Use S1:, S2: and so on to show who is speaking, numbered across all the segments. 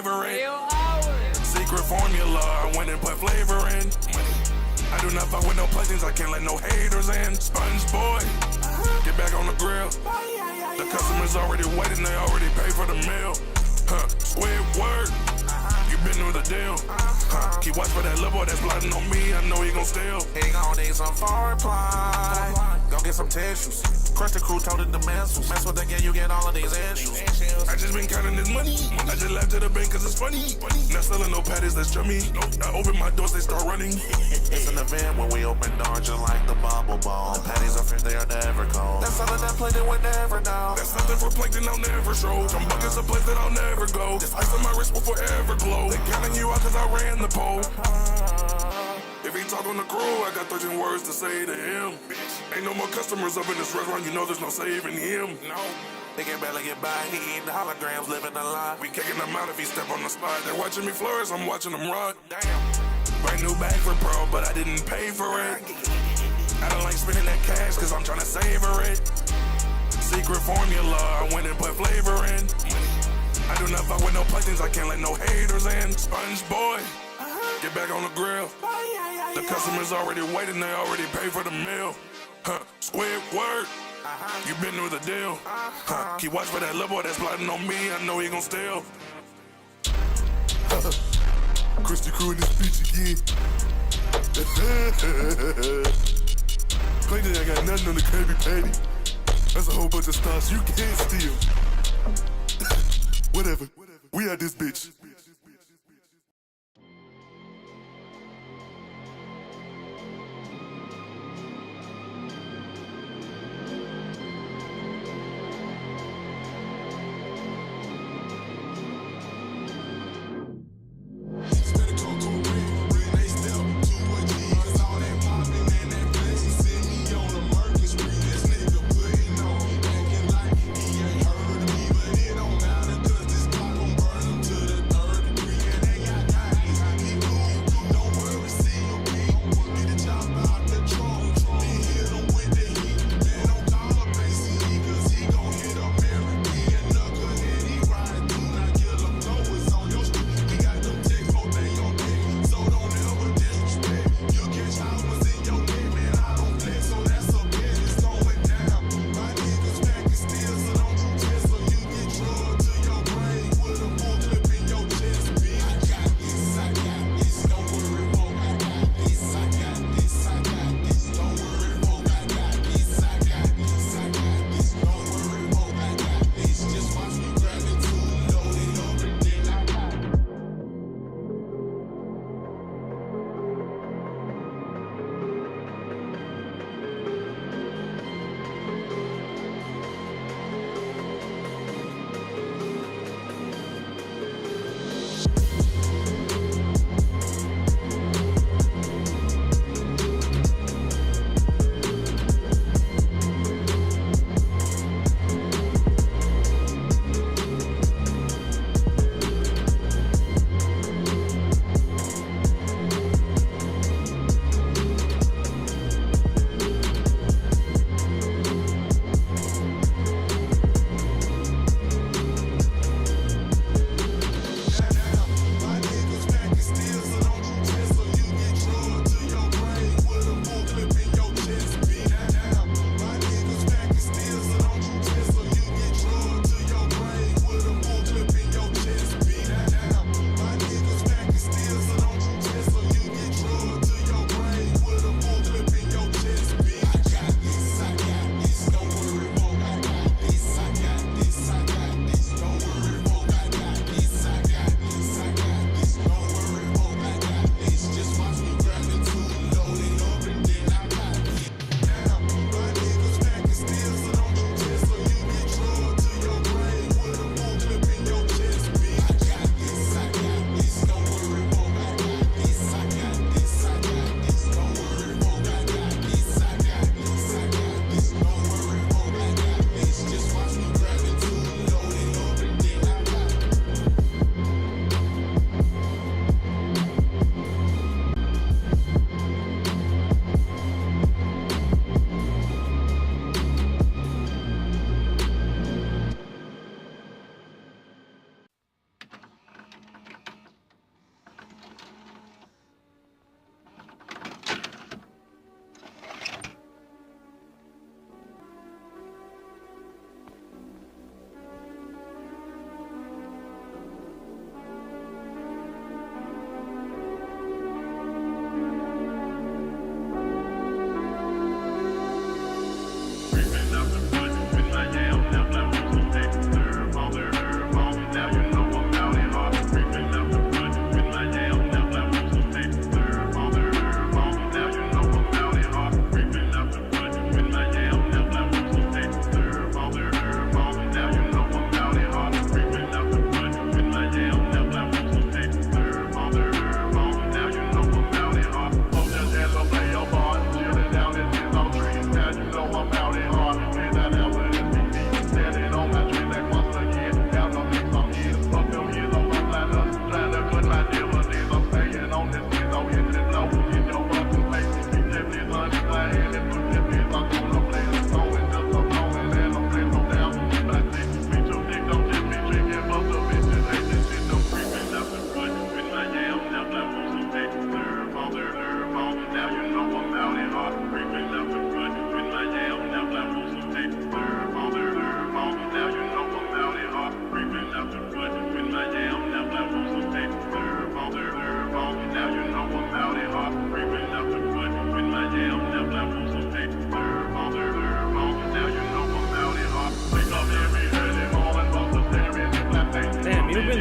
S1: favorite. Secret formula, I went and put flavor in. I do not fuck with no plugins, I can't let no haters in. Sponge boy, get back on the grill. The customers already waiting, they already paid for the meal. Squidward, you been through the deal. Keep watch for that little boy that's plotting on me, I know he gon' steal.
S2: He gon' need some foreplay. Go get some tissues. Crush the crew, told it the mess with the game, you get all of these issues.
S1: I just been counting this money. I just left to the bank cause it's funny. Not selling no patties, that's chummy. I open my doors, they start running.
S2: It's an event when we open doors just like the bubble ball. The patties are fresh, they are never cold. That's something that plankton would never know.
S1: That's something for plankton I'll never show. Some buckets of place that I'll never go. This ice on my wrist will forever glow. They counting you out cause I ran the pole. If he talk on the crew, I got 13 words to say to him. Ain't no more customers up in this restaurant, you know there's no saving him. No.
S2: They can barely get by, he eating holograms, living a lie.
S1: We kicking him out if he step on the slide. They're watching me flourish, I'm watching them rock. Damn. Brand new bag for pro, but I didn't pay for it. I don't like spending that cash, cause I'm trying to savor it. Secret formula, I went and put flavor in. I do not fuck with no plugins, I can't let no haters in. Sponge boy, get back on the grill. The customers already waiting, they already paid for the meal. Squidward, you been through the deal. Keep watch for that little boy that's plotting on me, I know he gon' steal. Christy Crew in this bitch again. Plankton, I got nothing on the Krabby Patty. That's a whole bunch of stars you can't steal. Whatever, we out this bitch.
S3: To the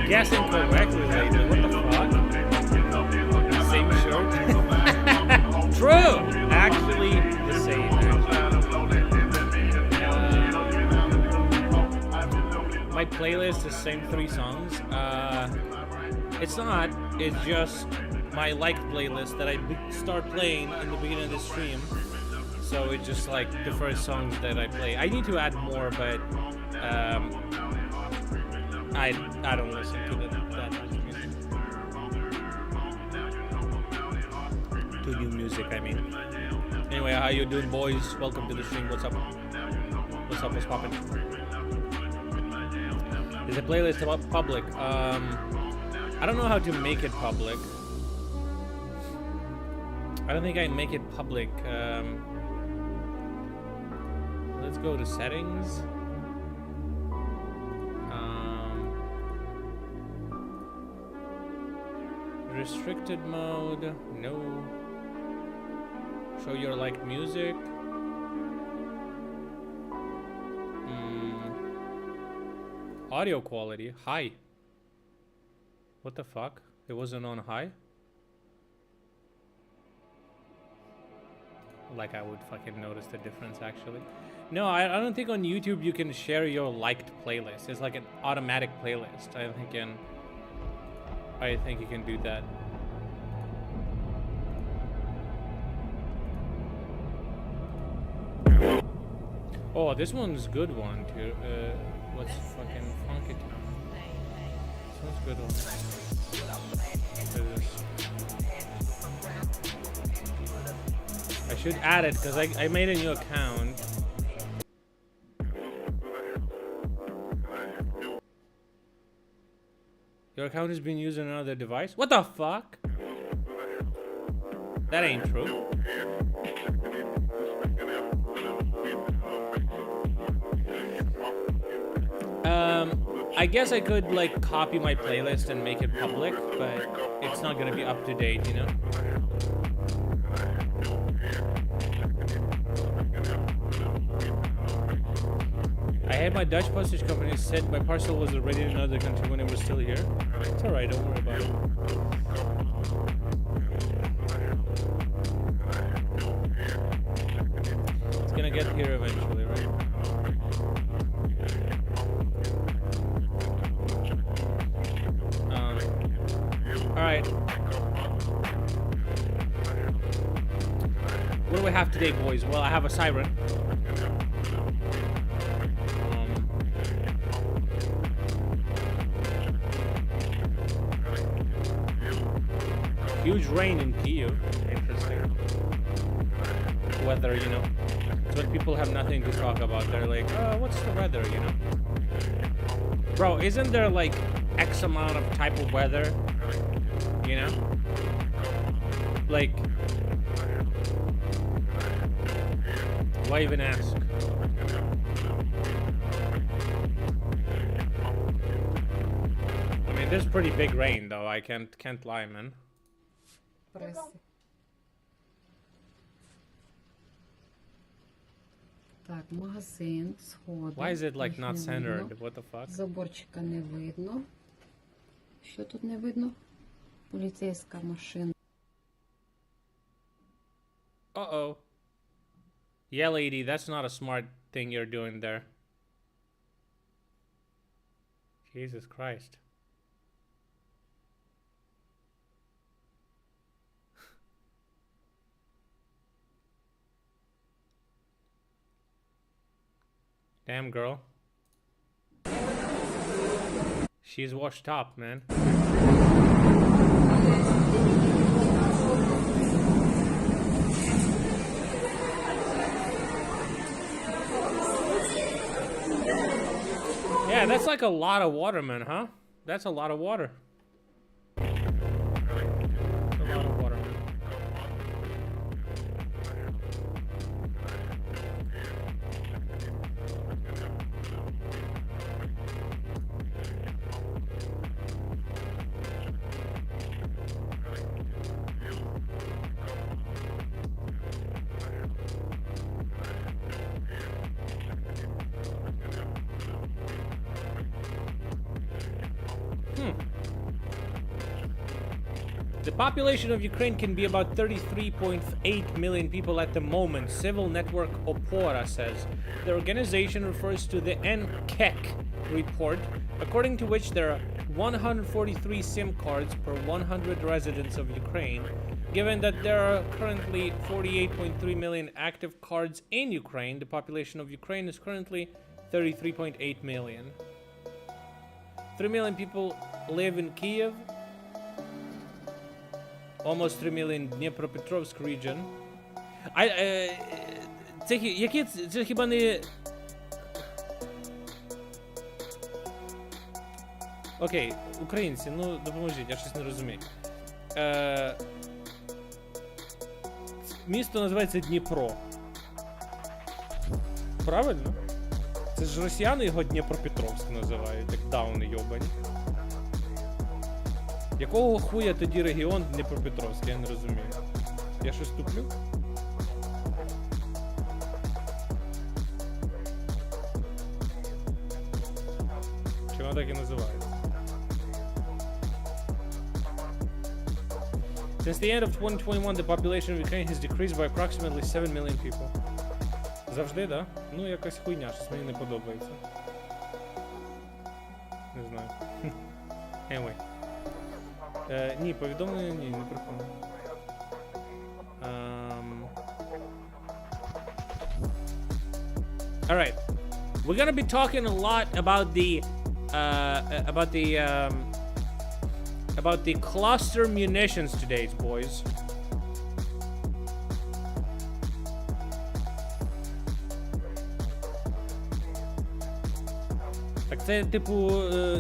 S3: guessing correctly lately. What the fuck? Same shirt? True! Actually, the same. My playlist is same 3 songs. It's not. It's just my liked playlist that I start playing in the beginning of the stream. So it's just like the first songs that I play. I need to add more, but I don't listen to that much music. To new music, I mean. Anyway, how you doing, boys? Welcome to the stream. What's up? What's up? What's poppin'? Is the playlist public? I don't know how to make it public. I don't think I make it public. Let's go to settings. Restricted mode. No. Show your liked music. Audio quality. High. What the fuck? It wasn't on high? Like I would fucking notice the difference actually. No, I don't think on YouTube you can share your liked playlist. It's like an automatic playlist. I think you can do that. Oh, this one's good one too. What's fucking Funky Town? This one's good one. I should add it because I made a new account. Your account is being used on another device? What the fuck? That ain't true. I guess I could like copy my playlist and make it public, but it's not gonna be up to date, you know? I had my Dutch postage company said my parcel was already in another country when it was still here. It's alright, don't worry about it. It's gonna get here eventually, right? Alright. What do we have today, boys? Well, I have a siren. Huge rain in Kyiv. Interesting. Weather, you know. So when people have nothing to talk about, they're like, oh, what's the weather, you know? Bro, isn't there like X amount of type of weather? You know? Like, why even ask? I mean, this is pretty big rain though, I can't lie, man.
S4: Так, магазин, сходи.
S3: Why is it like
S4: Їх
S3: not
S4: не
S3: centered?
S4: видно.
S3: What the fuck?
S4: Заборчика не видно. Що тут не видно? Поліцейська машина.
S3: Uh-oh. Yeah, lady, that's not a smart thing you're doing there. Jesus Christ. Damn, girl. She's washed up, man. Yeah, that's like a lot of water, man, huh? That's a lot of water. That's a lot of water, man. The population of Ukraine can be about 33.8 million people at the moment, civil network Opora says. The organization refers to the NKEC report, according to which there are 143 SIM cards per 100 residents of Ukraine. Given that there are currently 48.3 million active cards in Ukraine, the population of Ukraine is currently 33.8 million. 3 million people live in Kiev. Almost 3 million Dnipropetrovsk region. Це хіба не... Окей, українці, ну допоможіть, я щось не розумію. Місто називається Дніпро. Правильно? Це ж росіяни його Дніпропетровськ називають, як дауни йобані. Якого хуя тоді регіон Дніпропетровськ, я не розумію. Я щось туплю? Чи воно так і називається? Since the end of 2021, the population of Ukraine has decreased by approximately 7 million people. Завжди, да? Ну, якась хуйня, щось мені не подобається. Не знаю. Anyway. Ні, повідомлення ні, не приходить. Alright. We're gonna be talking a lot about the cluster munitions today, boys. Так це, типу,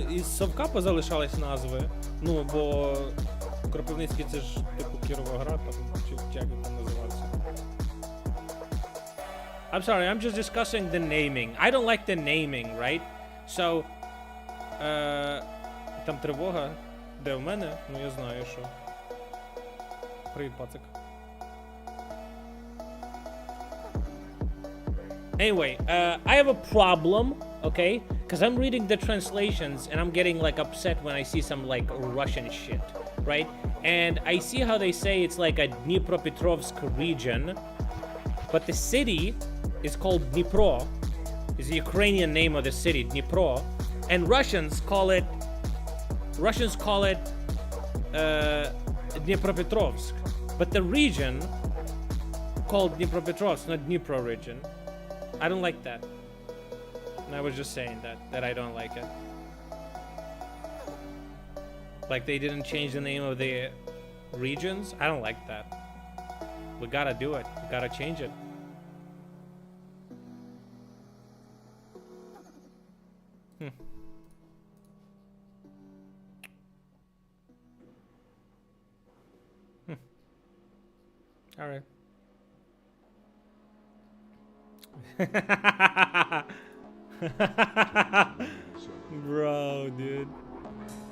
S3: із совка позалишались назви. Ну, бо Кропивницький це ж, типу, Кіровоград, там, чи як він там називався. I'm sorry, I'm just discussing the naming. I don't like the naming, right? So, там тривога. Де в мене? Ну, я знаю, що. Привіт, пацик. Anyway, I have a problem, okay? Because I'm reading the translations and I'm getting like upset when I see some like Russian shit, right? And I see how they say it's like a Dnipropetrovsk region, but the city is called Dnipro, is the Ukrainian name of the city, Dnipro, and Russians call it Dnipropetrovsk, but the region called Dnipropetrovsk, not Dnipro region. I don't like that. And I was just saying that I don't like it. Like they didn't change the name of the regions. I don't like that. We gotta do it. We gotta change it. All right. Bro, dude.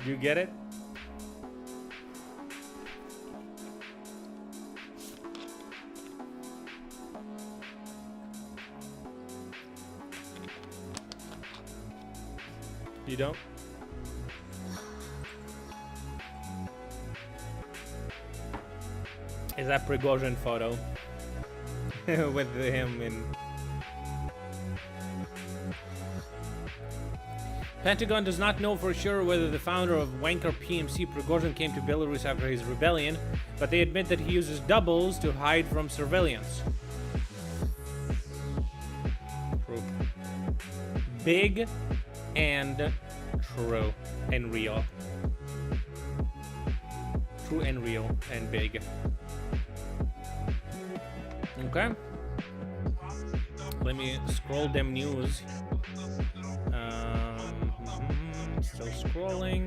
S3: You get it? You don't? Is that Prigozhin photo with him in? Pentagon does not know for sure whether the founder of Wanker PMC Prigozhin came to Belarus after his rebellion, but they admit that he uses doubles to hide from surveillance. True. Big and true and real. True and real and big. Okay. Let me scroll them news. Still scrolling.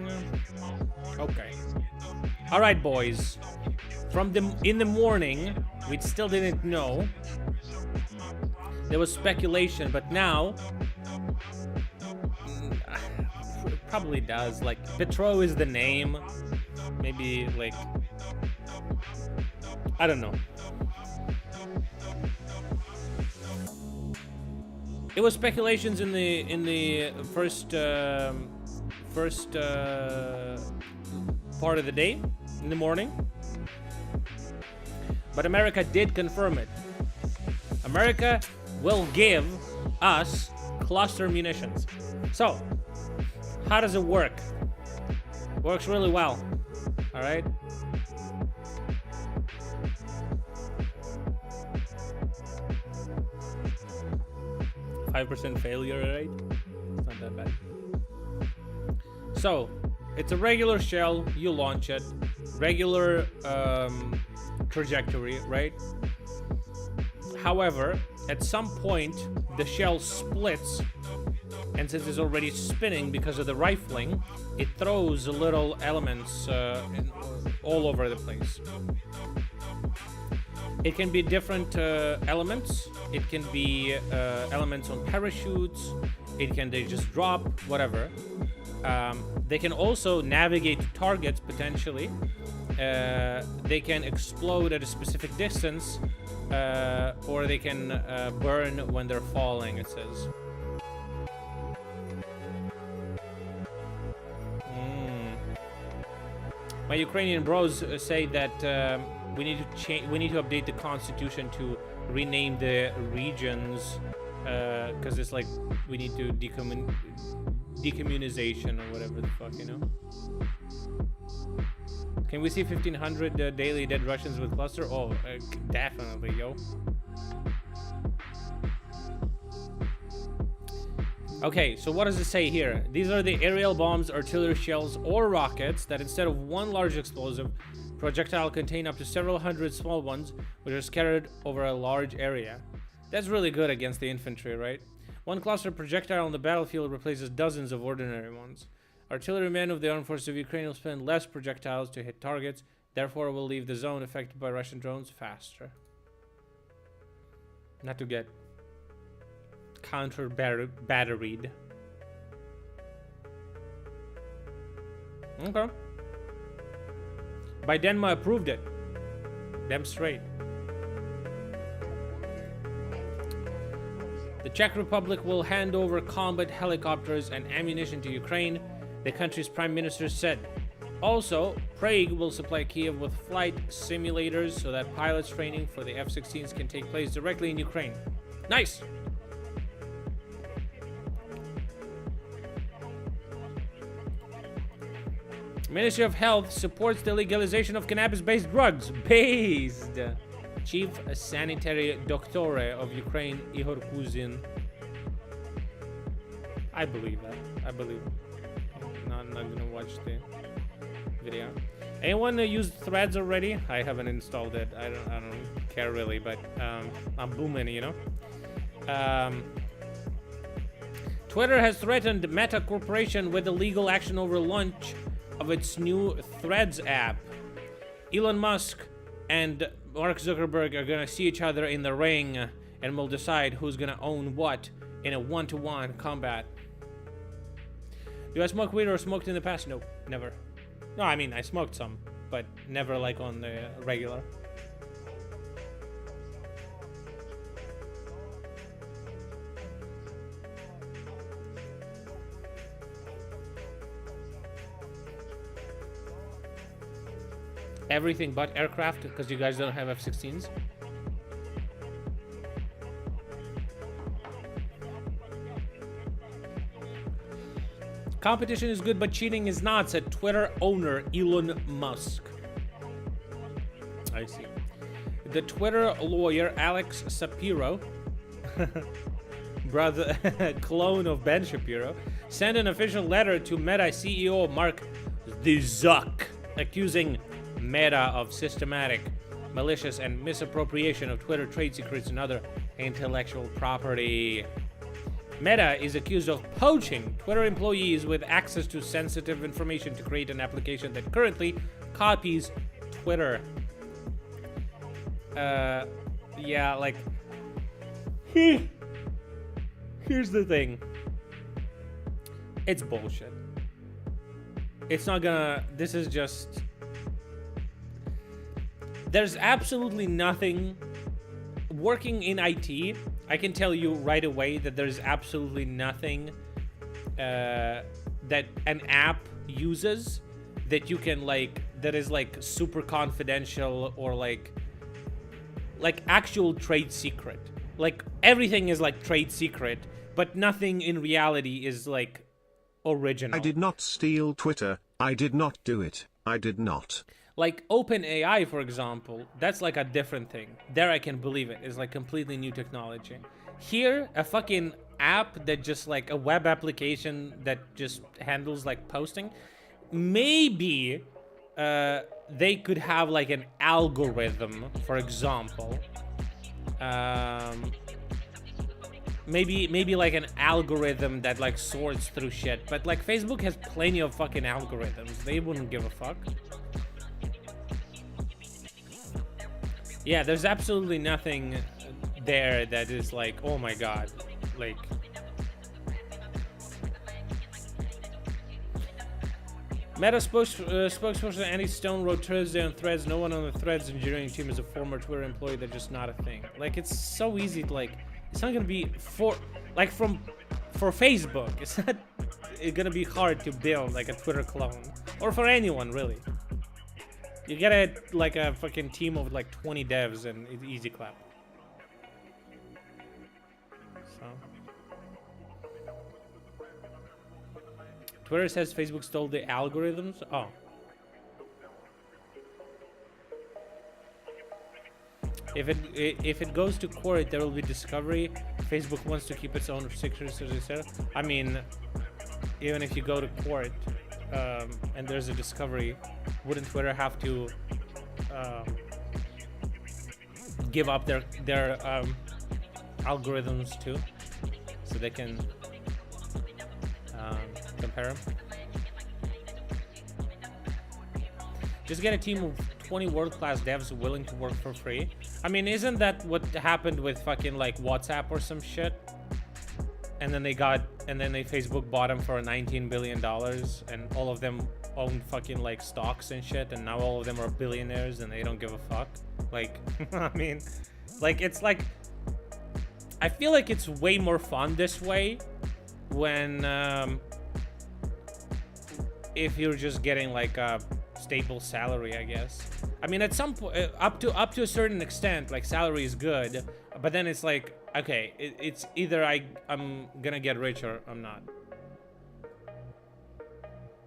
S3: Okay. All right, boys. In the morning, we still didn't know. There was speculation, but now probably does. Like Petro is the name. Maybe like I don't know. It was speculations in the first part of the day, in the morning, but America did confirm it. America will give us cluster munitions. So, how does it work? Works really well. All right. %5 failure rate. It's not that bad. So, it's a regular shell. You launch it. Regular trajectory, right? However, at some point, the shell splits, and since it's already spinning because of the rifling, it throws little elements all over the place. It can be different elements. It can be elements on parachutes. It can they just drop, whatever. They can also navigate to targets potentially. They can explode at a specific distance, or they can burn when they're falling, it says. My Ukrainian bros say that we need to change. We need to update the constitution to rename the regions, because it's like we need to decommunization or whatever the fuck, you know. Can we see 1,500 daily dead Russians with cluster? Oh, definitely, yo. Okay, so what does it say here? These are the aerial bombs, artillery shells, or rockets that instead of one large explosive projectile contain up to several hundred small ones, which are scattered over a large area. That's really good against the infantry, right? One cluster projectile on the battlefield replaces dozens of ordinary ones. Artillerymen of the Armed Forces of Ukraine will spend less projectiles to hit targets, therefore will leave the zone affected by Russian drones faster. Not to get counter-batteried. Okay. Biden approved it. Damn straight. The Czech Republic will hand over combat helicopters and ammunition to Ukraine, the country's prime minister said. Also, Prague will supply Kiev with flight simulators so that pilots training for the F-16s can take place directly in Ukraine. Nice! Ministry of Health supports the legalization of cannabis-based drugs. Based. Chief Sanitary Doctor of Ukraine, Ihor Kuzin. I believe that. I believe. I'm not gonna watch the video. Anyone used Threads already? I haven't installed it. I don't care really, but I'm booming, you know. Twitter has threatened Meta Corporation with a legal action over launch of its new Threads app. Elon Musk and Mark Zuckerberg are gonna see each other in the ring and will decide who's gonna own what in a one-to-one combat. Do I smoke weed or smoked in the past? No, never. No, I mean, I smoked some, but never like on the regular. Everything but aircraft, because you guys don't have F-16s. Competition is good, but cheating is not, said Twitter owner Elon Musk. I see. The Twitter lawyer Alex Shapiro, brother, clone of Ben Shapiro, sent an official letter to Meta CEO Mark Zuck, accusing Meta of systematic, malicious, and misappropriation of Twitter trade secrets and other intellectual property. Meta is accused of poaching Twitter employees with access to sensitive information to create an application that currently copies Twitter. Yeah, like, here's the thing. It's bullshit. It's not gonna, this is just, there's absolutely nothing. Working in IT, I can tell you right away that there's absolutely nothing that an app uses that you can like, that is like super confidential or like like actual trade secret. Like everything is like trade secret, but nothing in reality is like original.
S5: I did not steal Twitter. I did not do it. I did not.
S3: Like OpenAI, for example, that's like a different thing. There I can believe it. It's like completely new technology. Here, a fucking app that just like a web application that just handles like posting, maybe they could have like an algorithm, for example. Maybe like an algorithm that like sorts through shit. But like Facebook has plenty of fucking algorithms. They wouldn't give a fuck. Yeah, there's absolutely nothing there that is like, oh my god, like. Meta spokesperson Andy Stone wrote Thursday on Threads. No one on the Threads engineering team is a former Twitter employee. They're just not a thing. Like, it's so easy to like. It's not gonna be for Facebook. It's not gonna be hard to build like a Twitter clone, or for anyone really. You get like a fucking team of like 20 devs and it's easy clap. So. Twitter says Facebook stole the algorithms. Oh. If it goes to court, there will be discovery. Facebook wants to keep its own secrets, etc. I mean, even if you go to court and there's a discovery, wouldn't Twitter have to give up their algorithms too, so they can compare them? Just get a team of 20 world-class devs willing to work for free. I mean, isn't that what happened with fucking like WhatsApp or some shit? And then Facebook bought them for $19 billion, and all of them own fucking like stocks and shit, and now all of them are billionaires and they don't give a fuck. Like, I mean, like, it's like, I feel like it's way more fun this way when if you're just getting like a stable salary, I guess. I mean, at some point, up to a certain extent, like salary is good, but then it's like, okay, it's either I'm gonna get rich or I'm not.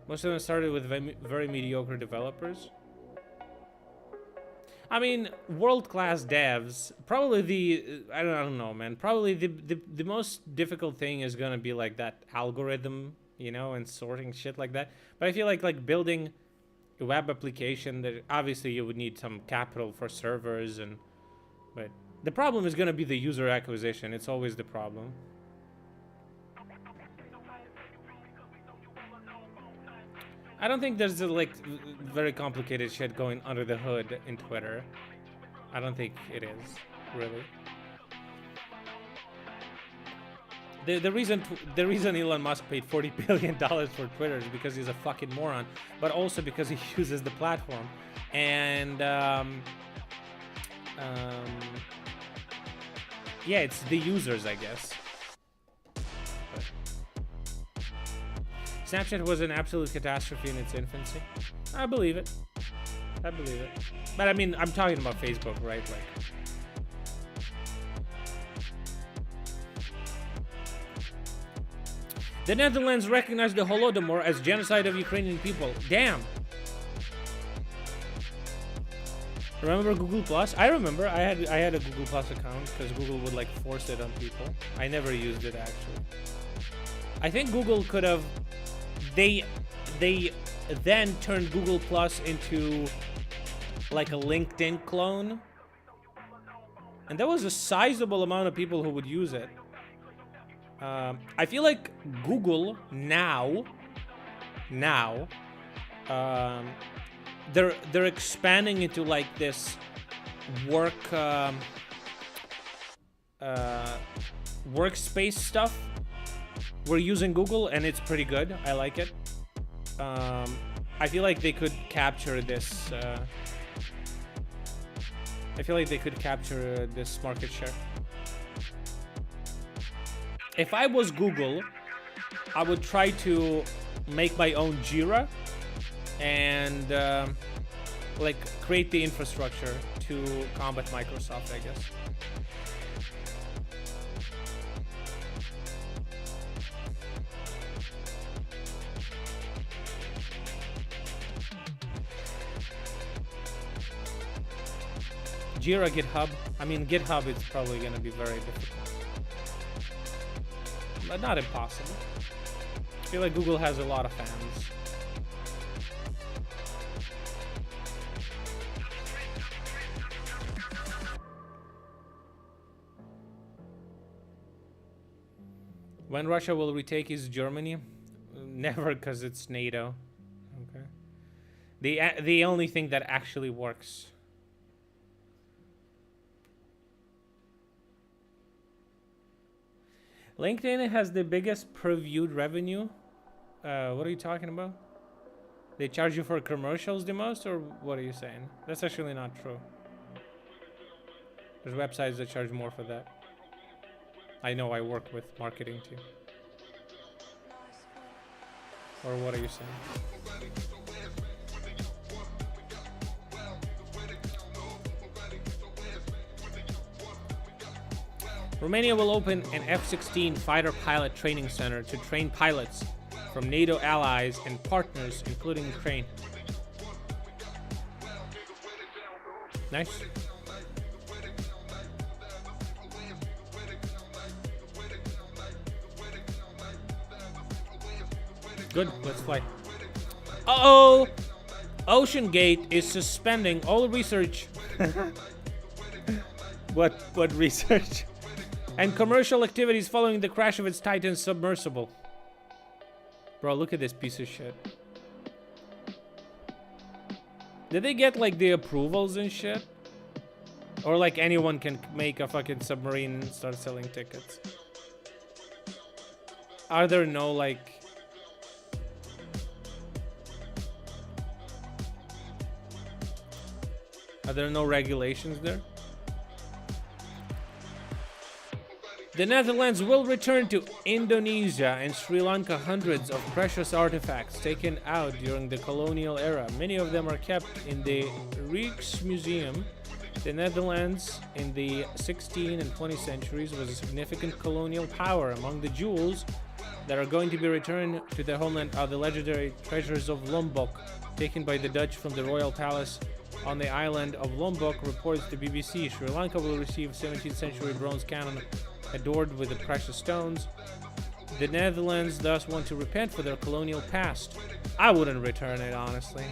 S3: Most of them started with very mediocre developers. I mean, world-class devs, probably I don't know, man. Probably the most difficult thing is gonna be like that algorithm, you know, and sorting shit like that. But I feel like building a web application, that obviously you would need some capital for servers, but the problem is gonna be the user acquisition. It's always the problem. I don't think there's like very complicated shit going under the hood in Twitter. I don't think it is, really. The reason Elon Musk paid $40 billion for Twitter is because he's a fucking moron, but also because he uses the platform. And yeah, it's the users, I guess. Snapchat was an absolute catastrophe in its infancy. I believe it. But I mean, I'm talking about Facebook, right? Like, the Netherlands recognized the Holodomor as genocide of Ukrainian people. Damn. Remember Google Plus? I remember. I had a Google Plus account because Google would like force it on people. I never used it actually. I think Google could have. They then turned Google Plus into like a LinkedIn clone, and there was a sizable amount of people who would use it. I feel like Google now they're expanding into like this workspace stuff. We're using Google and it's pretty good. I like it. I feel like they could capture this. I feel like they could capture this market share. If I was Google, I would try to make my own Jira and like create the infrastructure to combat Microsoft, I guess. Jira, GitHub. I mean, GitHub is probably going to be very difficult, but not impossible. I feel like Google has a lot of fans. When Russia will retake East Germany? Never, because it's NATO. Okay. The only thing that actually works. LinkedIn has the biggest per viewed revenue. What are you talking about? They charge you for commercials the most, or what are you saying? That's actually not true. There's websites that charge more for that. I know, I work with marketing too. Or what are you saying? Romania will open an F-16 fighter pilot training center to train pilots from NATO allies and partners, including Ukraine. Nice. Good, let's fly. Uh-oh! OceanGate is suspending all research. What research? And commercial activities following the crash of its Titan submersible. Bro, look at this piece of shit. Did they get like the approvals and shit? Or like anyone can make a fucking submarine and start selling tickets? Are there no like... Are there no regulations there? The Netherlands will return to Indonesia and Sri Lanka hundreds of precious artifacts taken out during the colonial era. Many of them are kept in the Rijksmuseum. The Netherlands in the 16th and 20th centuries was a significant colonial power. Among the jewels that are going to be returned to their homeland are the legendary treasures of Lombok, taken by the Dutch from the royal palace on the island of Lombok, reports the BBC. Sri Lanka will receive 17th century bronze cannon adorned with the precious stones. The Netherlands thus want to repent for their colonial past. I wouldn't return it, honestly.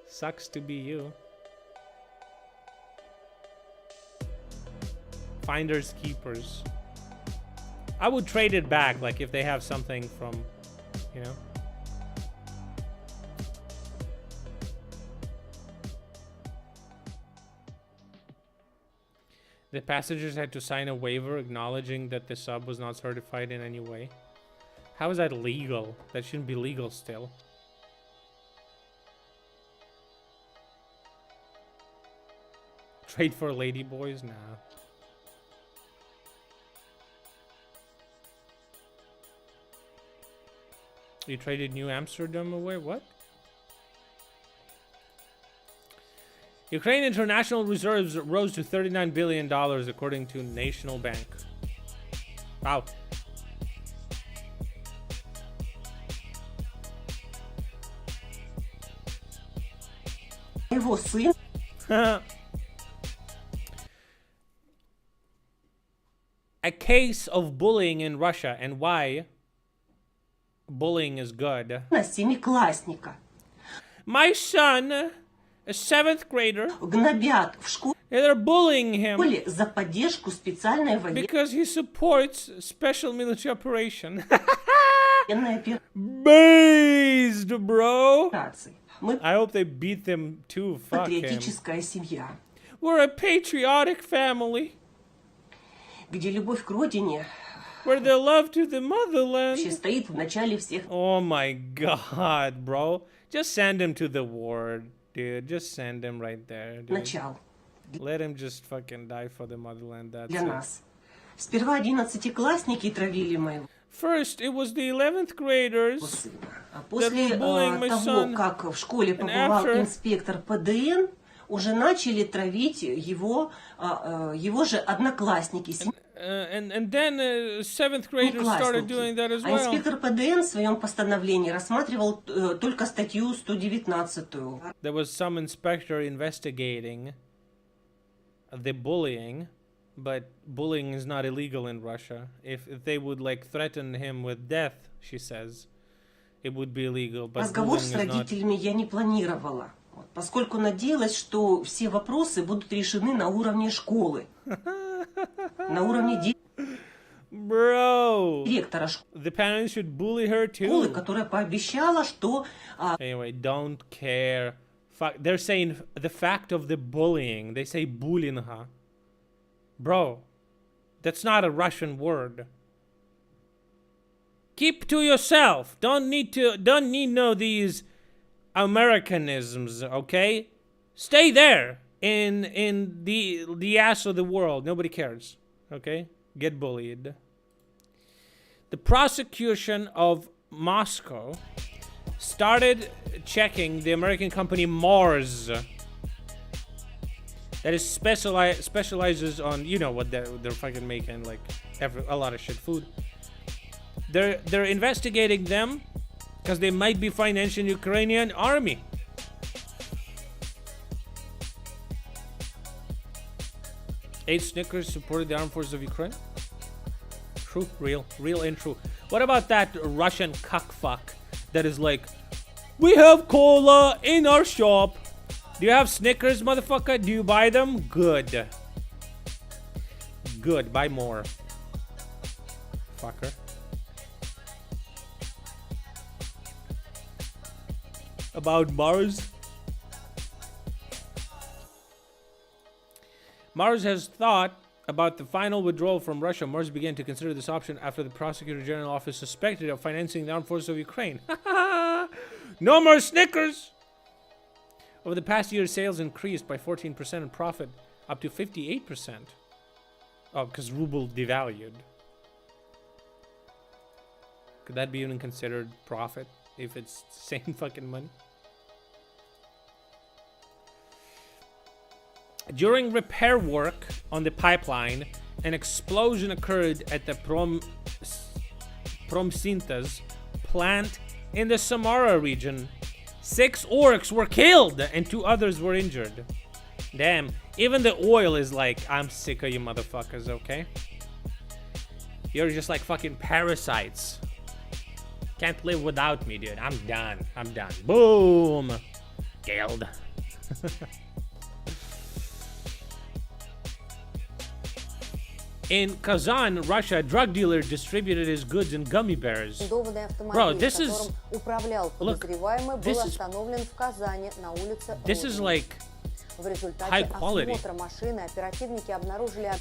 S3: Sucks to be you. Finders keepers. I would trade it back, like if they have something from, you know. The passengers had to sign a waiver acknowledging that the sub was not certified in any way. How is that legal? That shouldn't be legal still. Trade for ladyboys? Nah. You traded New Amsterdam away? What? Ukraine international reserves rose to $39 billion according to National Bank. Wow.
S6: Его сын.
S3: A case of bullying in Russia and why bullying is good.
S6: Семиклассника.
S3: My son, a 7th grader,
S6: Гнобят в школе
S3: they're bullying him
S6: за поддержку специальной
S3: because he supports special military operation.
S6: военной
S3: Based, bro.
S6: операции. Мы
S3: I hope they beat them too. Fuck him.
S6: патриотическая семья,
S3: We're a patriotic family
S6: где любовь к родине
S3: where the love to the motherland.
S6: вообще стоит в начале всех.
S3: Oh my god, bro. Just send him to the war, dude. Just send him right there, dude.
S6: Начал
S3: Let him just fucking die for the motherland. That's
S6: для
S3: it.
S6: нас. Сперва 11-классники травили моего.
S3: First, it was the 11th graders.
S6: сына. А после
S3: bullying my
S6: того,
S3: son.
S6: как в школе побывал
S3: after-
S6: инспектор ПДН, уже начали травить его, его же одноклассники.
S3: And then 7th graders started doing that as
S6: А
S3: well.
S6: инспектор ПДН в своем постановлении рассматривал только статью 119.
S3: There was some inspector investigating the bullying, but bullying is not illegal in Russia. If they would like threaten him with death, she says, it would be illegal. But
S6: Разговор
S3: bullying
S6: с
S3: is not.
S6: родителями я не планировала, поскольку надеялась, что все вопросы будут решены на уровне школы, на уровне
S3: Bro,
S6: директора
S3: the parents should bully her
S6: школы,
S3: too.
S6: которая пообещала, что
S3: Anyway, don't care. They're saying the fact of the bullying. They say bulinha. Bro, that's not a Russian word. Keep to yourself. Don't need know these Americanisms, okay? Stay there in the ass of the world. Nobody cares, okay? Get bullied. The prosecution of Moscow started checking the American company Mars that is specializes on, you know what they're fucking making, like a lot of shit food. They're investigating them because they might be financing Ukrainian army. Eight Snickers supported the armed forces of Ukraine. True, real and true. What about that Russian cuckfuck that is like, we have cola in our shop. Do you have Snickers, motherfucker? Do you buy them? Good. Good, buy more. Fucker. About Mars. Mars has thought about the final withdrawal from Russia. Mars began to consider this option after the Prosecutor General Office suspected of financing the armed forces of Ukraine. No more Snickers! Over the past year, sales increased by 14% and profit up to 58%. Oh, because ruble devalued. Could that be even considered profit if it's the same fucking money? During repair work on the pipeline, an explosion occurred at the Promsintas plant in the Samara region. 6 orcs were killed and 2 others were injured. Damn, even the oil is like, I'm sick of you motherfuckers, okay? You're just like fucking parasites. Can't live without me, dude. I'm done. Boom! Killed. In Kazan, Russia, a drug dealer distributed his goods in gummy bears. Bro, this is... Look, this is like high quality.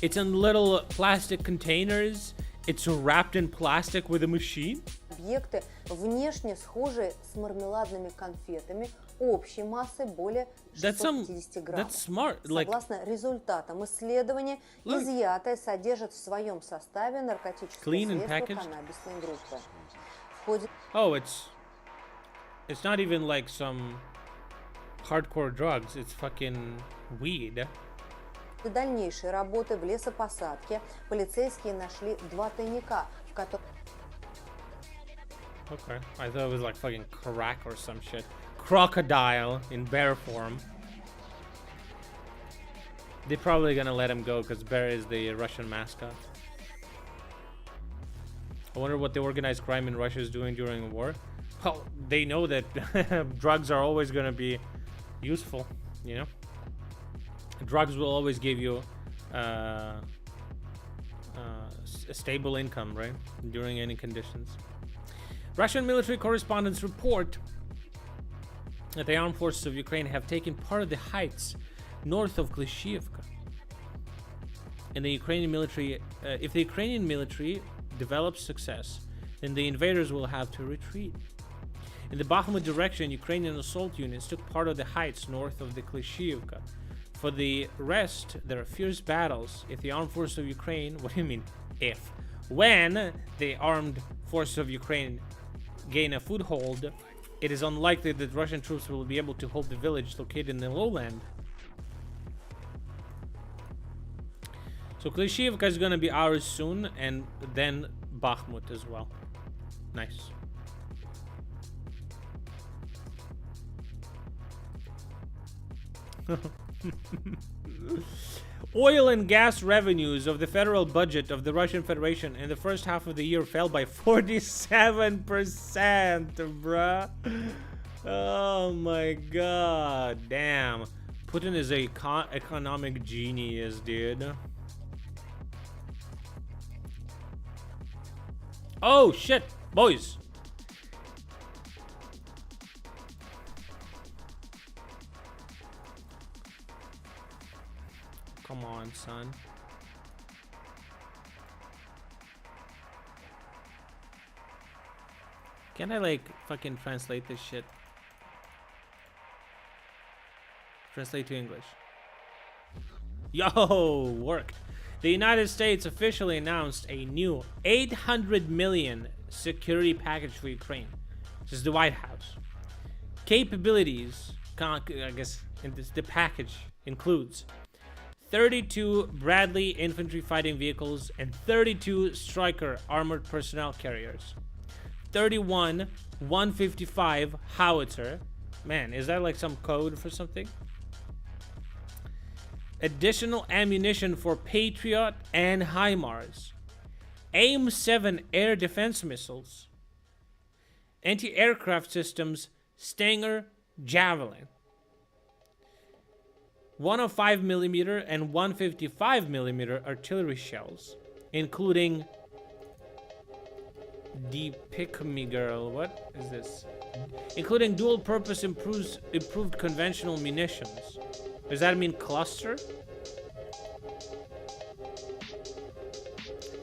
S3: It's in little plastic containers. It's wrapped in plastic with a machine.
S7: Объекты внешне схожие с мармеладными конфетами общей массой более 650 граммов.
S3: That's smart. Like,
S7: согласно результатам исследования, изъятое содержит в своем составе наркотическое средство каннабисной группы. В ходе...
S3: Oh, it's not even like some hardcore drugs. It's fucking weed.
S7: До дальнейшей работы в лесопосадке полицейские нашли 2 тайника, в которых...
S3: Okay, I thought it was like fucking crack or some shit. Crocodile in bear form. They're probably gonna let him go because bear is the Russian mascot. I wonder what the organized crime in Russia is doing during a war. Well, they know that drugs are always gonna be useful, you know? Drugs will always give you a stable income, right? During any conditions. Russian military correspondents report that the armed forces of Ukraine have taken part of the heights north of Klishchiivka. And the Ukrainian military, if the Ukrainian military develops success, then the invaders will have to retreat. In the Bakhmut direction, Ukrainian assault units took part of the heights north of the Klishchiivka. For the rest, there are fierce battles. If the armed forces of Ukraine, what do you mean if? When the armed forces of Ukraine gain a foothold, it is unlikely that Russian troops will be able to hold the village located in the lowland. So Klishchiivka is gonna be ours soon, and then Bakhmut as well. Nice. Oil and gas revenues of the federal budget of the Russian Federation in the first half of the year fell by 47%, bruh. Oh my god, damn. Putin is a economic genius, dude. Oh shit, boys. Come on, son. Can I like fucking translate this shit? Translate to English. Yo, worked. The United States officially announced a new $800 million security package for Ukraine. This is the White House. Capabilities, I guess, in this, the package includes 32 Bradley infantry fighting vehicles and 32 Stryker armored personnel carriers. 31 155 howitzer. Man, is that like some code for something? Additional ammunition for Patriot and HIMARS. AIM-7 air defense missiles. Anti-aircraft systems Stinger, Javelin. 105mm and 155mm artillery shells, including the Pick Me Girl. What is this? Including dual-purpose improved conventional munitions. Does that mean cluster?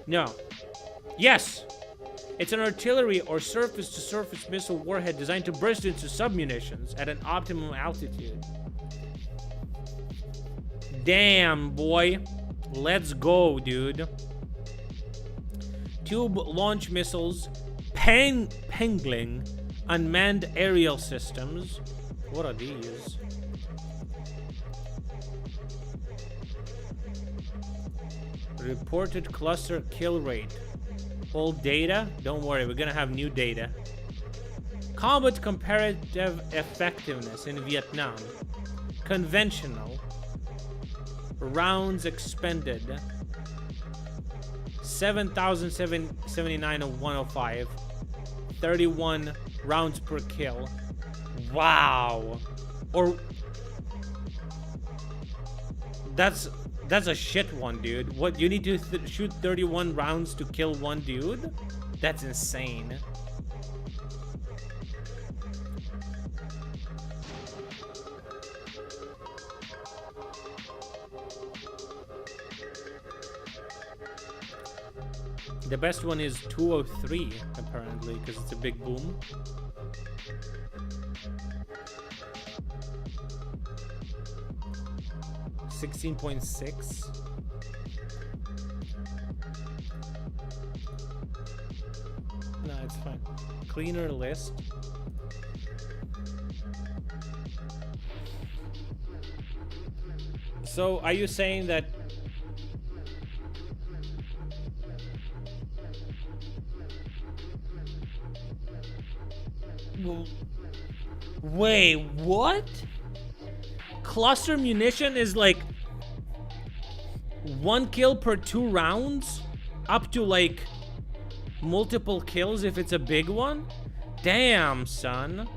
S3: No. Yes! It's an artillery or surface-to-surface missile warhead designed to burst into submunitions at an optimum altitude. Damn, boy. Let's go, dude. Tube launch missiles, Pengling, unmanned aerial systems. What are these? Reported cluster kill rate. Old data? Don't worry, we're gonna have new data. Combat comparative effectiveness in Vietnam. Conventional. Rounds expended. 7,779 of 105. 31 rounds per kill. Wow. Or that's a shit one, dude. What, you need to shoot 31 rounds to kill one dude? That's insane. The best one is 203, apparently, because it's a big boom. $16.6. No, it's fine. Cleaner list. So, are you saying that wait, what? Cluster munition is like 1 kill per 2 rounds? Up to like multiple kills if it's a big one? Damn, son.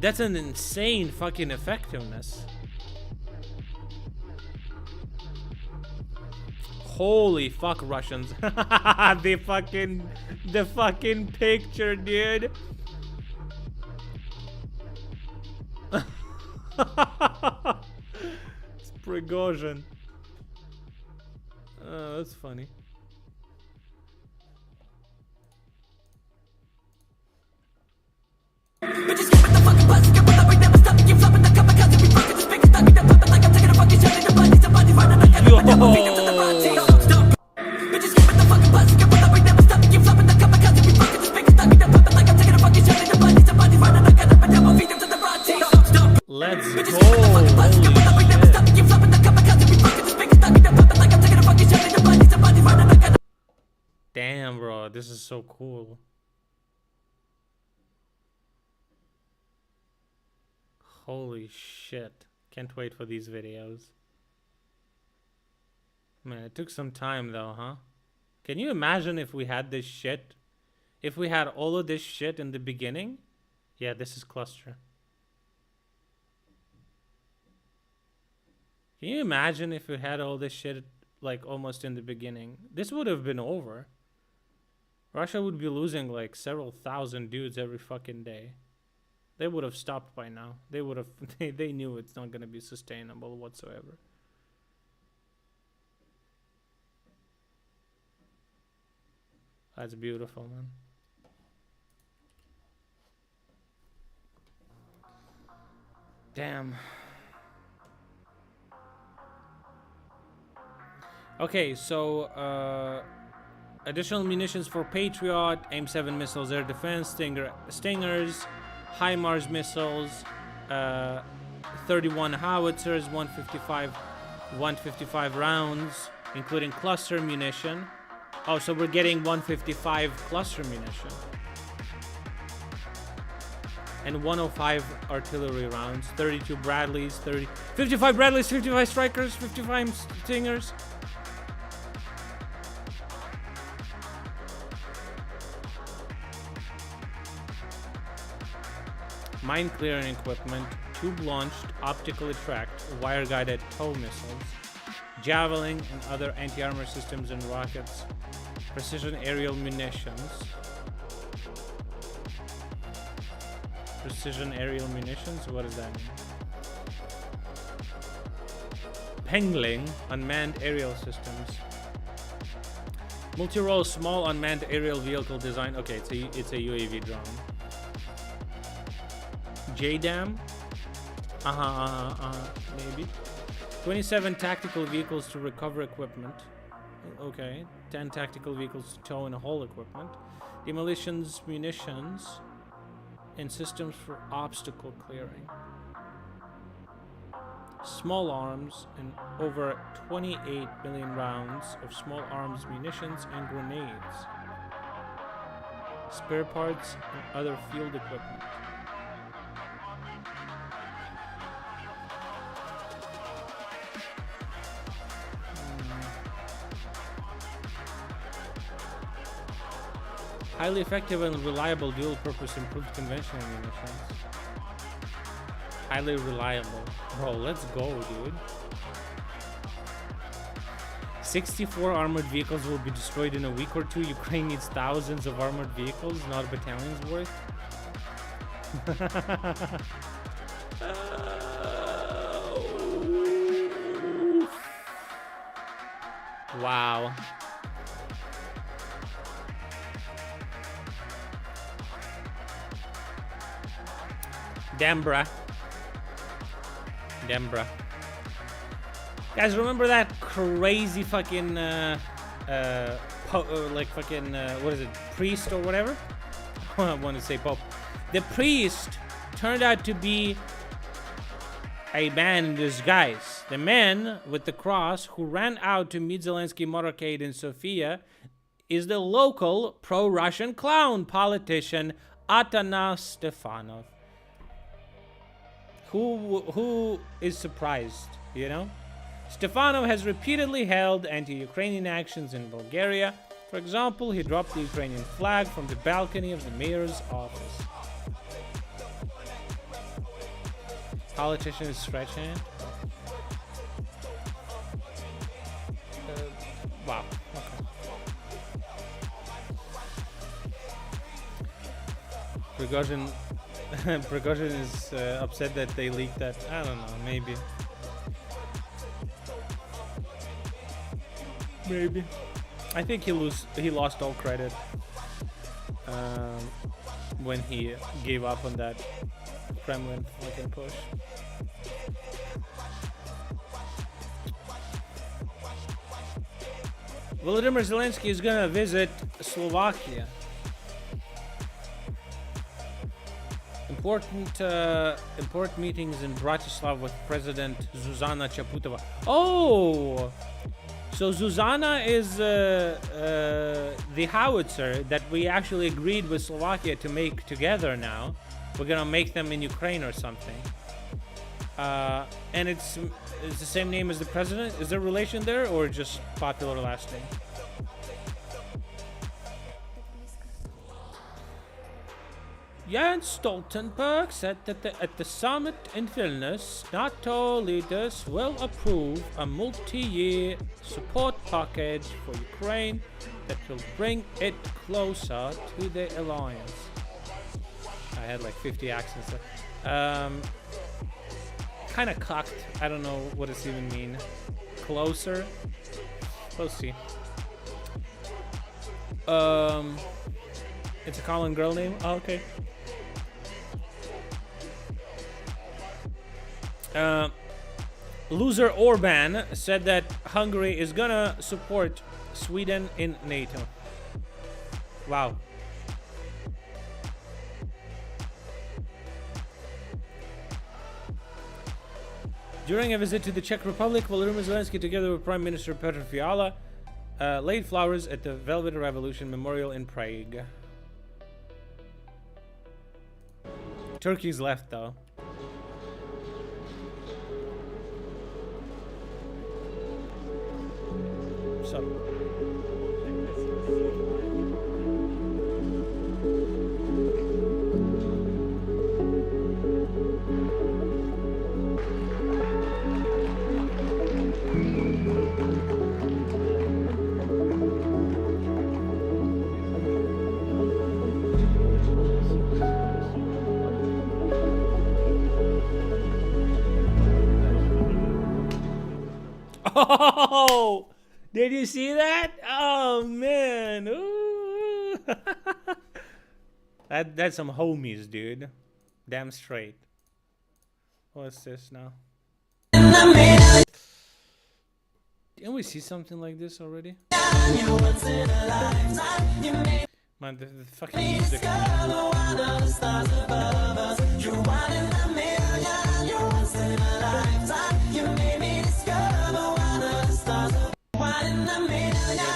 S3: That's an insane fucking effectiveness. Holy fuck, Russians. the fucking picture, dude. It's Prigozhin. Oh, that's funny. Yo! Oh, this is so cool. Holy shit. Can't wait for these videos. Man, it took some time though, huh? Can you imagine if we had this shit? If we had all of this shit in the beginning? Yeah, this is cluster. Can you imagine if we had all this shit like almost in the beginning? This would have been over. Russia would be losing like several thousand dudes every fucking day. They would have stopped by now. They would have they knew it's not going to be sustainable whatsoever. That's beautiful, man. Damn. Okay, so additional munitions for Patriot, AIM-7 missiles, air defense, Stingers, HIMARS missiles, 31 howitzers, 155 rounds, including cluster munition. Oh, so we're getting 155 cluster munition. And 105 artillery rounds, 32 Bradleys, 55 Bradleys, 55 Strikers, 55 Stingers. Mine clearing equipment, tube-launched, optically tracked, wire-guided tow missiles, javelin and other anti-armor systems and rockets, precision aerial munitions. Precision aerial munitions? What does that mean? Pengling, unmanned aerial systems. Multi-role small unmanned aerial vehicle design. Okay, it's a UAV drone. JDAM? Maybe. 27 tactical vehicles to recover equipment. Okay. 10 tactical vehicles to tow and haul equipment. Demolitions, munitions, and systems for obstacle clearing. Small arms and over 28 million rounds of small arms munitions and grenades. Spare parts and other field equipment. Highly effective and reliable dual-purpose improved conventional munitions. Highly reliable. Bro, let's go, dude. 64 armored vehicles will be destroyed in a week or two. Ukraine needs thousands of armored vehicles, not battalions worth. Wow. Damn, bruh. Damn, bruh. Guys, remember that crazy fucking, like fucking, what is it, priest or whatever? I want to say pope. The priest turned out to be a man in disguise. The man with the cross who ran out to meet Zelensky motorcade in Sofia is the local pro-Russian clown politician Atanas Stefanov. Who is surprised, you know? Stefanov has repeatedly held anti-Ukrainian actions in Bulgaria. For example, he dropped the Ukrainian flag from the balcony of the mayor's office. Politician is stretching it. Wow. Okay. Prigozhin is upset that they leaked that. I don't know, maybe. Maybe. I think he lost all credit when he gave up on that Kremlin fucking push. Volodymyr Zelensky is gonna visit Slovakia. Important meetings in Bratislava with President Zuzana Chaputova. Oh, So Zuzana is the howitzer that we actually agreed with Slovakia to make together now. We're gonna make them in Ukraine or something. And it's the same name as the president. Is there relation there or just popular last name? Jens Stoltenberg said that at the summit in Vilnius, NATO leaders will approve a multi-year support package for Ukraine that will bring it closer to the alliance. I had like 50 accents there. Kind of cocked. I don't know what does even mean. Closer. We'll see. It's a Colin girl name. Oh, okay. Loser Orban said that Hungary is gonna support Sweden in NATO. Wow. During a visit to the Czech Republic, Volodymyr Zelensky, together with Prime Minister Petr Fiala, laid flowers at the Velvet Revolution Memorial in Prague. Turkey's left, though. So. Oh, did you see that? Oh man, ooh. That's some homies, dude. Damn straight. What's this now? Didn't we see something like this already? Man, the fucking music.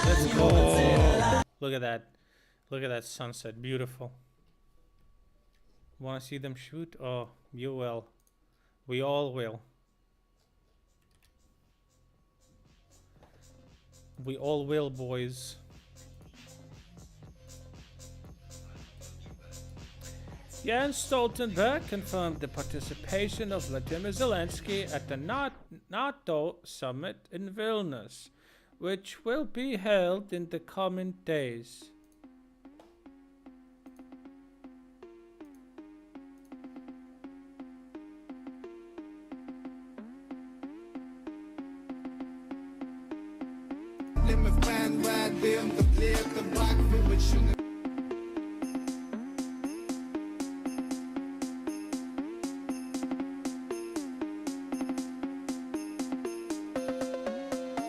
S3: Let's go. Look at that. Look at that sunset. Beautiful. Want to see them shoot? Oh, you will. We all will. We all will, boys. Jens Stoltenberg confirmed the participation of Vladimir Zelensky at the NATO summit in Vilnius, which will be held in the coming days.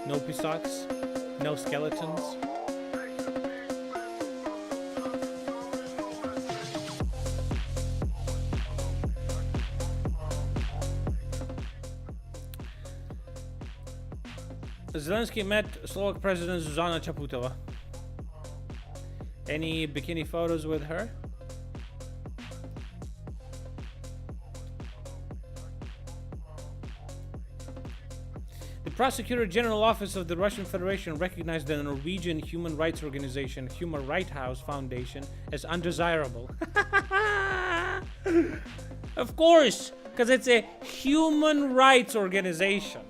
S3: No Pisaks, no skeletons. Zelensky met Slovak President Zuzana Čaputová. Any bikini photos with her? The Prosecutor General Office of the Russian Federation recognized the Norwegian human rights organization Human Rights House Foundation as undesirable. Of course, because it's a human rights organization.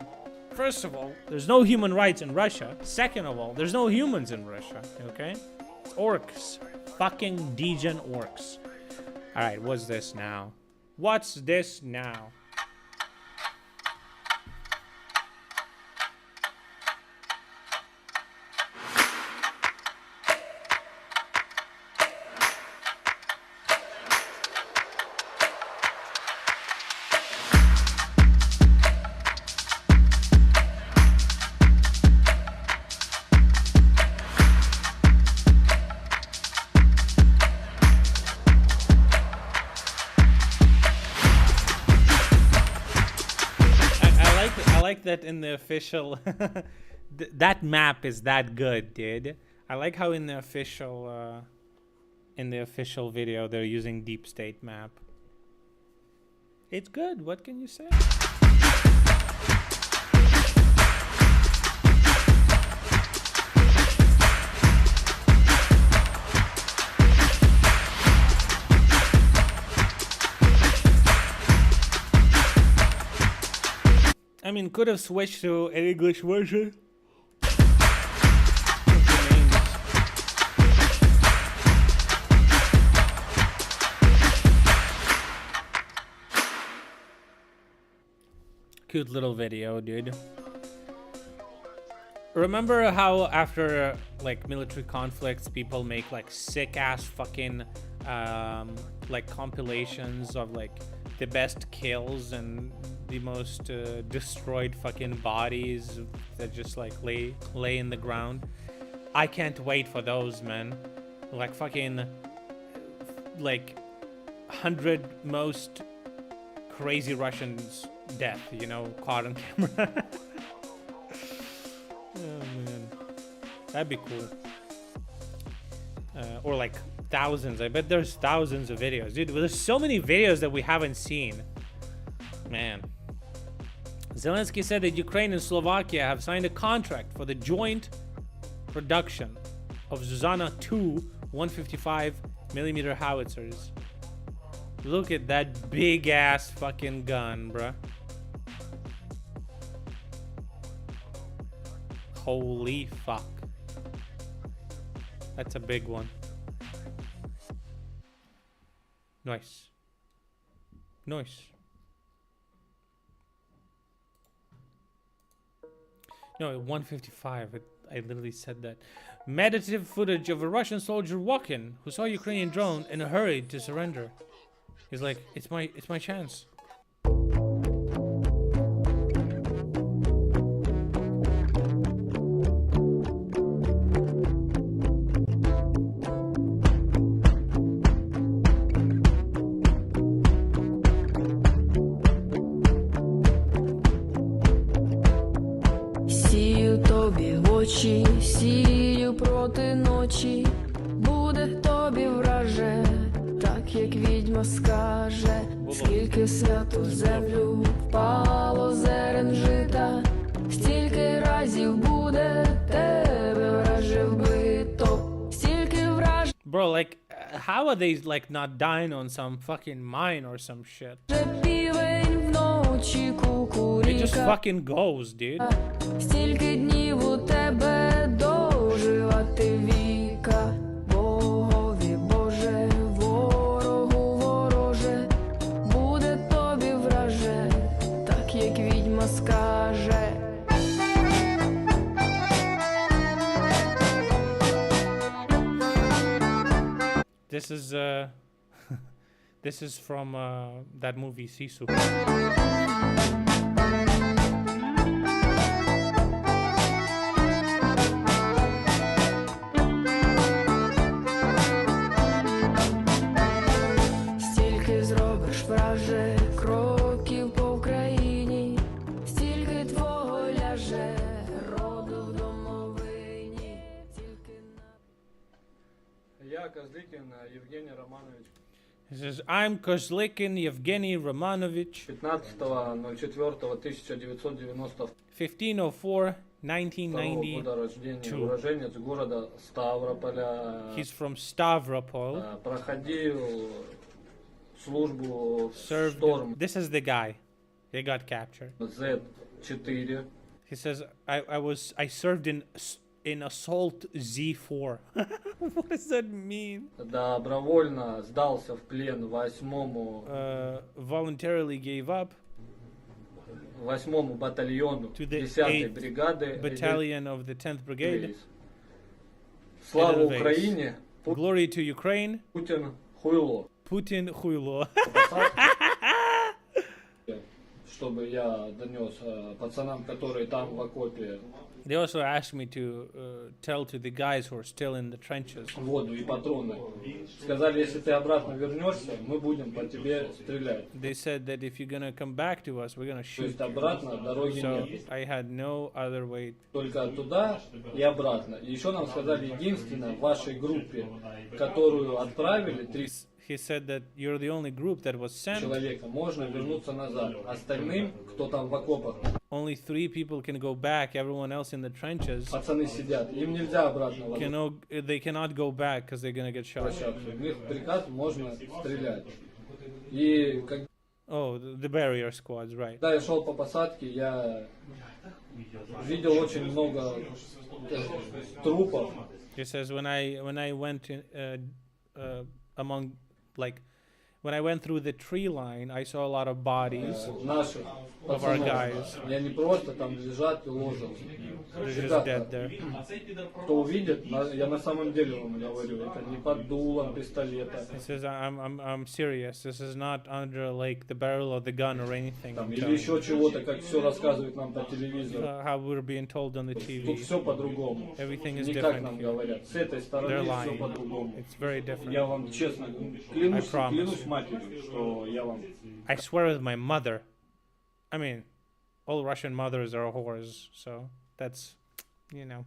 S3: First of all, there's no human rights in Russia. Second of all, there's no humans in Russia, okay? Orcs. Fucking degen orcs. Alright, what's this now? What's this now? That in the official that map is that good, dude. I like how in the official video they're using Deep State map. It's good. What can you say? I mean, could have switched to an English version. Cute little video, dude. Remember how after like military conflicts, people make like sick ass fucking like compilations of like the best kills and the most destroyed fucking bodies that just like lay in the ground? I can't wait for those, man. Like fucking like 100 most crazy Russians death, you know, caught on camera. Oh man, that'd be cool. Or like thousands. I bet there's thousands of videos, dude. There's so many videos that we haven't seen, man. Zelensky said that Ukraine and Slovakia have signed a contract for the joint production of Zuzana 2 155mm howitzers. Look at that big ass fucking gun, bruh. Holy fuck. That's a big one. Nice. Nice. No, 155. I literally said that. Meditative footage of a Russian soldier walking who saw a Ukrainian drone and hurried to surrender. He's like, it's my chance.
S8: Сію тобі в очі, сію проти ночі, буде тобі враже, так як відьма скаже, скільки святу землю впало зерен жита, стільки разів буде тебе враже вбито, стільки враже.
S3: Bro, like, how are they like not dying on some fucking mine or some shit?
S8: Півень вночі
S3: It just
S8: кукуріка.
S3: fucking goes, dude.
S8: Стільки днів у тебе доживати віка, Богові Боже, ворогу вороже, буде тобі враже, так як відьма скаже.
S3: This is this is from that movie Sisu.
S8: Стільки зробиш враже кроків по Україні, стільки твого ляже роду в домовині, тільки на...
S9: Я Козликин Евгений Романович.
S3: He says, I'm Kozlikin Yevgeny Romanovich,
S9: 15.04.1992
S3: 1504, 1990.
S9: года рождения, уроженец города Ставрополя.
S3: He's from Stavropol.
S9: Проходил службу в
S3: Served.
S9: Шторм
S3: This is the guy. They got captured.
S9: Z4.
S3: He says, I served in Assault Z4. What does that mean?
S9: Добровольно сдался в плен 8-му
S3: Voluntarily gave up
S9: 8-му батальону
S3: to the
S9: 10-й
S3: 8th
S9: бригады.
S3: battalion of the 10th brigade.
S9: Слава
S3: Edelweiss.
S9: Украине!
S3: Glory to Ukraine.
S9: Путин хуйло.
S3: Putin хуйло.
S9: чтобы я донес пацанам, которые там в окопе,
S3: They also asked me to tell to the guys who are still in the trenches.
S9: воду и патроны. Сказали, если ты обратно вернешься, мы будем по тебе стрелять.
S3: They said that if you're gonna come back to us, we're gonna
S9: То
S3: shoot
S9: есть
S3: you.
S9: обратно дороги
S3: So
S9: нет.
S3: I had no other way.
S9: Только туда и обратно. И еще нам сказали, единственное, в вашей группе, которую отправили, 3
S3: He said that you're the only group that was sent.
S9: человека, можно вернуться назад. Остальным, кто там в окопах,
S3: Only 3 people can go back. Everyone else in the trenches
S9: пацаны сидят. Им нельзя обратно
S3: they cannot go back because they're gonna get shot.
S9: возвращаться. У них приказ, можно стрелять. И
S3: Oh, the barrier squads, right?
S9: когда я шел по посадке, я видел очень много трупов.
S3: He says when I went among like when I went through the tree line, I saw a lot of bodies.
S9: Наших
S3: Of our
S9: пацанов.
S3: guys.
S9: И они просто там лежат и ложатся.
S3: They're just
S9: Ребята,
S3: dead there.
S9: кто увидит, я на самом деле вам говорю, это не под дулом пистолета.
S3: He says I'm serious. This is not under like the barrel of the gun or anything.
S9: Там,
S3: I'm
S9: или
S3: telling
S9: еще
S3: you.
S9: чего-то, как все рассказывают нам по телевизору.
S3: How we're being told on the
S9: Тут
S3: TV.
S9: все по-другому.
S3: Everything is
S9: Не как нам
S3: different here.
S9: говорят. С этой
S3: They're
S9: стороны все
S3: lying.
S9: по-другому.
S3: It's very different.
S9: Я вам честно
S3: I promise.
S9: клянусь матерью, что я вам...
S3: I swear with my mother. I mean, all Russian mothers are whores, so that's, you know,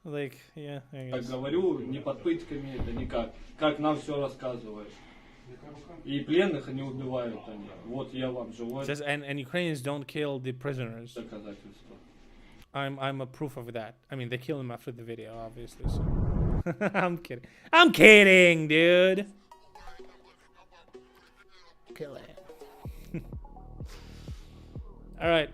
S3: like, yeah. I
S9: Как
S3: guess.
S9: говорю, не под пытками, это никак. Как нам все рассказывают. И пленных они убивают они. Вот я вам живое
S3: Says, and Ukrainians don't kill the prisoners.
S9: доказательство.
S3: I'm a proof of that. I mean, they kill them after the video, obviously. So. I'm kidding. I'm kidding, dude. Kill it. All right.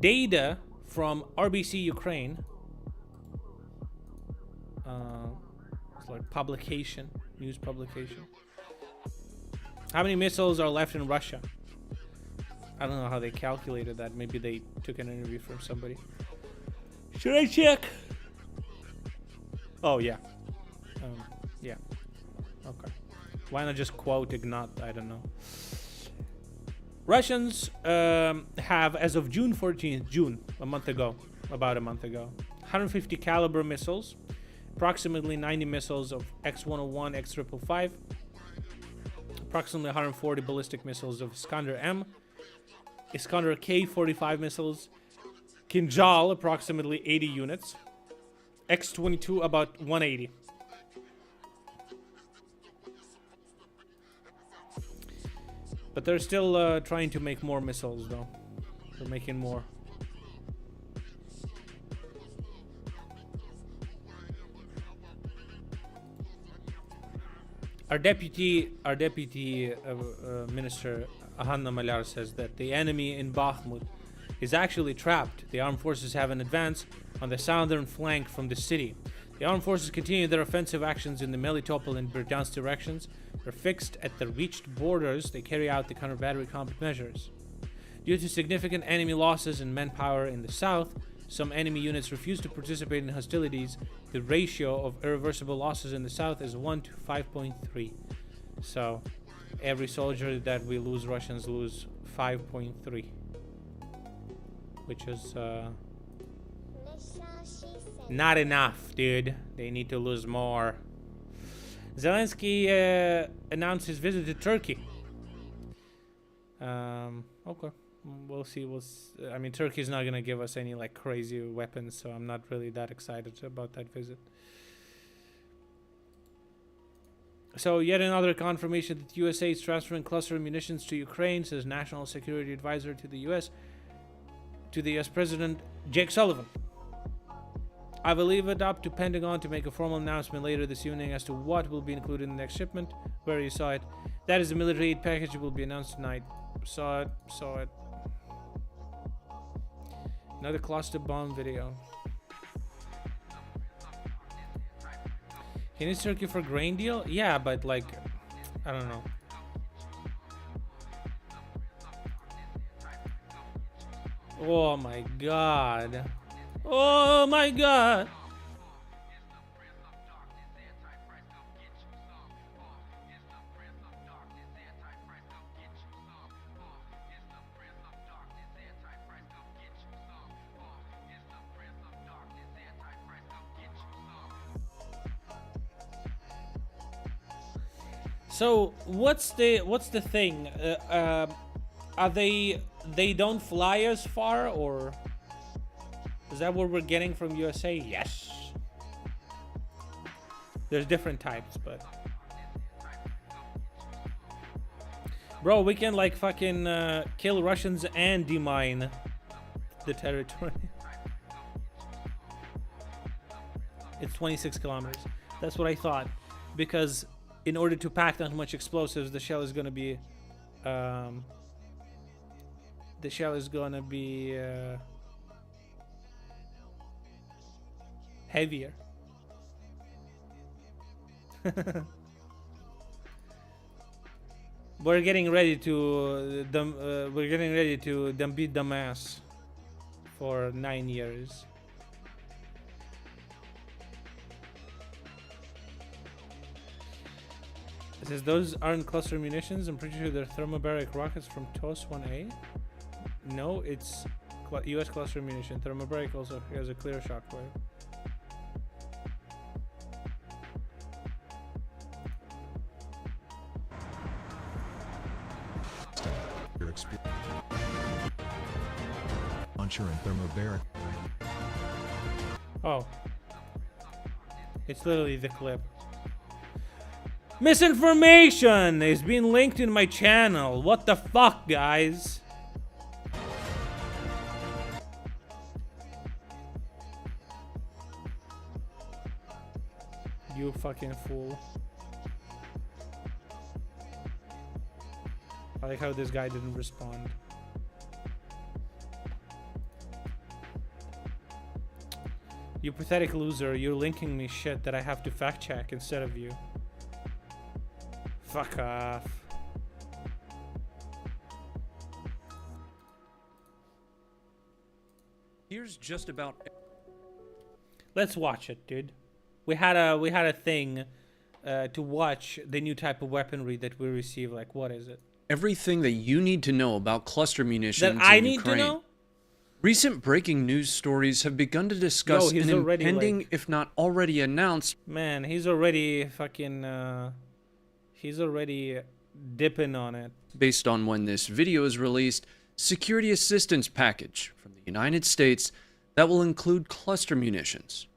S3: Data from RBC Ukraine. It's like publication, news publication. How many missiles are left in Russia? I don't know how they calculated that. Maybe they took an interview from somebody. Should I check? Oh, yeah. Yeah. Okay. Why not just quote Ignat? I don't know. Russians have, as of June 14th, about a month ago, 150 caliber missiles, approximately 90 missiles of X-101, X-555, approximately 140 ballistic missiles of Iskander-M, Iskander-K 45 missiles, Kinjal approximately 80 units, X-22 about 180. But they're still trying to make more missiles, though. They're making more. Our deputy minister Hanna Malyar says that the enemy in Bakhmut is actually trapped. The armed forces have an advance on the southern flank from the city. The armed forces continue their offensive actions in the Melitopol and Berdyansk directions. They're fixed at the reached borders. They carry out the counter-battery combat measures. Due to significant enemy losses in manpower in the south, some enemy units refuse to participate in hostilities. The ratio of irreversible losses in the south is 1 to 5.3. So, every soldier that we lose, Russians lose 5.3. Which is, not enough, dude. They need to lose more. Zelensky announced his visit to Turkey. Okay. We'll see. I mean, Turkey's not gonna give us any like crazy weapons, so I'm not really that excited about that visit. So yet another confirmation that USA is transferring cluster munitions to Ukraine, says National Security Advisor to the US President Jake Sullivan. I will leave it up to Pentagon to make a formal announcement later this evening as to what will be included in the next shipment. Where you saw it, that is the military aid package. It will be announced tonight. Saw it. Another cluster bomb video. Can use Turkey for grain deal? Yeah, but like, I don't know. Oh my god. Oh my god. So what's the thing? Are they don't fly as far, or is that what we're getting from USA? Yes. There's different types, but bro, we can like fucking kill Russians and demine the territory. It's 26 kilometers. That's what I thought, because in order to pack that much explosives, the shell is gonna be heavier. We're getting ready to beat Damas for 9 years. It says those aren't cluster munitions. I'm pretty sure they're thermobaric rockets from TOS 1A. No, it's US cluster munition. Thermobaric also has a clear shockwave.
S10: Launcher and thermobaric.
S3: Oh. It's literally the clip. Misinformation is being linked in my channel. What the fuck, guys? You fucking fool. I like how this guy didn't respond. You pathetic loser, you're linking me shit that I have to fact check instead of you. Fuck off.
S11: Here's just about.
S3: Let's watch it, dude. We had a thing to watch the new type of weaponry that we receive. Like, what is it?
S11: Everything that you need to know about cluster munitions
S3: That I
S11: in
S3: need
S11: Ukraine.
S3: to know?
S11: Recent breaking news stories have begun to discuss
S3: he's
S11: an
S3: already,
S11: impending,
S3: like-
S11: if not already announced,
S3: Man, he's already fucking he's already dipping on it.
S11: based on when this video is released, security assistance package from the United States that will include cluster munitions.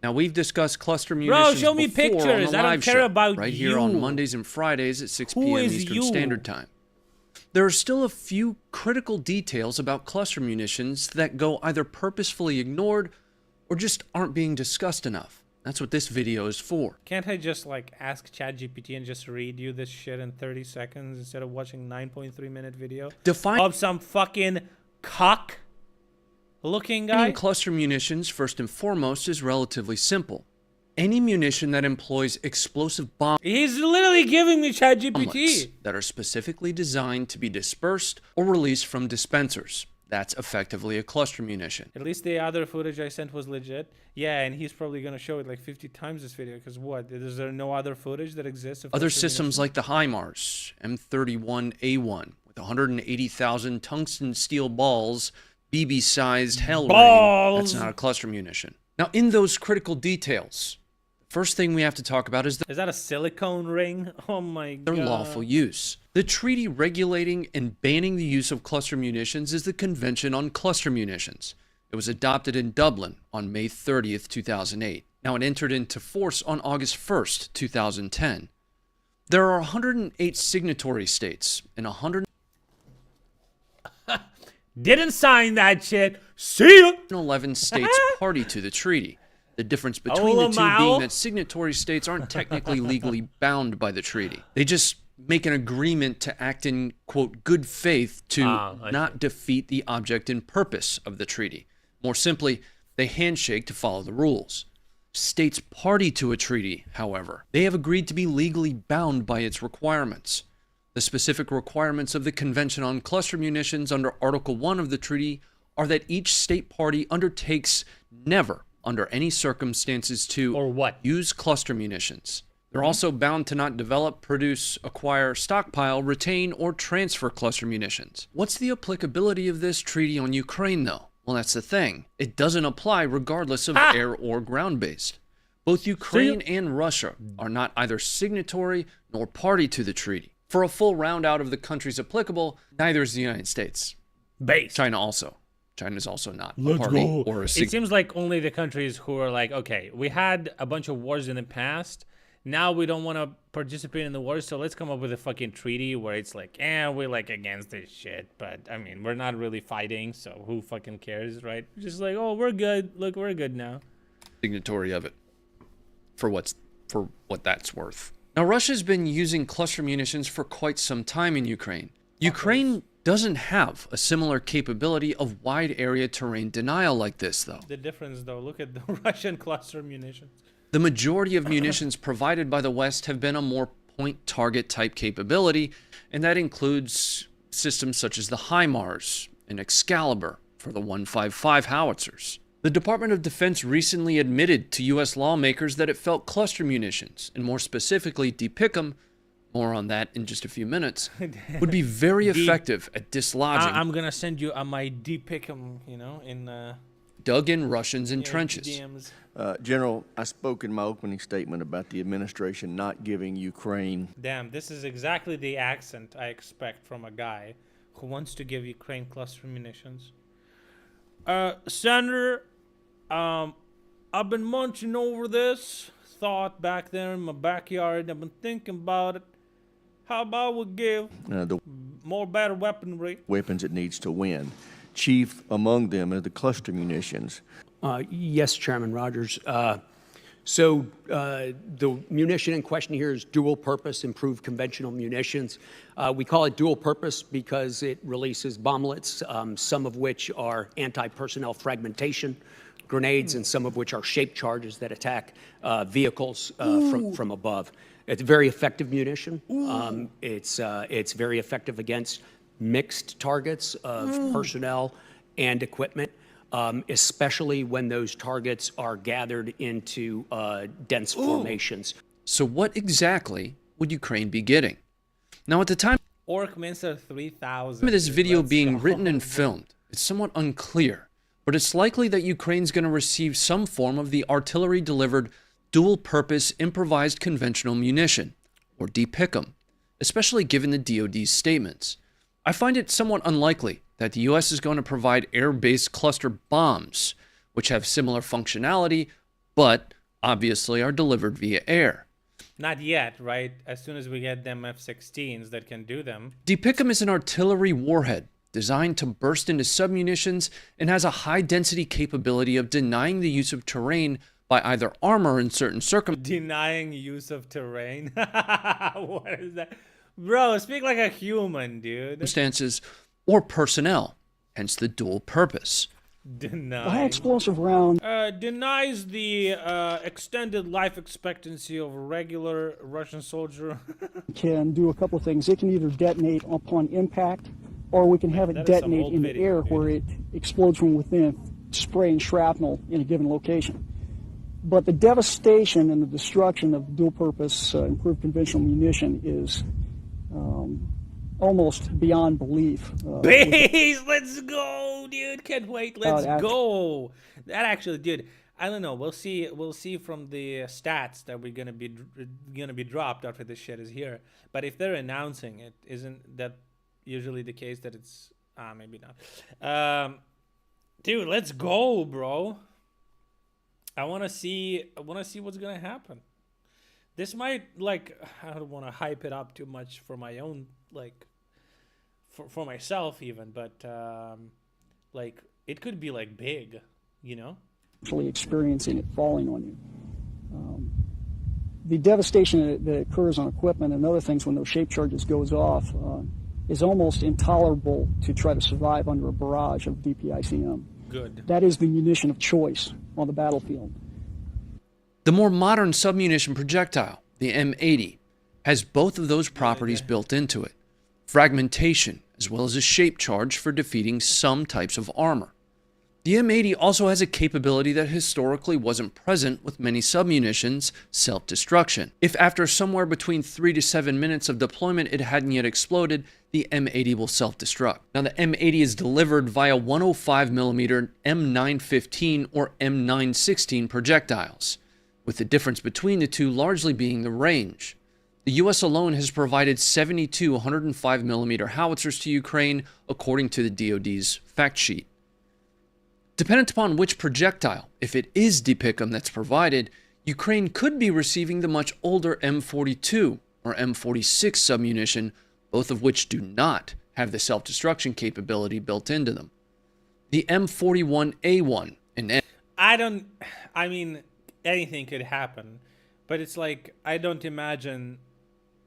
S11: Now, we've discussed cluster munitions
S3: show me
S11: before on
S3: pictures.
S11: the
S3: I don't
S11: live
S3: care
S11: show,
S3: about
S11: right here on
S3: you.
S11: Mondays and Fridays at 6
S3: Who
S11: p.m.
S3: is
S11: Eastern
S3: you?
S11: Standard Time. There are still a few critical details about cluster munitions that go either purposefully ignored or just aren't being discussed enough. That's what this video is for.
S3: Can't I just like ask ChatGPT and just read you this shit in 30 seconds instead of watching 9.3-minute video
S11: Define
S3: of some fucking cock looking guy?
S11: cluster munitions, first and foremost, is relatively simple. Any munition that employs explosive bombs
S3: He's literally giving me ChatGPT.
S11: that are specifically designed to be dispersed or released from dispensers. That's effectively a cluster munition.
S3: At least the other footage I sent was legit. Yeah, and he's probably gonna show it like 50 times this video. Because what? Is there no other footage that exists? Of
S11: Other
S3: cluster
S11: systems
S3: munitions?
S11: like the HIMARS M31A1 with 180,000 tungsten steel balls, BB-sized hell ring.
S3: Balls!
S11: That's not a cluster munition. Now, in those critical details, the first thing we have to talk about is
S3: Is that a silicone ring? Oh my god.
S11: their lawful use. The treaty regulating and banning the use of cluster munitions is the Convention on Cluster Munitions. It was adopted in Dublin on May 30th, 2008. Now, it entered into force on August 1st, 2010. There are 108 signatory states and
S3: Didn't sign that shit. See ya.
S11: 111 states party to the treaty. The difference between the two being that signatory states aren't technically legally bound by the treaty. They just make an agreement to act in, quote, good faith to not defeat the object and purpose of the treaty. More simply, they handshake to follow the rules. States party to a treaty, however, they have agreed to be legally bound by its requirements. The specific requirements of the Convention on Cluster Munitions under Article 1 of the treaty are that each state party undertakes never, under any circumstances, to use cluster munitions. They're also bound to not develop, produce, acquire, stockpile, retain, or transfer cluster munitions. What's the applicability of this treaty on Ukraine, though? Well, that's the thing. It doesn't apply regardless of air or ground-based. Both Ukraine and Russia are not either signatory nor party to the treaty. For a full round out of the countries applicable, neither is the United States. China also. China's also not a party or a
S3: It seems like only the countries who are like, okay, we had a bunch of wars in the past. Now we don't want to participate in the wars, so let's come up with a fucking treaty where it's like, we're like against this shit, but I mean, we're not really fighting, so who fucking cares, right? Just like, oh, we're good. Look, we're good now.
S11: Signatory of it, for what that's worth. Now, Russia's been using cluster munitions for quite some time in Ukraine. Ukraine doesn't have a similar capability of wide area terrain denial like this, though.
S3: The difference, though, look at the Russian cluster munitions.
S11: The majority of munitions provided by the West have been a more point target type capability, and that includes systems such as the HIMARS and Excalibur for the 155 howitzers. The Department of Defense recently admitted to U.S. lawmakers that it felt cluster munitions, and more specifically DPICM, more on that in just a few minutes, would be very effective at dislodging
S3: I'm going to send you my DPICM, in...
S11: dug-in Russians in trenches.
S3: DMs.
S10: General, I spoke in my opening statement about the administration not giving Ukraine...
S3: Damn, this is exactly the accent I expect from a guy who wants to give Ukraine cluster munitions. Senator, I've been munching over this thought back there in my backyard. I've been thinking about it. How about we give
S10: the
S3: more better weaponry?
S10: Weapons it needs to win. Chief among them are the cluster munitions.
S12: Yes, Chairman Rogers. So the munition in question here is dual purpose, improved conventional munitions. We call it dual purpose because it releases bomblets, some of which are anti-personnel fragmentation grenades and some of which are shape charges that attack vehicles from above. It's very effective munition. It's very effective against mixed targets of personnel and equipment. Especially when those targets are gathered into dense formations.
S11: So what exactly would Ukraine be getting? Now, at the time
S3: Orkminster 3000.
S11: of this video being written and filmed, it's somewhat unclear, but it's likely that Ukraine's going to receive some form of the artillery-delivered dual-purpose improvised conventional munition, or DPICM, especially given the DoD's statements. I find it somewhat unlikely that the U.S. is going to provide air-based cluster bombs, which have similar functionality, but obviously are delivered via air.
S3: Not yet, right? As soon as we get them F-16s that can do them.
S11: DPICM is an artillery warhead designed to burst into submunitions and has a high-density capability of denying the use of terrain by either armor in certain circumstances.
S3: Denying use of terrain? What is that? Bro, speak like a human, dude.
S11: Circumstances or personnel, hence the dual purpose.
S3: Denies.
S13: High explosive round
S3: denies the extended life expectancy of a regular Russian soldier.
S13: can do a couple of things. It can either detonate upon impact, or we can have it detonate in the air where it explodes from within, spraying shrapnel in a given location. But the devastation and the destruction of dual-purpose improved conventional munition is almost beyond belief.
S3: Base, let's go, dude! Can't wait. Let's go. That actually, dude. I don't know. We'll see. We'll see from the stats that we're gonna be dropped after this shit is here. But if they're announcing it, isn't that usually the case? That it's maybe not. Dude, let's go, bro. I wanna see what's gonna happen. This might, like, I don't want to hype it up too much for my own, like, for myself even, but, like, it could be, like, big, you know?
S13: Actually experiencing it falling on you. The devastation that occurs on equipment and other things when those shape charges goes off is almost intolerable to try to survive under a barrage of DPICM.
S3: Good.
S13: That is the munition of choice on the battlefield.
S11: The more modern submunition projectile, the M80, has both of those properties built into it. Fragmentation, as well as a shape charge for defeating some types of armor. The M80 also has a capability that historically wasn't present with many submunitions, self-destruction. If after somewhere between 3 to 7 minutes of deployment it hadn't yet exploded, the M80 will self-destruct. Now the M80 is delivered via 105mm M915 or M916 projectiles. with the difference between the two largely being the range. The US alone has provided 72 105mm howitzers to Ukraine, according to the DoD's fact sheet. Dependent upon which projectile, if it is DPICM that's provided, Ukraine could be receiving the much older M42 or M46 submunition, both of which do not have the self-destruction capability built into them. The M41A1 and
S3: I mean, anything could happen, but it's like, I don't imagine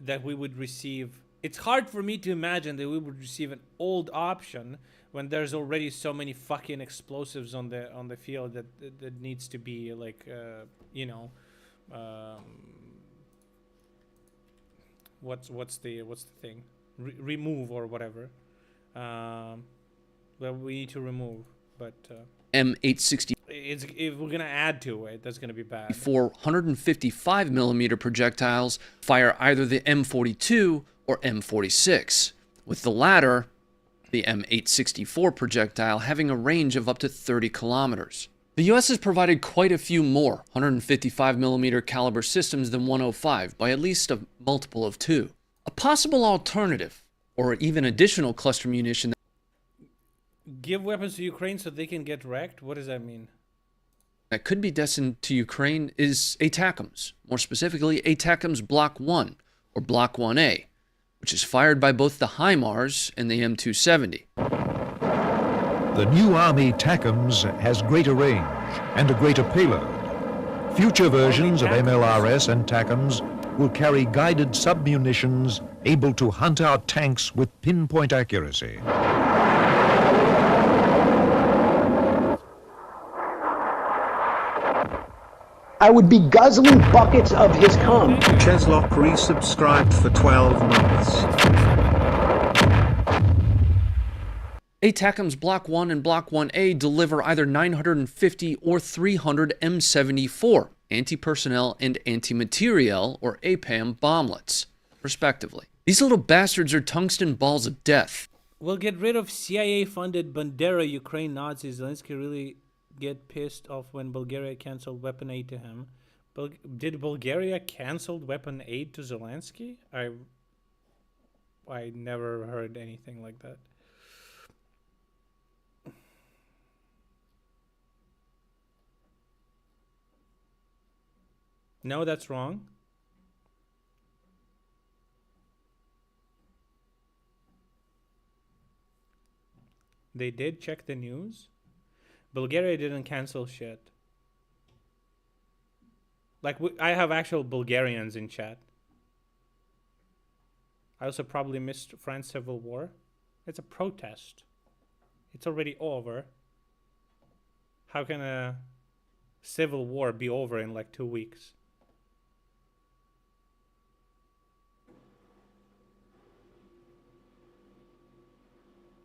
S3: that we would receive, it's hard for me to imagine that we would receive an old option when there's already so many fucking explosives on the field that needs to be like, you know, what's the thing? Remove or whatever. Well, we need to remove, but
S11: M860.
S3: If we're gonna add to it, that's gonna be bad.
S11: 155mm projectiles fire either the M42 or M46, with the latter, the M864 projectile, having a range of up to 30 kilometers. The US has provided quite a few more 155mm caliber systems than 105 by at least a multiple of 2. A possible alternative, or even additional cluster munition.
S3: Give weapons to Ukraine so they can get wrecked? What does that mean?
S11: That could be destined to Ukraine is ATACMS, more specifically ATACMS Block 1, or Block 1A, which is fired by both the HIMARS and the M270.
S14: The new Army TACMS has greater range and a greater payload. Future versions of MLRS and TACMS will carry guided submunitions able to hunt out tanks with pinpoint accuracy.
S15: I would be guzzling buckets of his cum.
S5: Cheslock resubscribed for 12 months.
S11: ATACMS Block 1 and Block 1A deliver either 950 or 300 M74 anti-personnel and anti-materiel, or APAM, bomblets, respectively. These little bastards are tungsten balls of death.
S3: We'll get rid of CIA-funded Bandera Ukraine Nazis. Zelensky really get pissed off when Bulgaria canceled weapon aid to him. Did Bulgaria cancel weapon aid to Zelensky? I never heard anything like that. No, that's wrong. They did check the news. Bulgaria didn't cancel shit. Like, I have actual Bulgarians in chat. I also probably missed France Civil War. It's a protest. It's already over. How can a civil war be over in like 2 weeks?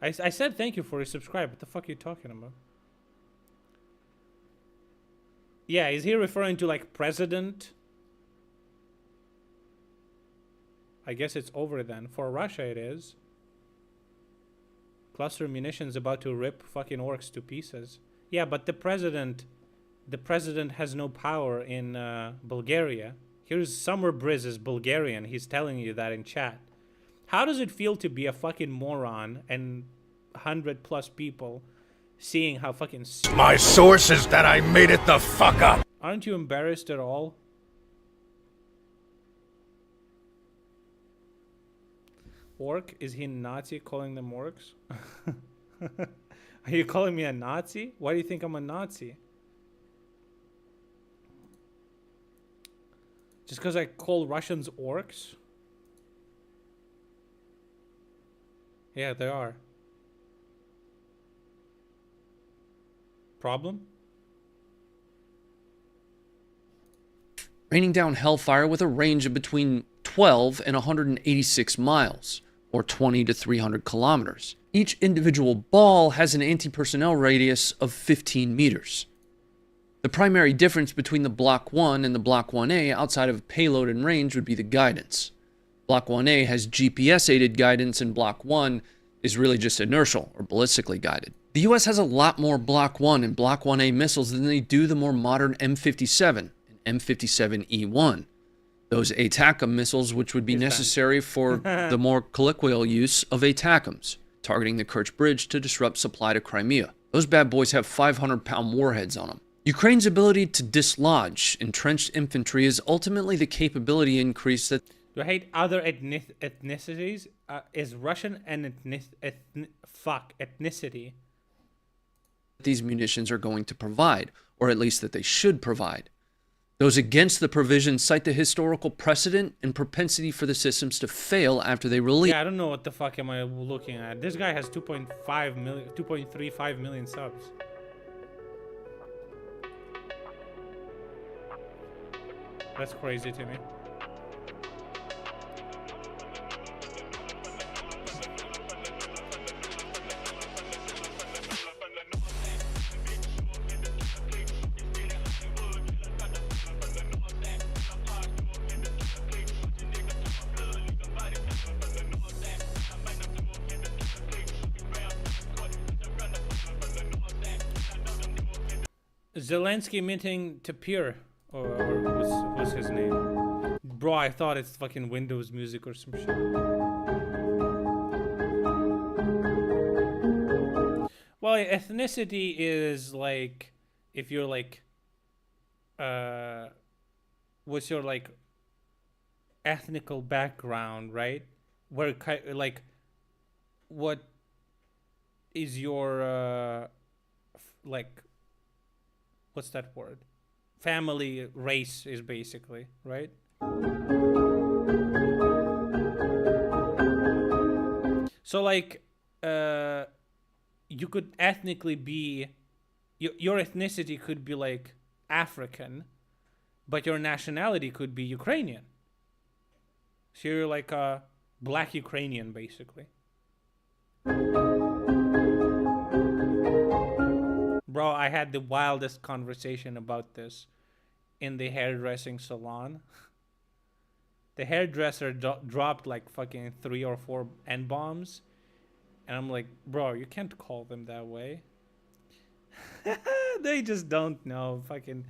S3: I said thank you for your subscribe. What the fuck are you talking about? Yeah, is he referring to like president? I guess it's over then. For Russia it is. Cluster munitions about to rip fucking orcs to pieces. Yeah, but the president has no power in Bulgaria. Here's Summer Briz is Bulgarian. He's telling you that in chat. How does it feel to be a fucking moron and 100+ people seeing how fucking...
S16: My source is that I made it the fuck up.
S3: Aren't you embarrassed at all? Orc? Is he Nazi calling them orcs? Are you calling me a Nazi? Why do you think I'm a Nazi? Just because I call Russians orcs? Yeah, they are. Problem?
S11: Raining down hellfire with a range of between 12 and 186 miles, or 20 to 300 kilometers. Each individual ball has an anti-personnel radius of 15 meters. The primary difference between the Block 1 and the Block 1A outside of payload and range would be the guidance. Block 1A has GPS-aided guidance, and Block 1 is really just inertial or ballistically guided. The US has a lot more Block 1 and Block 1A missiles than they do the more modern M57 and M57E1. Those ATACMS missiles, which would be necessary for the more colloquial use of ATACMS, targeting the Kerch Bridge to disrupt supply to Crimea. Those bad boys have 500-pound warheads on them. Ukraine's ability to dislodge entrenched infantry is ultimately the capability increase that...
S3: Do I hate other ethnicities? Is Russian an ethnicity?
S11: These munitions are going to provide, or at least that they should provide. Those against the provision cite the historical precedent and propensity for the systems to fail after they release.
S3: Yeah, I don't know what the fuck am I looking at. This guy has 2.35 million subs. That's crazy to me. Zelensky minting to Peer, or what's his name? Bro, I thought it's fucking Windows music or some shit. Well, ethnicity is like, if you're like, what's your like ethnical background, right? Where like, what is your like, what's that word? Family, race is basically, right? So like, you could ethnically be, your ethnicity could be like African, but your nationality could be Ukrainian. So you're like a black Ukrainian, basically. Bro, I had the wildest conversation about this in the hairdressing salon. The hairdresser dropped like fucking 3 or 4 N-bombs. And I'm like, bro, you can't call them that way. They just don't know. Fucking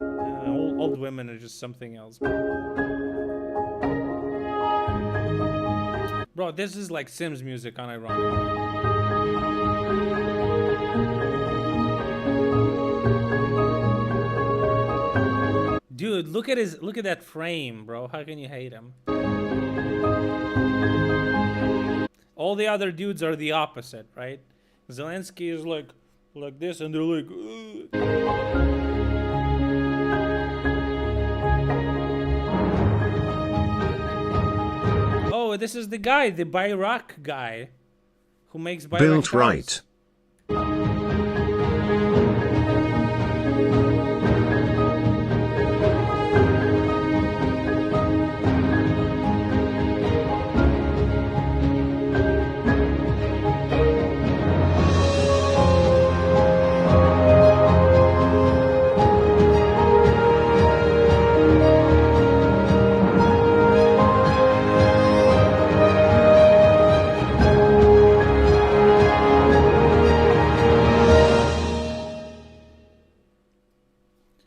S3: old women are just something else, bro. Bro, this is like Sims music, unironically. Dude, look at that frame, bro. How can you hate him? All the other dudes are the opposite, right? Zelensky is like this, and they're like, ugh. Oh, this is the guy, the Bayrak guy, who makes Bayrak
S5: Built right.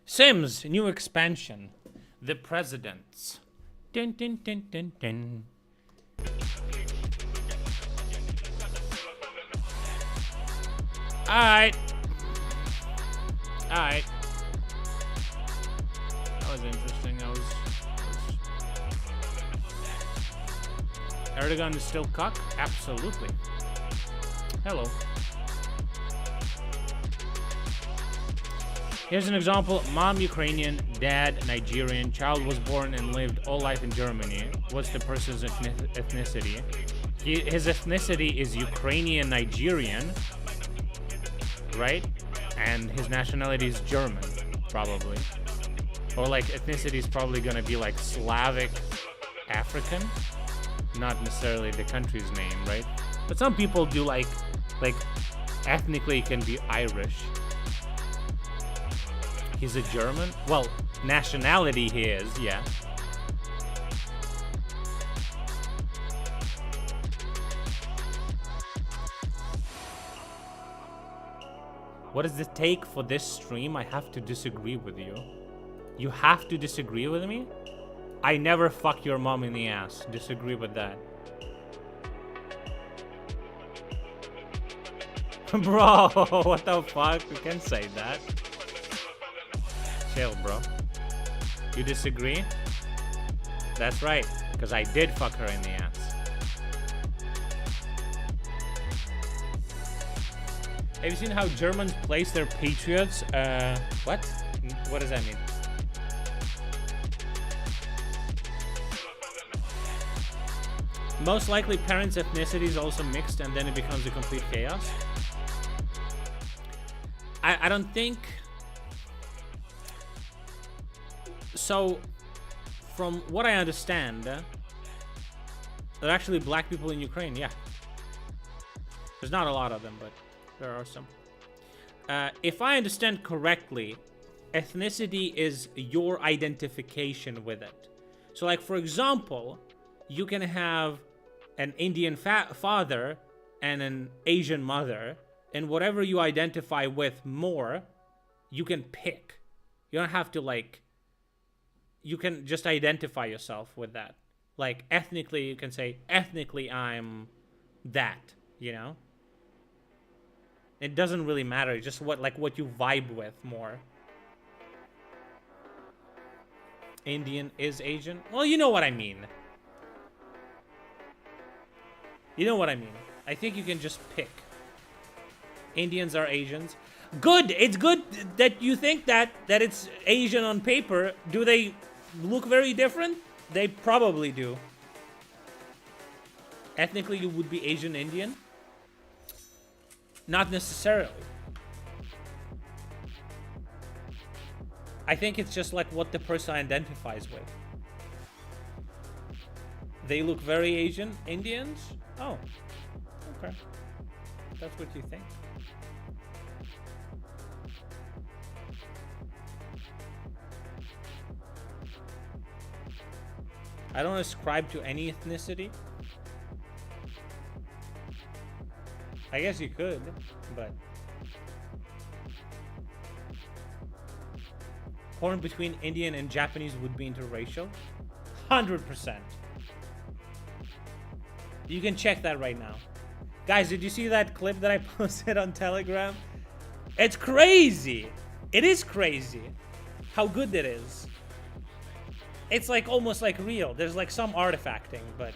S3: Sims, new expansion. The Presidents. Dun, dun, dun, dun, dun. Alright. Alright. That was interesting. Erdogan is still cock? Absolutely. Hello. Here's an example. Mom Ukrainian, dad Nigerian, child was born and lived all life in Germany. What's the person's ethnicity? His ethnicity is Ukrainian Nigerian, right? And his nationality is German, probably. Or like ethnicity is probably gonna be like Slavic African, not necessarily the country's name, right? But some people do like ethnically can be Irish. He's a German? Well, nationality he is, yeah. What is the take for this stream? I have to disagree with you. You have to disagree with me? I never fuck your mom in the ass. Disagree with that. Bro, what the fuck? You can't say that. Chill, bro. You disagree? That's right, because I did fuck her in the ass. Have you seen how Germans place their patriots? What? What does that mean? Most likely parents' ethnicity is also mixed and then it becomes a complete chaos. I don't think... So, from what I understand, there are actually black people in Ukraine, yeah. There's not a lot of them, but there are some. If I understand correctly, ethnicity is your identification with it. So, like, for example, you can have an Indian father and an Asian mother, and whatever you identify with more, you can pick. You don't have to, like... You can just identify yourself with that. Like, ethnically, you can say, ethnically, I'm that, you know? It doesn't really matter, just what you vibe with more. Indian is Asian? Well, you know what I mean. You know what I mean. I think you can just pick. Indians are Asians. Good! It's good that you think that it's Asian on paper. Do they look very different? They probably do. Ethnically, you would be Asian Indian? Not necessarily. I think it's just like what the person identifies with. They look very Asian Indians? Oh, okay. That's what you think. I don't ascribe to any ethnicity. I guess you could, but... Porn between Indian and Japanese would be interracial? 100%. You can check that right now. Guys, did you see that clip that I posted on Telegram? It's crazy! It is crazy how good that is. It's like almost like real. There's like some artifacting, but...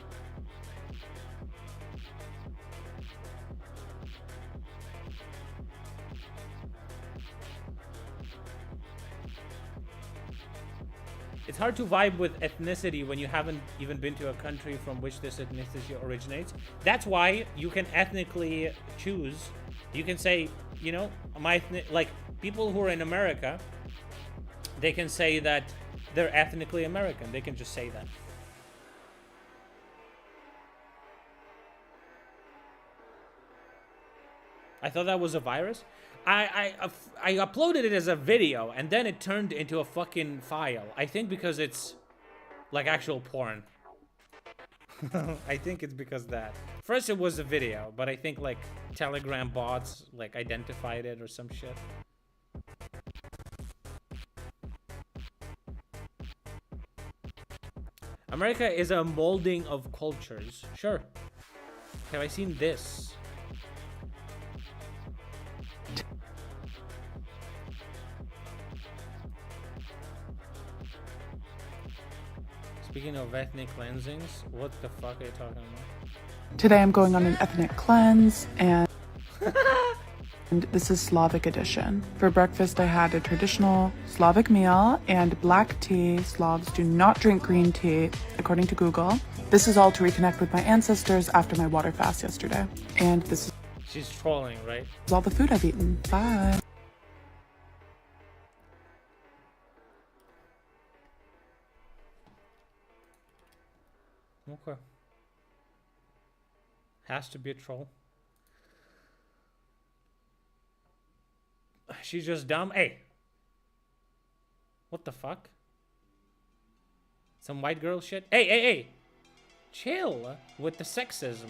S3: It's hard to vibe with ethnicity when you haven't even been to a country from which this ethnicity originates. That's why you can ethnically choose. You can say, you know, like people who are in America, they can say that they're ethnically American. They can just say that. I thought that was a virus. I uploaded it as a video and then it turned into a fucking file. I think because it's like actual porn. I think it's because that. First it was a video, but I think like Telegram bots like identified it or some shit. America is a molding of cultures. Sure. Have I seen this? Speaking of ethnic cleansings, what the fuck are you talking about?
S17: Today I'm going on an ethnic cleanse and this is Slavic edition. For breakfast I had a traditional Slavic meal and black tea. Slavs do not drink green tea, according to Google. This is all to reconnect with my ancestors after my water fast yesterday. And this is...
S3: She's trolling, right?
S17: all the food I've eaten. Bye.
S3: Okay. Has to be a troll. She's just dumb. Hey. What the fuck? Some white girl shit? Hey, hey, hey. Chill with the sexism.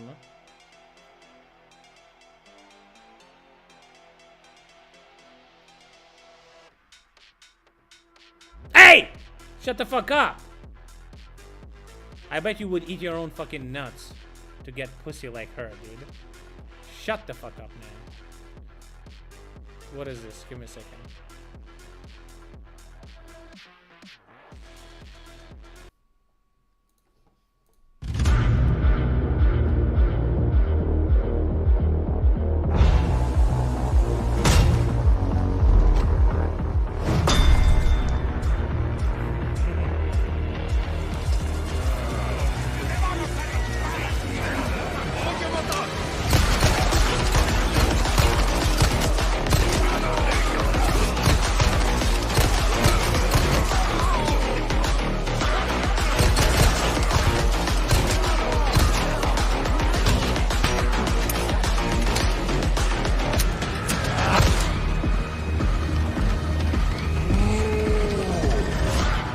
S3: Hey! Shut the fuck up. I bet you would eat your own fucking nuts to get pussy like her, dude. Shut the fuck up, man. What is this? Give me a second.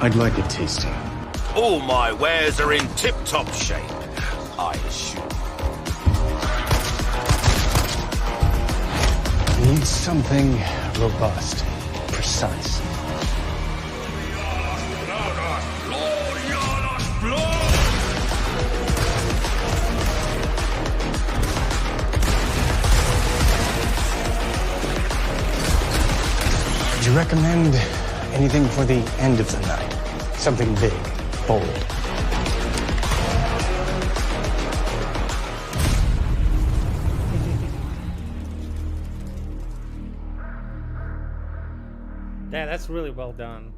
S18: I'd like a tasting.
S16: All my wares are in tip-top shape, I assume.
S18: Need something robust, precise. Would you recommend anything for the end of the night? Something big, bold.
S3: Yeah, that's really well done.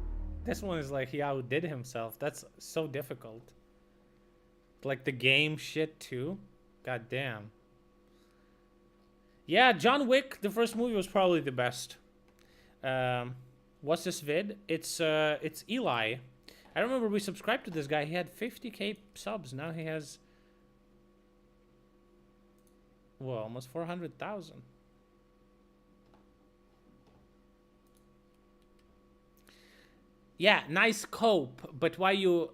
S3: This one is like he outdid himself. That's so difficult. Like the game shit too. God damn. Yeah, John Wick, the first movie was probably the best. What's this vid? It's Eli. I remember we subscribed to this guy. He had 50k subs. Now he has, well, almost 400,000. Yeah, nice cope. But why you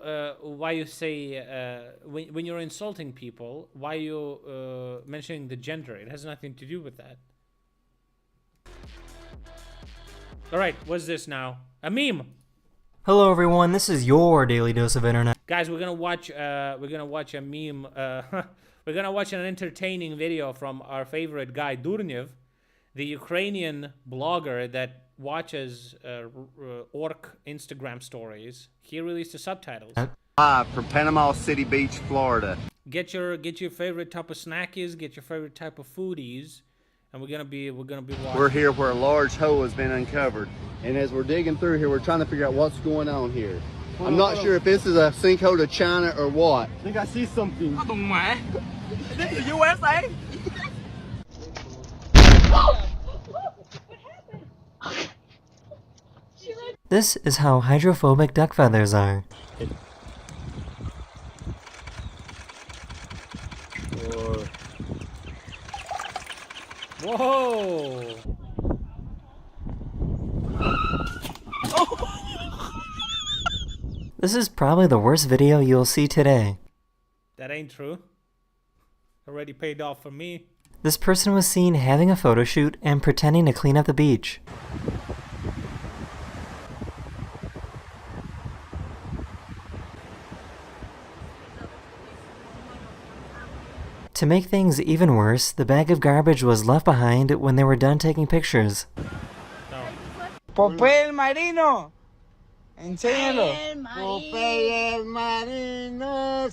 S3: say when you're insulting people? Why you mentioning the gender? It has nothing to do with that. All right, what's this now? A meme.
S19: Hello everyone, this is your daily dose of internet.
S3: Guys, we're gonna watch a meme. We're gonna watch an entertaining video from our favorite guy Durnev, the Ukrainian blogger that watches orc Instagram stories. He released the subtitles.
S20: Live from Panama City Beach, Florida.
S3: Get your favorite type of snackies. Get your favorite type of foodies. And we're gonna be watching.
S20: We're here where a large hole has been uncovered, and as we're digging through here, we're trying to figure out what's going on here. I'm not sure if this is a sinkhole to China or what. I think I see something.
S21: Is this the USA?
S19: This is how hydrophobic duck feathers are.
S3: Whoa!
S19: This is probably the worst video you'll see today.
S3: That ain't true. Already paid off for me.
S19: This person was seen having a photo shoot and pretending to clean up the beach. To make things even worse, the bag of garbage was left behind when they were done taking pictures.
S21: Papel marino. Enséñalo. Papel marino.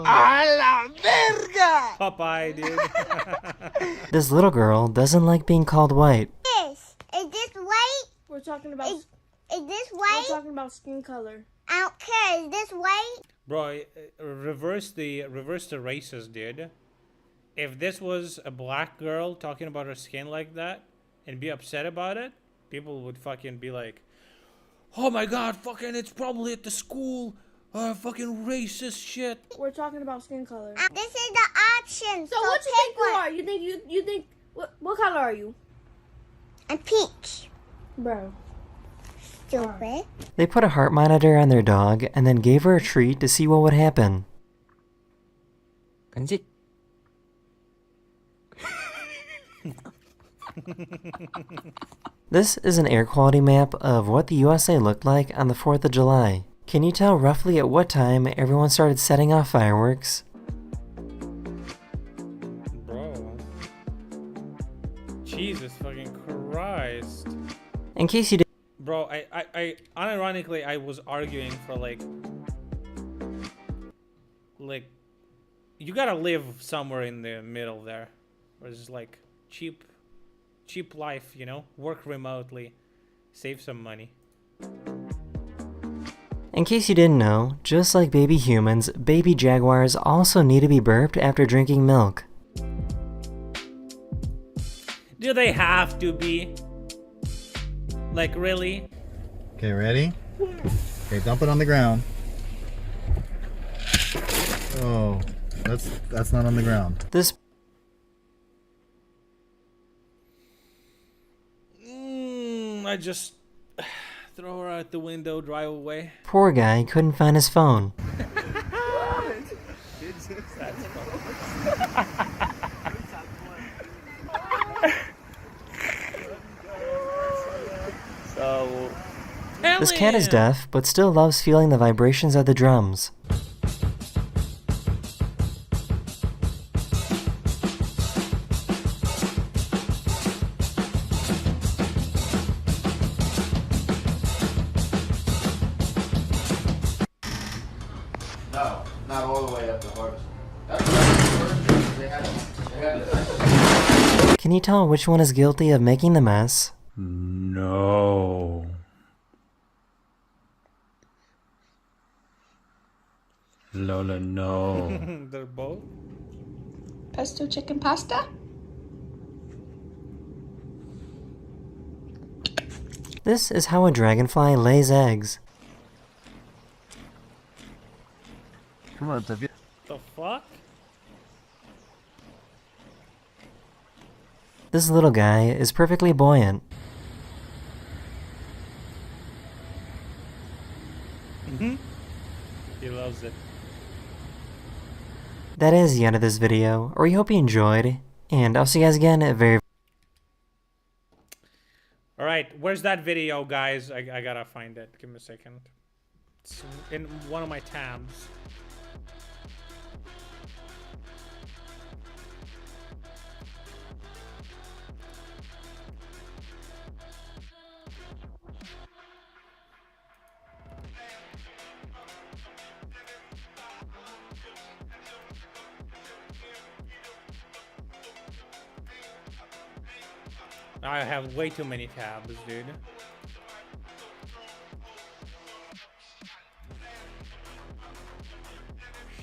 S21: ¡A la verga!
S3: Popeye, dude.
S19: This little girl doesn't like being called white.
S22: Is this white?
S23: We're talking about.
S22: Is this white?
S23: We're talking about skin color.
S22: I don't care. Is this white?
S3: Bro, reverse the races, dude. If this was a black girl talking about her skin like that and be upset about it, people would fucking be like, "Oh my god, fucking it's probably at the school, fucking racist shit."
S23: We're talking about skin color.
S22: This is the option.
S23: So what you think you are? You think what color are you?
S22: I'm peach.
S23: Bro.
S22: Stupid.
S19: They put a heart monitor on their dog and then gave her a treat to see what would happen. 간식. This is an air quality map of what the USA looked like on the 4th of July. Can you tell roughly at what time everyone started setting off fireworks?
S3: Bro. Jesus fucking Christ.
S19: In case you didn't...
S3: Bro, I unironically, I was arguing for like, you gotta live somewhere in the middle there. Where it's like cheap life, you know? Work remotely, save some money.
S19: In case you didn't know, just like baby humans, baby jaguars also need to be burped after drinking milk.
S3: Do they have to be? Like, really?
S1: Okay, ready? Okay, dump it on the ground. Oh, that's not on the ground.
S19: This
S3: I just throw her out the window, drive away.
S19: poor guy couldn't find his phone.
S3: That's so
S19: This cat is deaf, but still loves feeling the vibrations of the drums.
S20: No, not all the way up to harvest.
S19: Can you tell which one is guilty of making the mess?
S2: No. Lola, no.
S3: They're both?
S17: Pesto chicken pasta?
S19: This is how a dragonfly lays eggs.
S1: Come on, Tevye.
S3: The fuck?
S19: This little guy is perfectly buoyant.
S3: He loves it.
S19: That is the end of this video, or we hope you enjoyed, and I'll see you guys again at very...
S3: Alright, where's that video, guys? I gotta find it. Give me a second. It's in one of my tabs. I have way too many tabs, dude.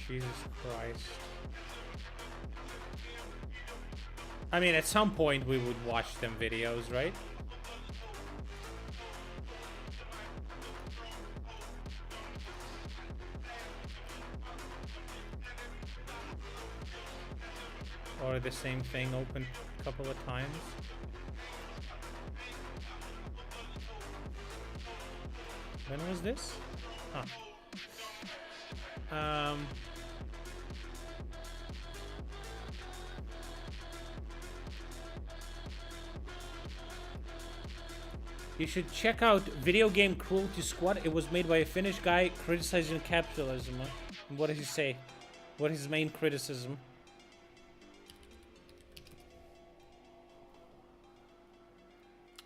S3: Jesus Christ. I mean, at some point we would watch them videos, right? Or the same thing open a couple of times. When was this? Huh. You should check out Video Game Cruelty Squad. It was made by a Finnish guy criticizing capitalism. What did he say? What is his main criticism?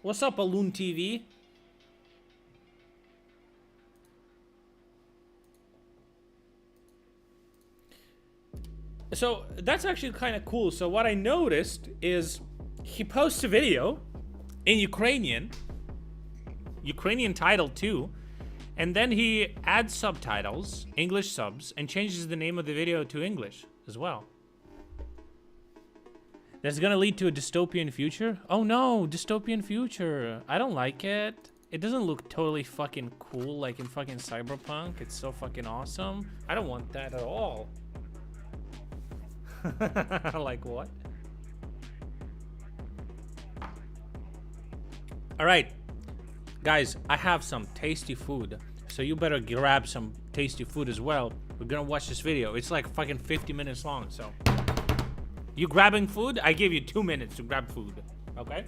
S3: What's up, Balloon TV? So that's actually kind of cool. So what I noticed is he posts a video in Ukrainian title too, and then he adds subtitles, English subs, and changes the name of the video to English as well. That's gonna lead to a dystopian future? Oh no, dystopian future. I don't like it. It doesn't look totally fucking cool like in fucking Cyberpunk. It's so fucking awesome. I don't want that at all. Like what? Alright, guys, I have some tasty food, so you better grab some tasty food as well. We're gonna watch this video. It's like fucking 50 minutes long, so you grabbing food? I give you 2 minutes to grab food, okay?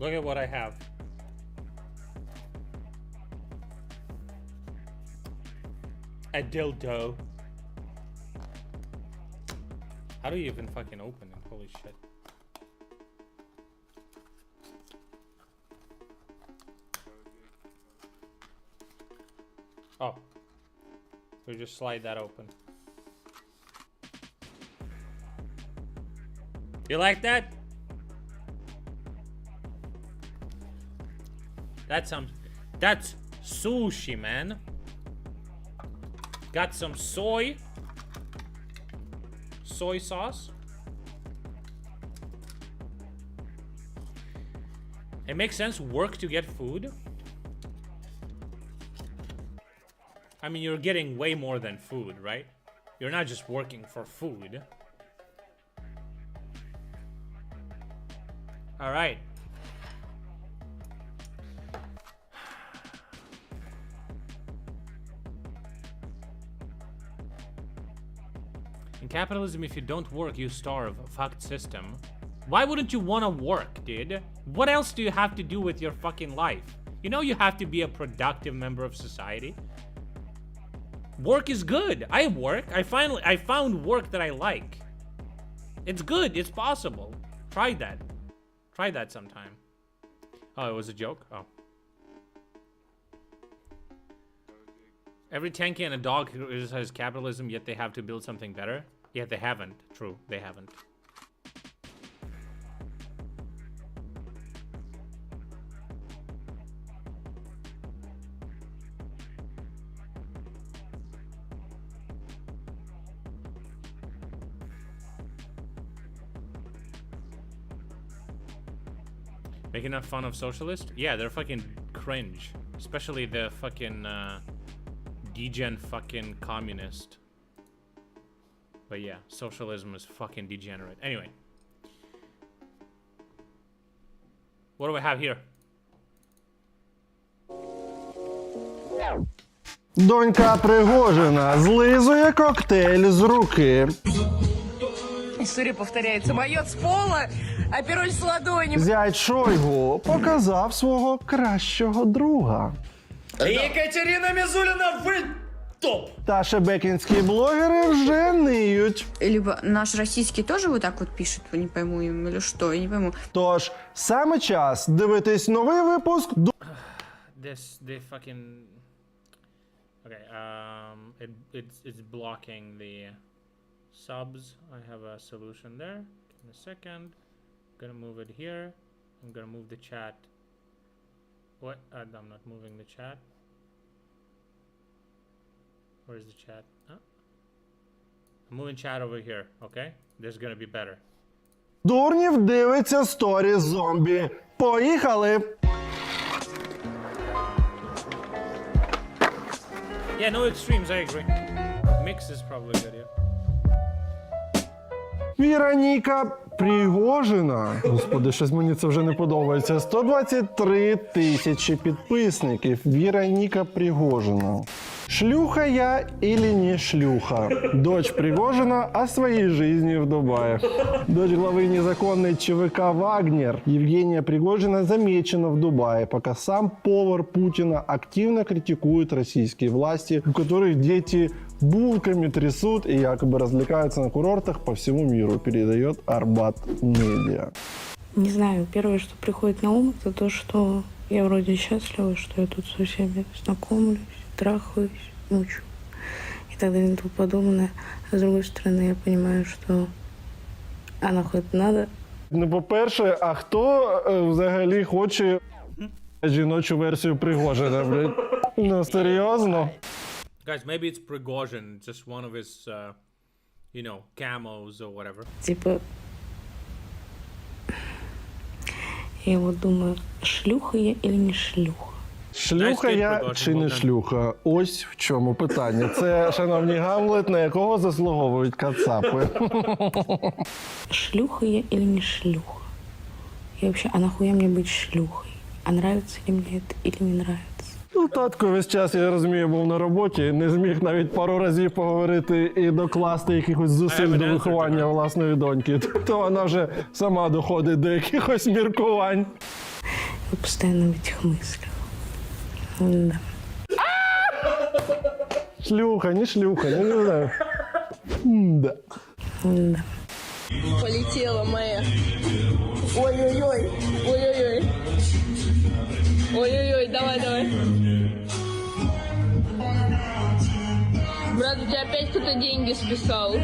S3: Look at what I have. A dildo. How do you even fucking open it? Holy shit. Oh. We just slide that open. You like that? That's sushi, man. Got some soy sauce. It makes sense, work to get food. I mean, you're getting way more than food, right? You're not just working for food. All right. In capitalism, if you don't work, you starve. Fucked system. Why wouldn't you want to work, dude? What else do you have to do with your fucking life? You know you have to be a productive member of society. Work is good. I work. I found work that I like. It's good. It's possible. Try that. Try that sometime. Oh, it was a joke? Oh. Every tanky and a dog has capitalism, yet they have to build something better. Yet they haven't. True, they haven't. Making enough fun of socialists? Yeah, they're fucking cringe. Especially the fucking degen fucking communist. But yeah, socialism is fucking degenerate. Anyway. What do I have here?
S4: Донька Пригожина злизує коктейль з руки.
S6: История повторяется. Моет с пола, а пероль с ладони.
S4: Зять Шойгу показав свого кращого друга.
S6: Екатерина Мизулина, ви топ!
S4: Та шебекінські блогери вже ниють.
S7: Либо наш российский тоже вот так вот пишет, не пойму им, или что, я не пойму.
S4: Тож, саме час дивитись новий випуск.
S3: They fucking... Okay, it's blocking the subs. I have a solution there. Give me a second. I'm gonna move it here. I'm gonna move the chat. What? I'm not moving the chat. Where's the chat? Huh? I'm moving chat over here, okay? This is gonna be better.
S4: Дурнів дивиться сторі зомбі. Поїхали!
S3: Yeah, no extremes, I agree. Mix is probably good, yeah.
S4: Віроніка Пригожина. Господи, щось мені це вже не подобається. 123 тисячі підписників. Віроніка Пригожина. Шлюха я или не шлюха? Дочь Пригожина о своей жизни в Дубае. Дочь главы незаконной ЧВК «Вагнер» Евгения Пригожина замечена в Дубае, пока сам повар Путина активно критикует российские власти, у которых дети булками трясут и якобы развлекаются на курортах по всему миру, передает Арбат Медиа.
S24: Не знаю, первое, что приходит на ум, это то, что я вроде счастлива, что я тут со всеми знакомлюсь, трахаюсь, мучу и так далее и тому подобное. А с другой стороны, я понимаю, что а нахуй это надо.
S4: Ну, по-перше, а хто взагалі хоче жіночу версію Пригожина, блядь? Ну, серйозно?
S3: Guys, maybe it's Prigozhin, just one of his, you know, camos or whatever.
S24: Типа, я вот думаю, шлюха я или не шлюха?
S4: Шлюха я чи не шлюха? Ось в чому питання. Це, шановний Гамлет, на якого заслуговують кацапи.
S24: Шлюха я или не шлюха? И вообще, а нахуя мне быть шлюхой? А нравится ли мне это или не нравится?
S4: Ну, татко весь час, я розумію, був на роботі, не зміг навіть пару разів поговорити і докласти якихось зусиль до виховання власної доньки. То вона вже сама доходить до якихось міркувань.
S24: вы постоянно в этих мыслях. Да.
S4: Шлюха, не шлюха, я не знаю. Да.
S24: Да.
S6: Полетела моя. Ой-ой-ой. Ой-ой-ой. Ой-ой-ой, давай. Брат, у тебя опять кто-то деньги списал.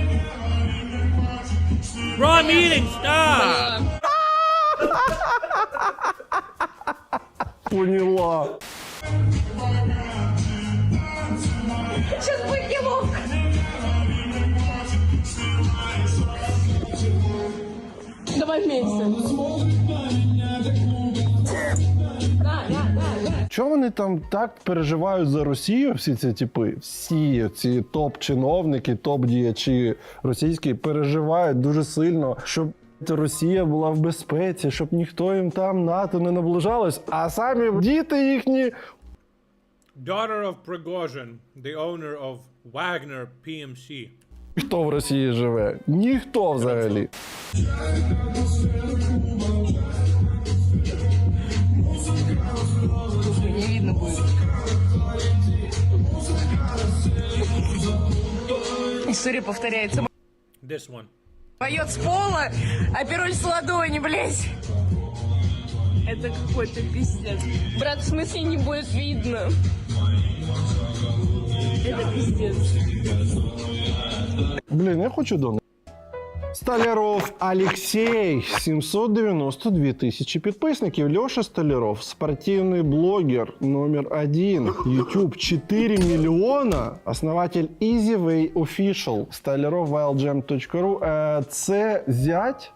S3: Bro, I'm eating, stop!
S4: Поняла.
S6: Сейчас будет неловко. Давай вместе.
S4: Чому вони там так переживають за Росію, всі ці типи? Всі ці топ-чиновники, топ-діячі російські переживають дуже сильно, щоб Росія була в безпеці, щоб ніхто їм там НАТО не наближалось, а самі діти їхні...
S3: Daughter of Prigozhin, the owner of Wagner PMC.
S4: Хто в Росії живе? Ніхто взагалі.
S6: Не видно будет. История повторяется.
S3: This one.
S6: Поет с пола, а пироль с ладони, блядь. Это какой-то пиздец. Брат, в смысле не будет видно? Это пиздец.
S4: Блін, я хочу донати. Столяров Алексей, 792 тысячи підписників. Леша Столяров, спортивный блогер номер 1. YouTube 4 миллиона. Основатель EasyWay Official. Столяров wildgem.ru. Це зять,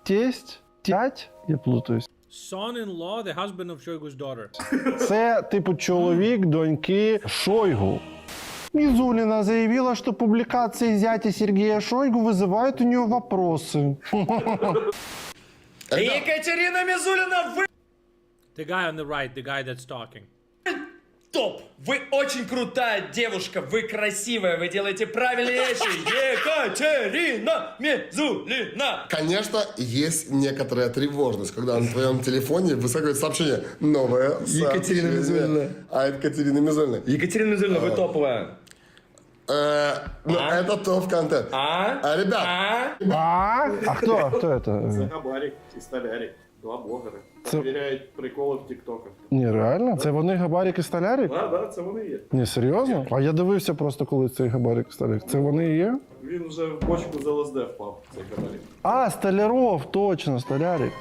S4: тесть, тять, я плутаюсь.
S3: Son-in-law, the husband of Shoigu's daughter.
S4: Це, типу, чоловік доньки Шойгу. Мизулина заявила, что публикации зятя Сергея Шойгу вызывают у нее вопросы.
S21: Екатерина Мизулина, вы...
S3: The guy on the right, the guy that's talking.
S21: Топ! Вы очень крутая девушка, вы красивая, вы делаете правильные вещи. Екатерина Мизулина!
S8: Конечно, есть некоторая тревожность, когда на твоем телефоне выскакивает сообщение «Новое сообщение».
S21: Екатерина Мизулина.
S8: А Екатерина Мизулина.
S21: Екатерина Мизулина, вы топовая.
S8: Это топ-контент. Ребят.
S4: А кто? Кто это?
S9: Габарик і Столярик. Два блогери. Перевіряють приколи в тіктоках.
S4: Ні, реально? Це вони Габарик і Столярик?
S9: Да, це вони є.
S4: Ні, серйозно? А я дивився просто, коли цей Габарик і Столярик. Це вони і є?
S9: Він вже в бочку з ЛСД впав, цей Габарик.
S4: А, Столяров, точно, Столярик.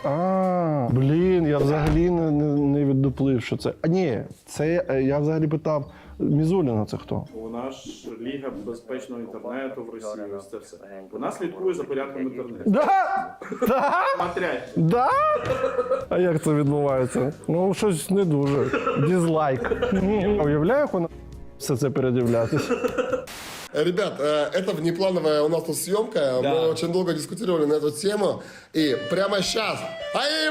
S4: Блін, я взагалі не віддуплив, що це. А ні, це я взагалі питав, Мізуліна це хто?
S9: Вона ж Ліга безпечного інтернету в Росії, ось це все. Вона слідкує за порядком інтернету.
S4: Да? Да?
S9: Смотрять.
S4: Да? А як це відбувається? Ну, щось не дуже. Дізлайк. Уявляю, як вона все це передивлятись.
S8: Ребят, это внеплановая у нас тут съемка. Мы очень долго дискутировали на эту тему. И прямо сейчас,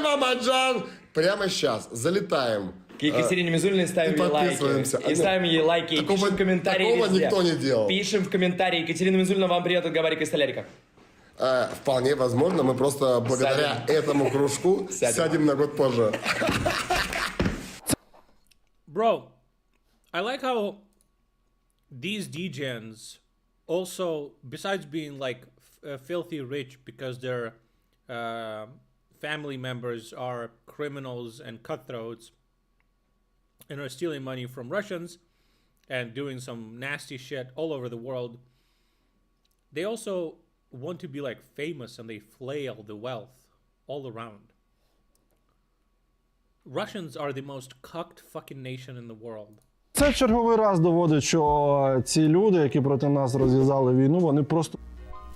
S8: Мамаджан, прямо сейчас залетаем.
S21: К Екатерине Мизулиной ставим ей лайки. И ставим ей лайки, и пишем комментарии
S8: такого
S21: везде.
S8: никто не делал.
S21: Пишем в комментарии: Екатерина Мизулина, вам привет от Габарика и Столярика.
S8: Вполне возможно, мы просто благодаря этому кружку сядем на год позже.
S3: Bro, I like how these degens also, besides being like filthy rich because their family members are criminals and cutthroats and are stealing money from Russians and doing some nasty shit all over the world, they also want to be like famous and they flail the wealth all around. Russians are the most cucked fucking nation in the world.
S4: Це черговий раз доводить, що ці люди, які проти нас розв'язали війну, вони просто...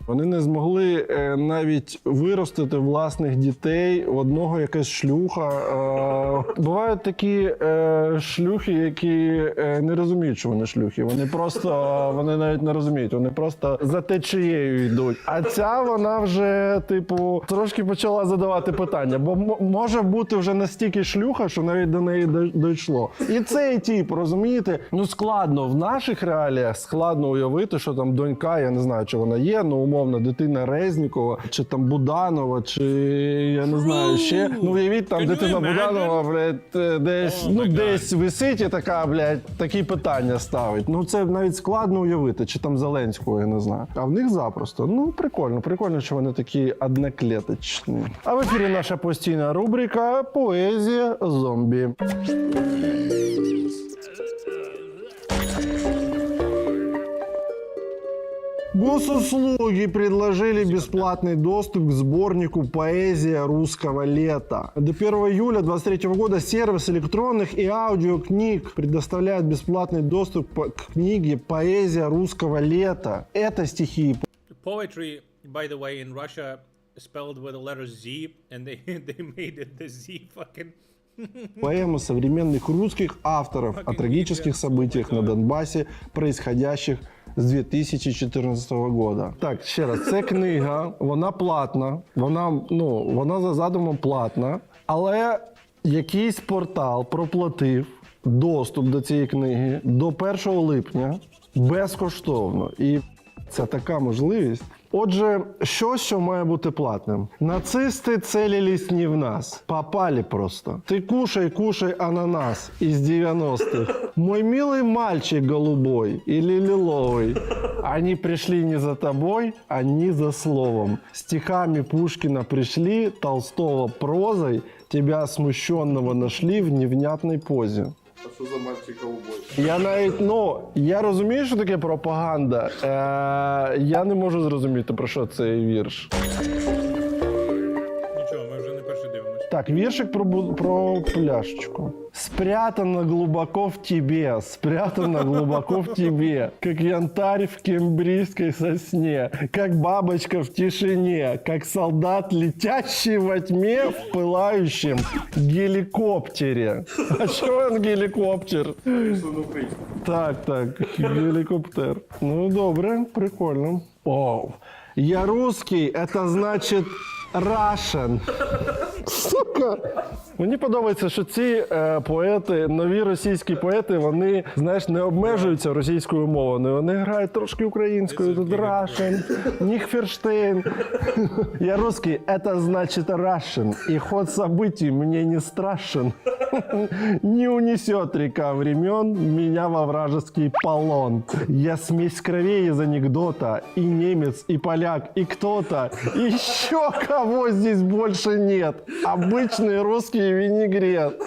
S4: Вони не змогли навіть виростити власних дітей, в одного якась шлюха. Бувають такі шлюхи, які не розуміють, що вони шлюхи. Вони навіть не розуміють, вони просто за течією йдуть. А ця вона вже, типу, трошки почала задавати питання, бо може бути вже настільки шлюха, що навіть до неї дійшло. І цей тип, розумієте, ну складно в наших реаліях, складно уявити, що там донька, я не знаю, чи вона є, ну умовно, дитина Резнікова, чи там Буданова, чи я не знаю, ще. Ну, уявіть, там дитина Буданова, блядь, десь, десь висить і така, блядь, такі питання ставить. Ну, це навіть складно уявити, чи там Зеленського, я не знаю. А в них запросто. Ну, прикольно, що вони такі одноклеточні. А в ефірі наша постійна рубрика «Поезія зомбі». Госуслуги предложили бесплатный доступ к сборнику «Поэзия русского лета». До 1 июля 2023 года сервис электронных и аудиокниг предоставляет бесплатный доступ к книге «Поэзия русского лета». Это стихи.
S3: Poetry, by the way, in Russia spelled with the letter Z, and they made it the Z fucking...
S4: Поэмы современных русских авторов о трагических событиях на Донбассе, происходящих з 2014 года. Так, ще раз, це книга, вона платна, вона за задумом платна, але якийсь портал проплатив доступ до цієї книги до 1 липня безкоштовно. І це така можливість. Отже, що має бути платним? Нацисти целились не в нас. Попали просто. Ты кушай ананас из 90-х. Мой милый мальчик голубой или лиловый. Они пришли не за тобой, они за словом. Стихами Пушкина пришли, Толстого прозой. Тебя смущенного нашли в невнятной позе.
S9: А що за мальчик голубой?
S4: Я навіть, я розумію, що таке пропаганда. Я не можу зрозуміти, про що цей вірш.
S3: Нічого, ми вже не перший дивимося.
S4: Так, віршик про пляшечку. Спрятано глубоко в тебе, спрятано глубоко в тебе, как янтарь в кембрийской сосне, как бабочка в тишине, как солдат, летящий во тьме в пылающем геликоптере. А что он геликоптер? Так, геликоптер. Ну, добре, прикольно. Оу. Я русский, это значит Russian. Сука. Мені подобається, що ці поети, нові російські поети, вони, знаєш, не обмежуються російською мовою. Вони грають трошки українською. Тут Russian, Ніхферштейн. Я русский, это значит Russian. И ход событий мне не страшен. Не унесет река времен меня во вражеский полон. Я смесь кровей из анекдота. И немец, и поляк, и кто-то. Еще кого здесь больше нет. Обычный русский винегрет.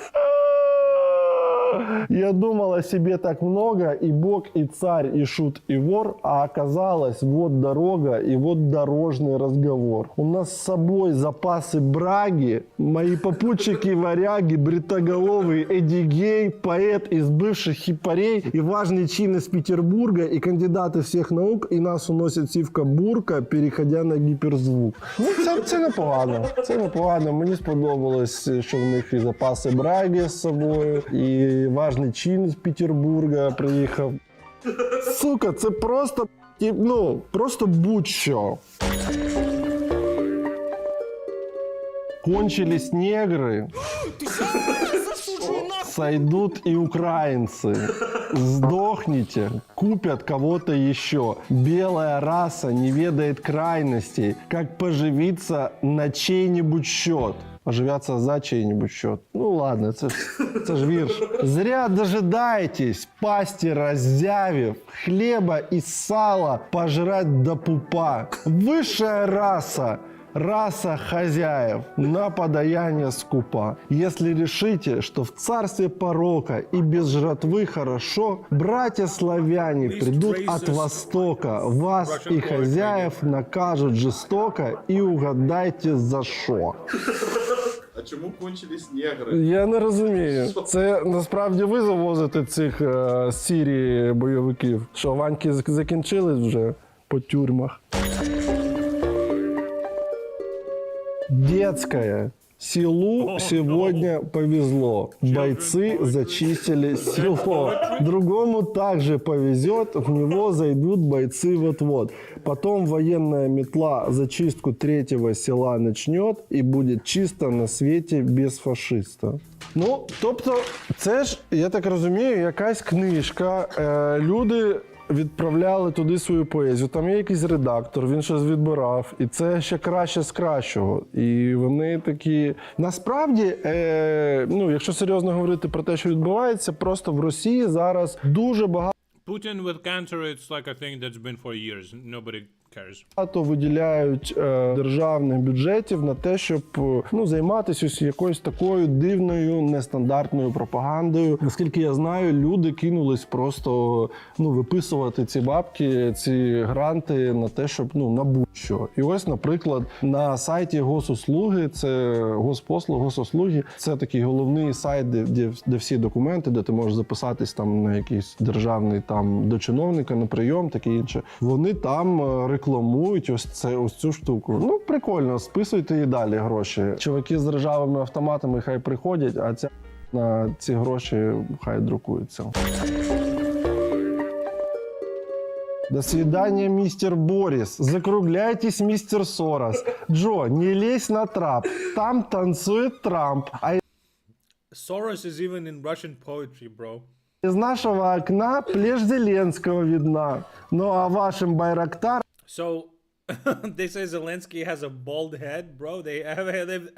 S4: Я думал о себе так много, и бог, и царь, и шут, и вор, а оказалось, вот дорога, и вот дорожный разговор. У нас с собой запасы браги, мои попутчики-варяги, бритоголовый Эдди-гей, поэт из бывших хипарей, и важный чин из Петербурга, и кандидаты всех наук, и нас уносит сівка-бурка, переходя на гіперзвук. Ну, це непогано. Це непогано. Мені сподобалось, що в них і запаси браги з собою, і важний чин з Петербурга приїхав. Сука, це просто, просто будь-що. Кончились негры, сойдут и украинцы. Сдохните, купят кого-то еще. Белая раса не ведает крайностей, как поживиться на чей-нибудь счет. Поживятся за чей-нибудь счет. Ну ладно, это ж вирш. Зря дожидаетесь, пасти раззявив, хлеба и сала пожрать до пупа. Высшая раса. Раса хозяев на подаяние скупа. Если решите, что в царстве порока и без жратвы хорошо, братья-славяне придут от востока, вас и хозяев накажут жестоко, и угадайте за що.
S9: А чому кончились негри?
S4: Я не розумію. Це насправді ви завозите цих з Сирії бойовиків, що ваньки закінчились вже по тюрмах. Детская. Селу сегодня повезло. Бойцы зачистили село. Другому также повезет, в него зайдут бойцы вот-вот. Потом военная метла зачистку третьего села начнет, и будет чисто на свете без фашиста. Ну, тобто, це ж, я так розумію, якась книжка. Люди відправляли туди свою поезію. Там є якийсь редактор, він щось відбирав, і це ще краще з кращого. І вони такі... Насправді, якщо серйозно говорити про те, що відбувається, просто в Росії зараз дуже багато
S3: Putin with cancer, it's like a thing that's been for years. Nobody cares.
S4: Багато виділяють державних бюджетів на те, щоб займатися якоюсь такою дивною, нестандартною пропагандою. Наскільки я знаю, люди кинулись просто виписувати ці бабки, ці гранти на те, щоб на будь-що. І ось, наприклад, на сайті Госуслуги, це Госослуги, це такий головний сайт, де всі документи, де ти можеш записатись там на якийсь державний до чиновника на прийом, таке інше. Вони там рекламують ось цю штуку. Прикольно, списуйте і далі гроші. Чуваки з ржавими автоматами хай приходять, а на ці гроші хай друкуються. До свидания, мистер Борис. Закругляйтесь, мистер Сорос. Джо, не лезь на трап. Там танцует Трамп.
S3: Soros is even in Russian poetry, bro.
S4: Из нашего окна плешь Зеленского видна. Ну а вашим Байрактар...
S3: So, they say Zelensky has a bald head, bro.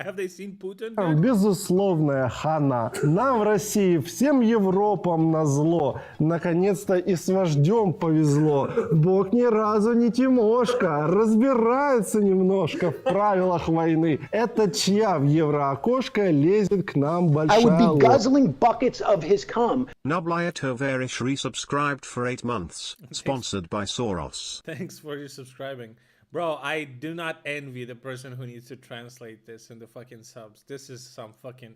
S3: Have they seen Putin? Dude?
S4: Безусловная хана. Нам в России, всем Европам назло. Наконец-то и с вождем повезло. Бог ни разу не Тимошка. Разбирается немножко в правилах войны. Это чья в евроокошко лезет к нам большая
S15: I would be
S4: ложь.
S15: guzzling buckets of his cum.
S5: Nublaya Tovarish resubscribed for 8 months. Sponsored by Soros.
S3: Thanks for subscribing. Bro, I do not envy the person who needs to translate this in the fucking subs. This is some fucking,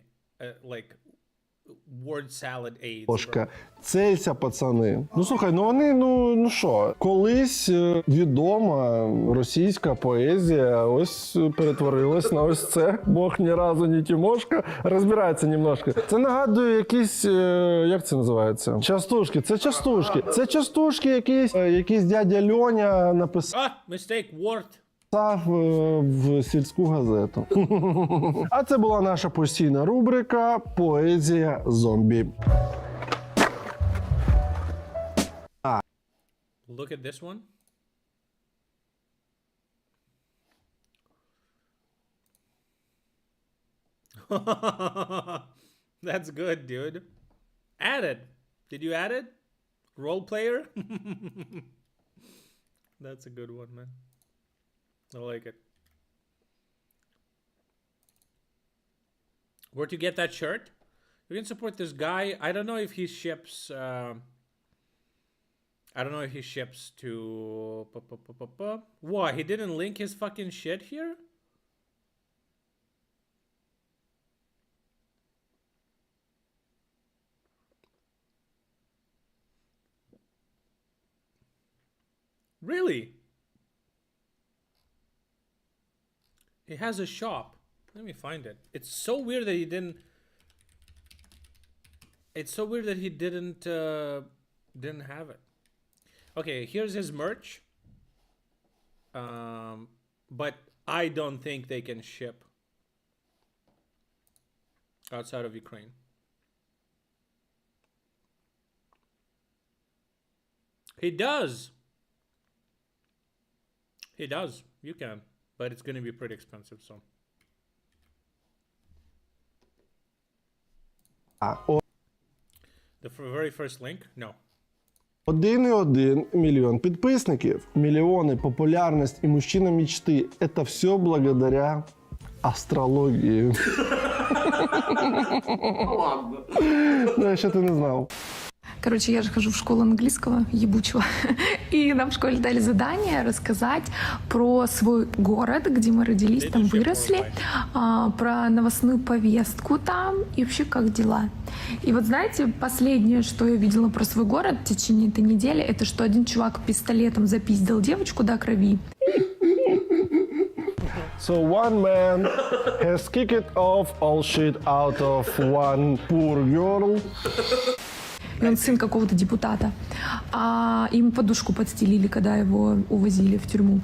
S3: word salad aids, bro.
S4: Целься, пацани. Слухай, вони, що? Колись відома російська поезія ось перетворилась на ось це. Бог ні разу не Тимошка. Розбирається немножко. Це нагадує якісь, як це називається? Частушки. Це частушки. Це частушки якийсь дядя Льоня написав.
S3: Mistake, word.
S4: В сільську газету. А це була наша постійна рубрика «Поезія зомбі».
S3: Look at this one. That's good, dude. Add it. Did you add it? Role player? That's a good one, man. I like it. Where'd you get that shirt? You can support this guy. I don't know if he ships. I don't know if he ships to. What? He didn't link his fucking shit here? Really? He has a shop. Let me find it. It's so weird that he didn't. It's so weird that he didn't have it. Okay, here's his merch. But I don't think they can ship outside of Ukraine. He does. He does. You can. But it's going to be pretty expensive, so. The very first link? No.
S4: 1,1 мільйон підписників, мільйони, популярність і мужчина мечти. Это все благодаря астрологии.
S9: Ладно.
S4: Да, что ты не знал.
S10: Короче, я же хожу в школу английского, ебучего, и нам в школе дали задание рассказать про свой город, где мы родились, там выросли, про новостную повестку там и вообще как дела. И вот знаете, последнее, что я видела про свой город в течение этой недели, это что один чувак пистолетом запиздил девочку до крови.
S4: So one man has kicked off all shit out of one poor girl.
S10: И он сын какого-то депутата. А ему подушку подстелили, когда его увозили в тюрьму,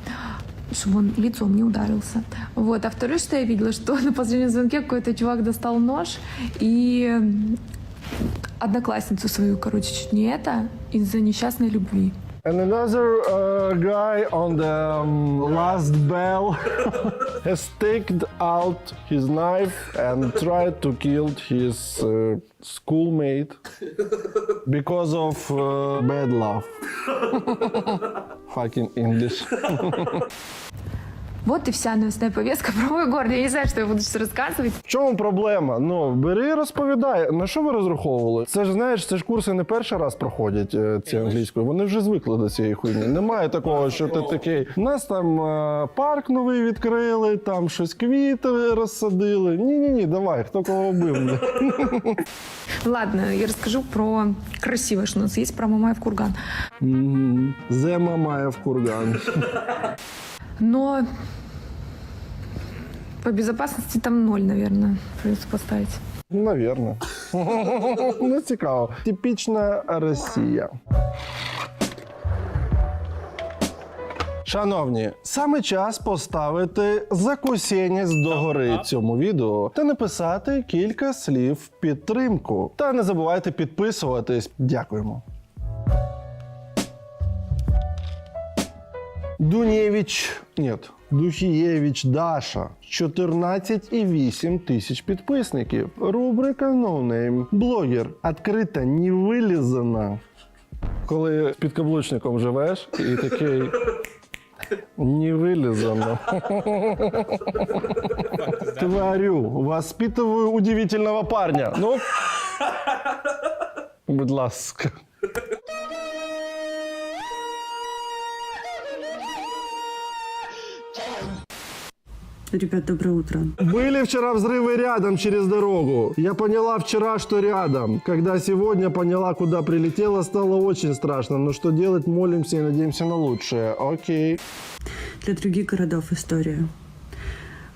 S10: чтобы он лицом не ударился. Вот. А второе, что я видела, что на последнем звонке какой-то чувак достал нож и одноклассницу свою, короче, чуть не это, из-за несчастной любви.
S4: And another guy on the last bell has taken out his knife and tried to kill his schoolmate because of bad love. Fucking English.
S10: Вот и вся новостная повестка про мой город. Я не знаю, что я буду сейчас рассказывать.
S4: В чому проблема? Ну, бери, розповідай. На що ви розраховували? Це ж, знаєш, це ж курси не перший раз проходять ці англійською. Вони вже звикли до цієї хуйні. Немає такого, що ти такий, у нас там парк новий відкрили, там щось квіти розсадили. Ні-ні-ні, давай, хто кого вбив.
S10: Ладно, я расскажу про красивое, что у нас есть, про Мамаев курган.
S4: Зе Мамаев курган.
S10: Но по безопасности там 0, наверное, придется поставить.
S4: Наверно. Ну, цікаво. Типічна Росія. Шановні, саме час поставити закусєність догори цьому відео та написати кілька слів в підтримку. Та не забувайте підписуватись. Дякуємо. Духієвич Даша. 14,8 тисяч підписників. Рубрика No Name. Блогер. Відкрита, не вилізана. Коли з підкаблучником живеш і такий... Не вылезано. Творю, воспитываю удивительного парня. Ну, будь ласка.
S24: Ребят, доброе утро.
S4: Были вчера взрывы рядом через дорогу. Я поняла вчера, что рядом. Когда сегодня поняла, куда прилетела, стало очень страшно. Но что делать, молимся и надеемся на лучшее. Окей.
S24: Для других городов история.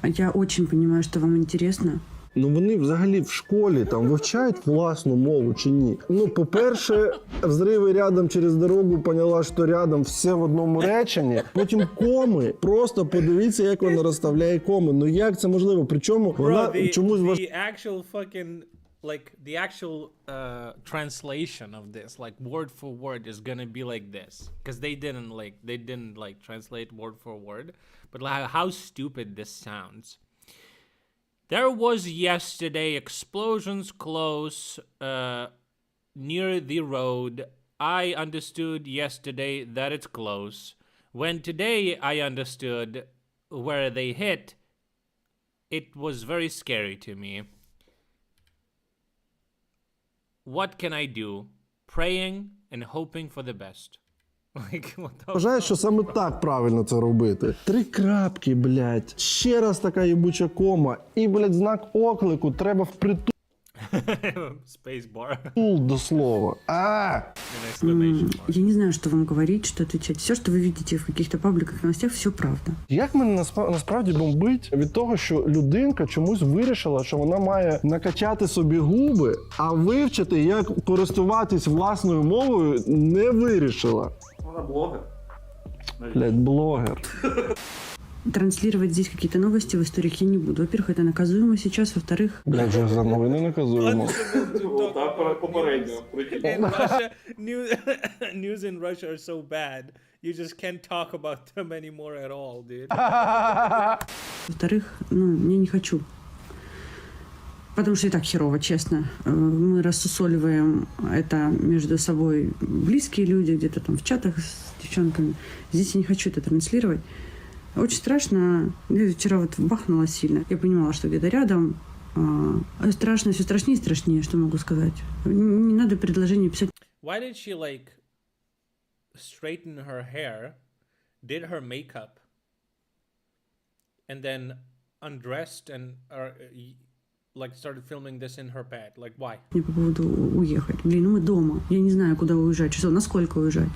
S24: Я очень понимаю, что вам интересно.
S4: Ну вони взагалі в школі там вивчають власну мову чи ні? Ну, по-перше, взриви рядом через дорогу, поняла, що рядом все в одному реченні. Потім коми. Просто подивіться, як вона розставляє коми. Ну як це можливо? Причому вона чомусь...
S3: The actual fucking, like, the actual translation of this, like, word for word is gonna be like this. Because they didn't translate word for word. But like, how stupid this sounds. There was yesterday explosions close near the road. I understood yesterday that it's close. When today I understood where they hit, it was very scary to me. What can I do? Praying and hoping for the best.
S4: Вважаю, що саме так правильно це робити. 3 крапки, блядь. Ще раз така єбуча кома. І, блядь, знак оклику треба впритул
S3: Spacebar.
S4: до слова.
S24: Я не знаю, что вам говорить, что отвечать. Все, что вы видите в каких-то пабликах, новостях, все правда.
S4: Як мене насправді бомбить від того, що людинка чомусь вирішила, що вона має накачати собі губи, а вивчити, як користуватись власною мовою, не вирішила.
S9: Вона блогер.
S4: Блядь, блогер.
S24: Транслировать здесь какие-то новости в историях я не буду. Во-первых, это наказуемо сейчас. Во-вторых...
S4: Блядь, вже за новини наказуємо.
S9: Так, попередньо.
S3: In Russia, news in Russia are so bad. You just can't talk about them anymore at all, dude.
S24: Во-вторых, я не хочу. Потому что и так херово, честно. Мы рассусоливаем это между собой близкие люди, где-то там в чатах с девчонками. Здесь я не хочу это транслировать. Очень страшно. Я вчера вот бахнула сильно. Я понимала, что где-то рядом. Страшно, все страшнее и страшнее, что могу сказать. Не надо предложение писать.
S3: Why did she, like, straighten her hair, did her makeup, and then undressed and like started filming this in her bed? Like, why?
S24: По поводу уехать. Блин, мы дома. Я не знаю, куда уезжать. Что, насколько уезжать?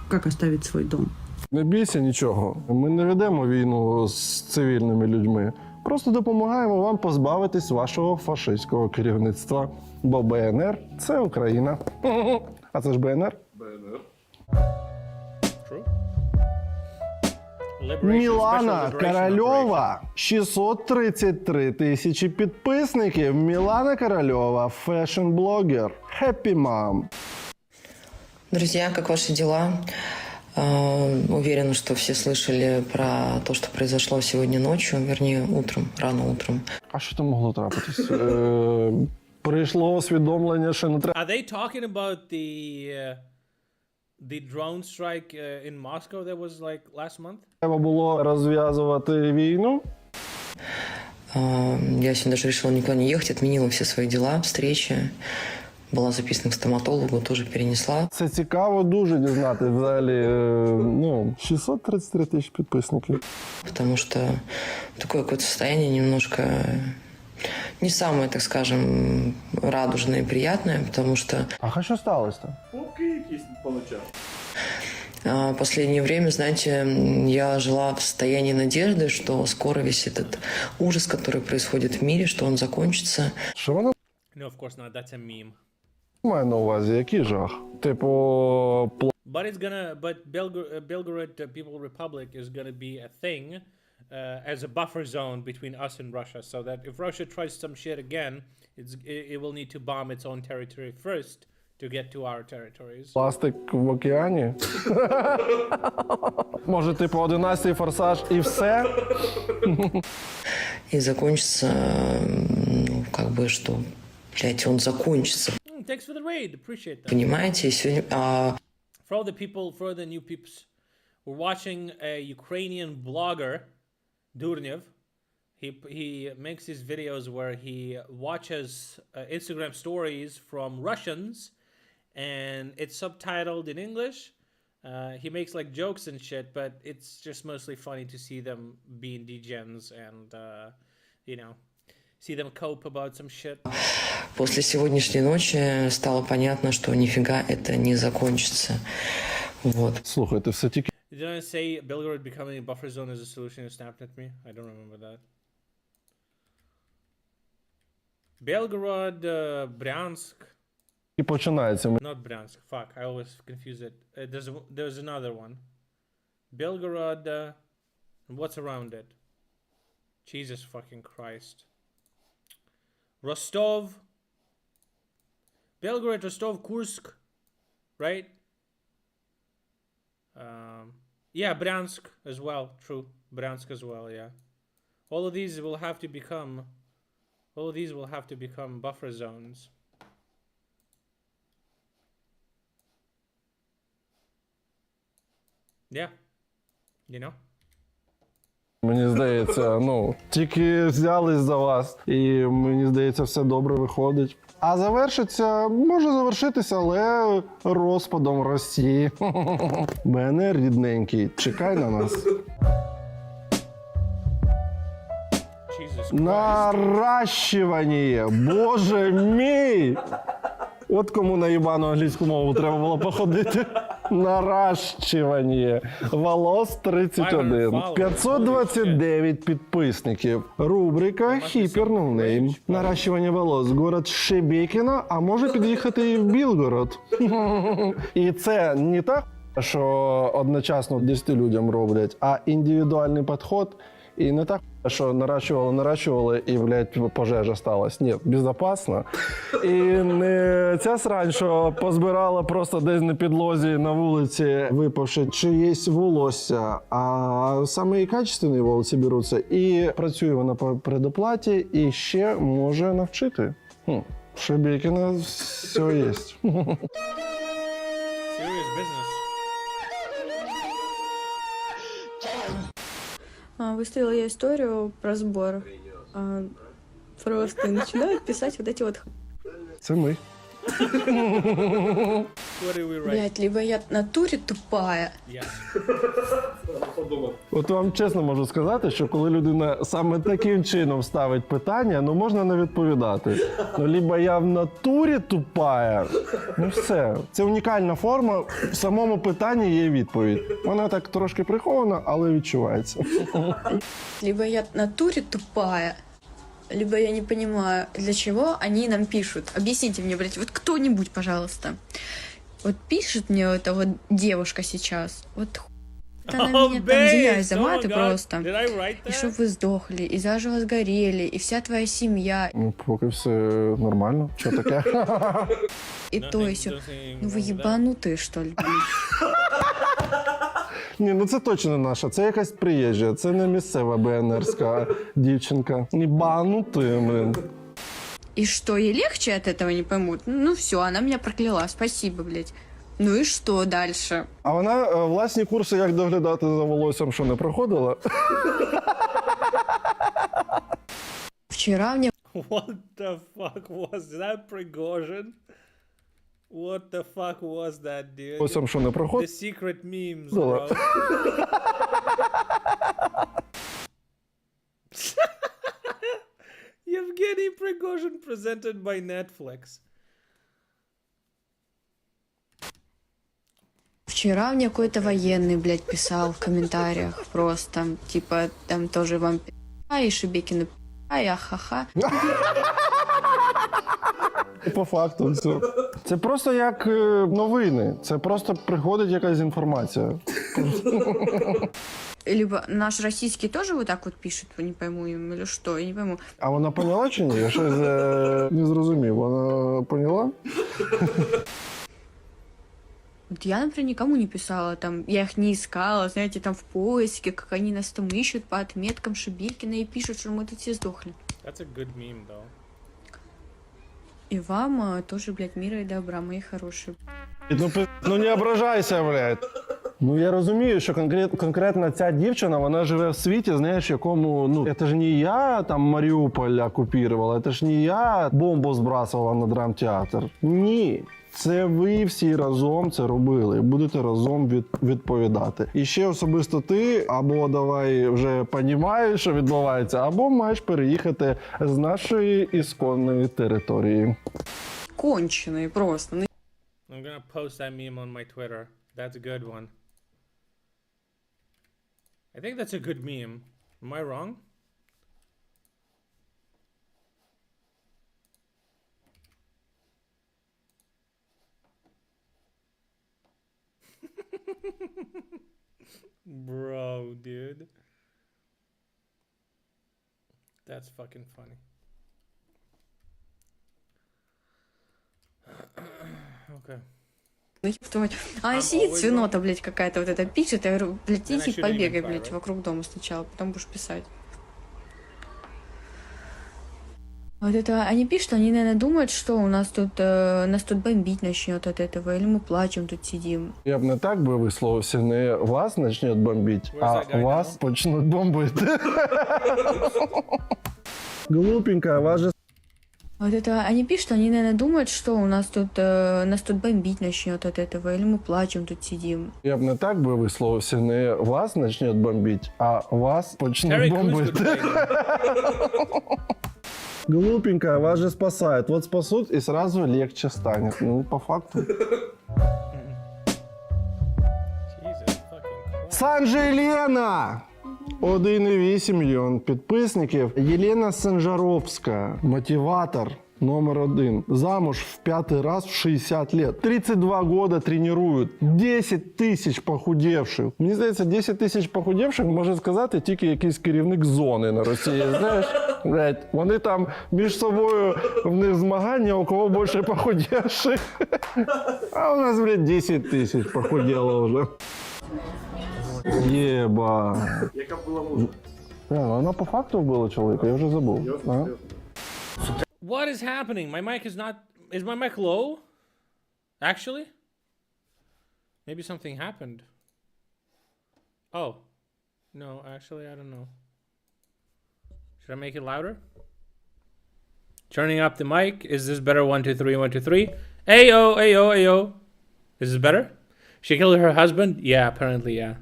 S24: Как оставить свой дом?
S4: Не бійся нічого. Ми не ведемо війну з цивільними людьми. Просто допомагаємо вам позбавитись вашого фашистського керівництва. Бо БНР – це Україна. А це ж БНР?
S9: БНР.
S4: Мілана Корольова. 633 тисячі підписників. Мілана Корольова – фэшн-блогер. Happy Mom.
S11: Друзья, как ваши дела? Уверена, что все слышали про то, что произошло сегодня ночью, вернее, утром, рано утром.
S4: А що там могло трапитись? Прийшло усвідомлення, що не треба.
S3: Are they talking about the drone strike in Moscow that was like last month?
S4: Треба було розв'язувати війну.
S11: Я сегодня даже решила никуда не ехать, отменила все свои дела, встречи. Была записана к стоматологу, тоже перенесла.
S4: Це цікаво дуже дізнати взагалі. 633 тисячі підписників.
S11: Потому что такое какое-то состояние немножко не самое, так скажем, радужное и приятное, потому что...
S4: А що сталося-то?
S9: Попки якісь получав.
S11: Последнее время, знаете, я жила в состоянии надежды, что скоро весь этот ужас, который происходит в мире, что он закончится.
S4: Що вона
S3: No, of course not. That's a meme.
S4: має на увазі? Який жах? Типу...
S3: But it's gonna. But Belgorod People Republic is gonna be a thing as a buffer zone between us and Russia, so that if Russia tries some shit again, it will need to bomb its own territory first to get to our territories.
S4: Пластик в океані? Може, типу, 11-й форсаж і все?
S11: И закончится, ну, как бы, что, блядь, он закончится.
S3: Thanks for the raid. Appreciate that.
S11: Понимаете, и сегодня...
S3: For all the people, for the new peeps, we're watching a Ukrainian blogger, Durnev. He makes these videos where he watches Instagram stories from Russians, and it's subtitled in English. He makes like jokes and shit, but it's just mostly funny to see them being degens and, you know, see them cope about some shit.
S11: После сегодняшней ночи стало понятно, что нифига это не закончится. Вот.
S4: Слухайте, все тільки...
S3: Did I say Belgorod becoming a buffer zone is a solution you snapped at me? I don't remember that. Belgorod, Bryansk.
S4: І починається.
S3: Not Bryansk. Fuck, I always confuse it. There's another one. Belgorod, and what's around it? Jesus fucking Christ. Rostov. Belgorod, Rostov, Kursk. Right? Yeah, Bryansk as well. True. Bryansk as well, yeah. All of these will have to become buffer zones. Yeah. You know?
S4: Мені здається, тільки взялись за вас, і мені здається, все добре виходить. А може завершитися, але розпадом Росії. Мене рідненький, чекай на нас. Наращування, боже мій! От кому на їбану англійську мову треба було походити. Наращування. Волос 31. 529 підписників. Рубрика Hyper No Name. Наращування волос. Город Шебекіно, а може під'їхати і в Білгород. І це не так, що одночасно 10 людям роблять, а індивідуальний підход. І не так, що наращували і, блядь, пожежа сталася. Ні, безпечно. І не ця срань, що позбирала просто десь на підлозі, на вулиці, випавши чиєсь волосся, а саме і качественні волосся беруться. І працює вона по предоплаті, і ще може навчити. В Шебекіно все є.
S3: Serious business.
S7: Выставила я историю про сбор. Просто начинают писать вот эти вот...
S4: Це ми.
S7: Блять, либо я в натуре тупая.
S4: От вам чесно можу сказати, що коли людина саме таким чином ставить питання, можна не відповідати. Либо я в натурі тупая, все. Це унікальна форма, в самому питанні є відповідь. Вона так трошки прихована, але відчувається.
S7: Либо я в натуре тупая, либо я не понимаю, для чего они нам пишут. Объясните мне, блядь, вот кто-нибудь, пожалуйста. Вот пишет мне эта вот девушка сейчас. Вот она меня там, извиняюсь за маты просто. И чтоб вы сдохли, и заживо сгорели, и вся твоя семья.
S4: Поки все нормально. Що таке?
S7: И то, и сё. Ну вы ебанутые, что ли, блин?
S4: Ні, ну це точно наша, це якась приїжджа, це не місцева БНРська дівчинка. Ібанутий, блин.
S7: И что, ей легче от этого, не поймут? Ну все, она меня прокляла, спасибо, блядь. Ну и что дальше?
S4: А вона власні курси, як доглядати за волоссям, що не проходила?
S7: Вчера мне...
S3: What the fuck was that, Prigozhin? What the fuck was that, dude?
S4: Волоссям, що не
S3: The
S4: проходила?
S3: secret memes, bro. Yevgeny Prigozhin presented by Netflix.
S7: Вчера мне какой-то военный, блядь, писал в комментариях просто, типа, там тоже вам и Шебекина и ахаха.
S4: По факту все. Це просто як новини. Це просто приходить якась інформація.
S7: Либо наш российский тоже вот так вот пишет, не пойму им, или что, я не пойму.
S4: А вона поняла чи ні? Я щось не зрозумів. Вона поняла?
S7: Вот я, например, никому не писала, там, я их не искала, знаете, там в поиске, как они нас там ищут по отметкам Шебекина и пишут, что мы тут все сдохли.
S3: That's a good meme, though.
S7: И вам тоже, блядь, мира и добра, мои хорошие.
S4: Ну не ображайся, блядь. Ну я розумію, що конкретно ця дівчина, вона живе в світі, знаєш, якому, ну, це ж не я там Маріуполь окупувала, це ж не я бомбу збрасувала на драмтеатр. Ні. Це ви всі разом це робили і будете разом відповідати. І ще особисто ти або давай вже понімаєш, що відбувається, або маєш переїхати з нашої ісконної території.
S7: Конченые просто.
S3: I'm gonna post that meme on my Twitter. That's a good one. I think that's a good meme. Am I wrong? Bro, dude. That's fucking funny. Okay.
S7: А сидит свинота, блядь, какая-то вот это пишет, я говорю, блядь, иди побегай, блядь, вокруг дома сначала, потом будешь писать. Вот это, они пишут, они, наверное, думают, что у нас тут, нас тут бомбить начнет от этого, или мы плачем, тут сидим.
S4: Я б не так би висловився, не вас почнуть бомбити, а вас почнуть бомбити. Глупенько, вас же...
S7: Вот это, они пишут, они, наверное, думают, что у нас тут бомбить начнет от этого, или мы плачем, тут сидим.
S4: Я б не так би висловився, не вас почнуть бомбити, а вас почнуть бомбити. Глупенько, вас же спасают. Вот спасут, и сразу легче станет. Ну, по факту. Санжа Єлена! 1,8 мільйон підписників. Єлена Санжаровська, мотиватор номер 1. Замуж в 5-й раз в 60 лет. 32 года тренируют. 10 тисяч похудевших. Мені здається, 10 тисяч похудевших може сказати тільки якийсь керівник зони на Росії. Знаєш, блядь, вони там між собою, в них змагання, у кого більше похудевших. А у нас, блядь, 10 тисяч похудело вже. Єба.
S9: Яка була музика?
S4: Вона по факту вбила чоловіка, я вже забув.
S3: What is happening? My mic is not... Is my mic low? Actually? Maybe something happened. Oh. No, actually, I don't know. Should I make it louder? Turning up the mic. Is this better? 1, 2, 3, 1, 2, 3. Ayo, ayo, ayo. Is this better? She killed her husband? Yeah, apparently, yeah.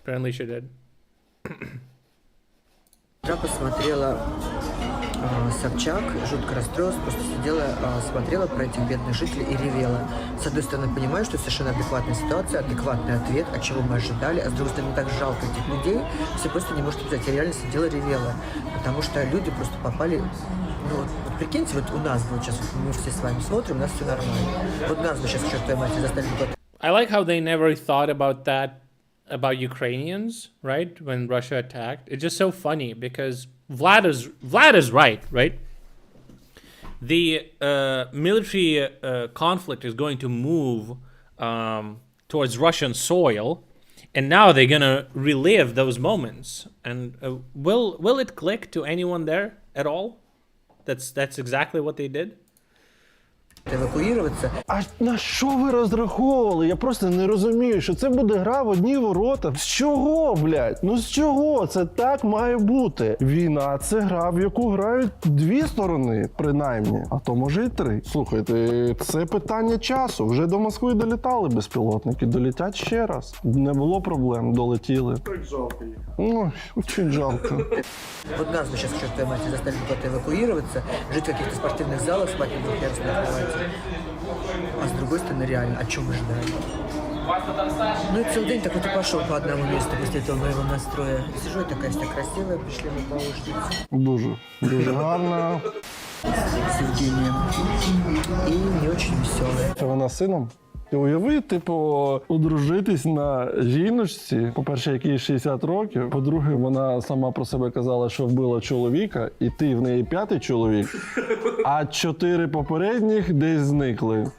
S3: Apparently she did.
S12: Вчера посмотрела Собчак, жутко расстроилась, просто сидела, смотрела про этих бедных жителей и ревела. С одной стороны, понимаю, что это совершенно адекватная ситуация, адекватный ответ, от чего мы ожидали, а с другой стороны, так жалко этих людей, все просто не может сказать. Я реально сидела, ревела, потому что люди просто попали... Ну, вот прикиньте, вот у нас вот сейчас, мы все с вами смотрим, у нас все нормально. Вот нас бы сейчас, к чертовой матери, заставили...
S3: I like how they never thought about that, about Ukrainians, right? When Russia attacked. It's just so funny because Vlad is right? The military conflict is going to move towards Russian soil, and now they're gonna relive those moments. And will it click to anyone there at all? That's exactly what they did.
S12: Евакуюватися.
S4: А на що ви розраховували? Я просто не розумію, що це буде гра в одні ворота. З чого, блядь? Ну з чого? Це так має бути. Війна – це гра, в яку грають дві сторони, принаймні. А то може і три. Слухайте, це питання часу. Вже до Москви долітали безпілотники. Долетять ще раз. Не було проблем, долетіли.
S9: Так жалко їх.
S4: Ну, очень жалко.
S12: Вот нас бы сейчас, к чертовой матери, заставили куда-то эвакуироваться, жить в каких-то спортивных залах, спать на двухъярусной кровати. А с другой стороны, реально, о чем мы ждали? Ну и целый день так вот и пошел по одному месту после этого моего настроя. Сижу я такая вся красивая, пришли мы помощницы.
S4: Дуже, дуже гарно.
S12: С Евгением. И не очень веселая.
S4: Це вона з сином? Ти уяви, типу, одружитись на жіночці, по-перше, якій 60 років, по-друге, вона сама про себе казала, що вбила чоловіка, і ти в неї 5-й чоловік, а 4 попередніх десь зникли.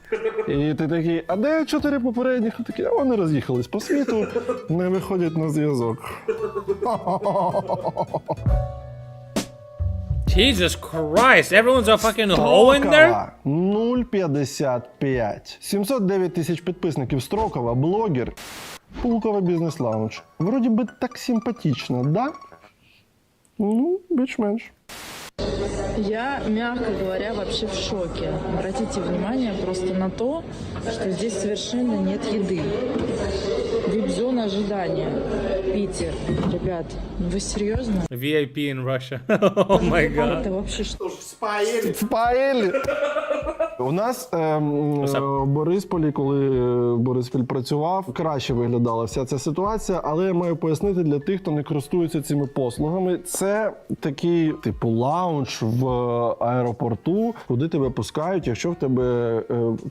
S4: І ти такий, а де 4 попередніх? І такі, а вони роз'їхались по світу, не виходять на зв'язок.
S3: Jesus Christ, everyone's a fucking hole in there?
S4: 0,55. 709 тисяч підписників Строкова, блогер, Пулково бізнес-лаунж. Вроді би так симпатично, да? Ну, більш-менш.
S13: Я, мягко говоря, вообще в шоке. Обратите внимание просто на то, что здесь совершенно нет еды. Вип-зона ожидания. Питер. Ребят, ну вы серьезно?
S3: VIP in Russia. Oh my god.
S13: Это вообще что?
S4: Спаєлі! У нас в Борисполі, коли Бориспіль працював, краще виглядала вся ця ситуація, але я маю пояснити для тих, хто не користується цими послугами. Це такий типу лаунж в аеропорту, куди тебе пускають, якщо в тебе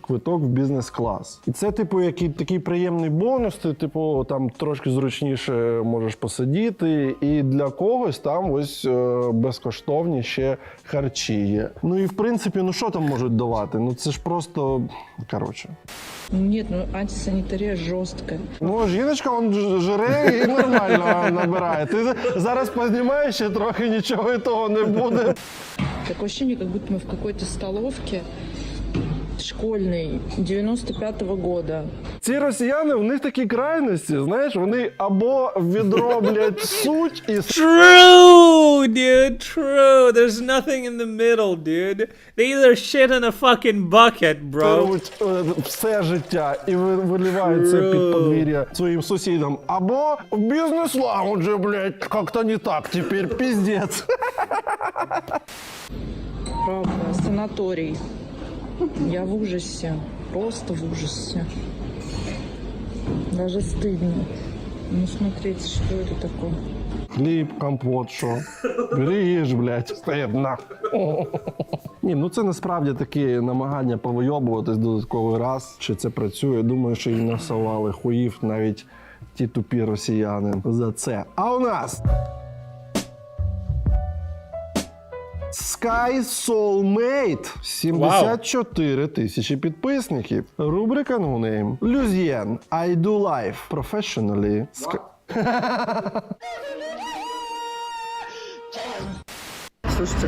S4: квиток в бізнес-клас. І це типу такий приємний бонус, ти типу там трошки зручніше можеш посидіти, і для когось там ось безкоштовні ще харчі є. Ну і в принципі, ну що там можуть давати? Ну це ж просто, коротше.
S13: Нет, ну антисанитария жесткая.
S4: Ну, жіночка, он жре і нормально набирає. Ти зараз познімаєш ще трохи, нічого і того не буде.
S13: Такое ощущение, как будто мы в какой-то столовке школьной 95-го года.
S4: Ці росіяни, у них такі крайності, знаєш, вони або відроблять суть і...
S3: True, dude, true. There's nothing in the middle, dude. They either shit in a fucking bucket, bro.
S4: Все життя і виливають це під подвір'я своїм сусідам. Або в бізнес-лаунджі, блядь, как-то не так тепер, пиздец.
S13: Правда, санаторий. Я в ужасе. Просто в ужасе. Даже стыдно. Ну, смотрите, что это такое.
S4: Хліб, компот, що? Бери їж, блядь, стидно. Ні, ну це насправді такі намагання повийобуватись додатковий раз. Чи це працює? Думаю, що і насували хуїв навіть ті тупі росіяни за це. А у нас... Sky Soulmate. 74 тисячі підписників. Рубрика No Name. Люзьєн. I do life professionally.
S12: Слушайте,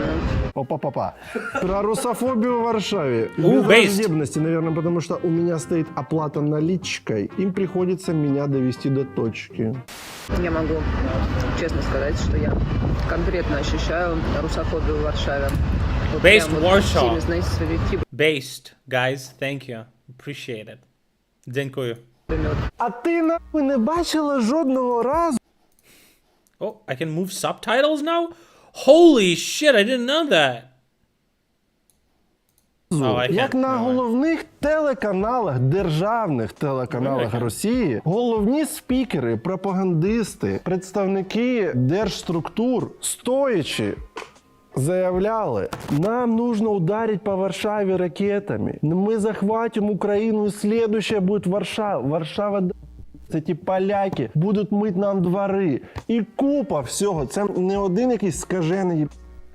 S4: Опа-папа. Про русофобию в Варшаве.
S3: Based.
S4: Враждебности, наверное, потому что у меня стоит оплата наличкой. Им приходится меня довести до точки.
S14: Я могу честно сказать, что я конкретно ощущаю русофобию в Варшаве. Вот
S3: Based
S14: прям
S3: Warsaw.
S14: Через, знаете, стереотипы.
S3: Based, guys, thank you. Appreciate it. Дякую.
S4: А ти нахуй не бачила жодного разу?
S3: Oh, I can move subtitles now? Holy shit, I didn't know that. Oh, I
S4: Як
S3: can't.
S4: на головних телеканалах, державних телеканалах Росії, головні спікери, пропагандисти, представники держструктур, стоячи, заявляли, нам нужно ударить по Варшаве ракетами. Мы захватим Украину, и следующая будет Варшава. Варшава, це ті поляки будуть мити нам двори. І купа всього. Це не один якийсь скажений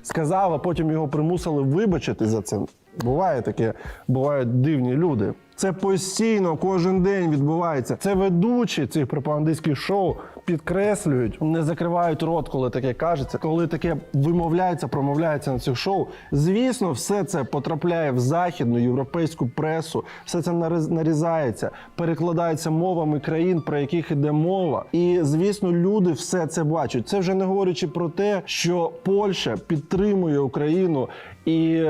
S4: сказав, а потім його примусили вибачити за це. Буває таке, бувають дивні люди. Це постійно, кожен день відбувається. Це ведучі цих пропагандистських шоу підкреслюють, не закривають рот, коли таке кажеться, коли таке вимовляється, промовляється на цих шоу. Звісно, все це потрапляє в західну європейську пресу, все це нарізається, перекладається мовами країн, про яких іде мова. І, звісно, люди все це бачать. Це вже не говорячи про те, що Польща підтримує Україну. І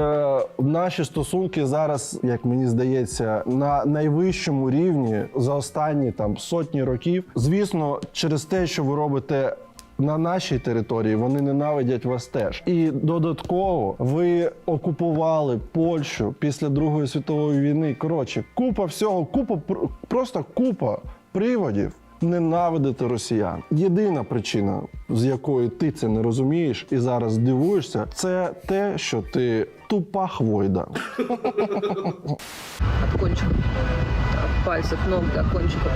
S4: наші стосунки зараз, як мені здається, на найвищому рівні за останні сотні років. Звісно, через те, що ви робите на нашій території, вони ненавидять вас теж. І додатково ви окупували Польщу після Другої світової війни. Коротше, купа всього, просто купа приводів ненавидити росіян. Єдина причина, з якої ти це не розумієш і зараз дивуєшся, це те, що ти тупа хвойда.
S14: От кончиков пальцев ног до кончиков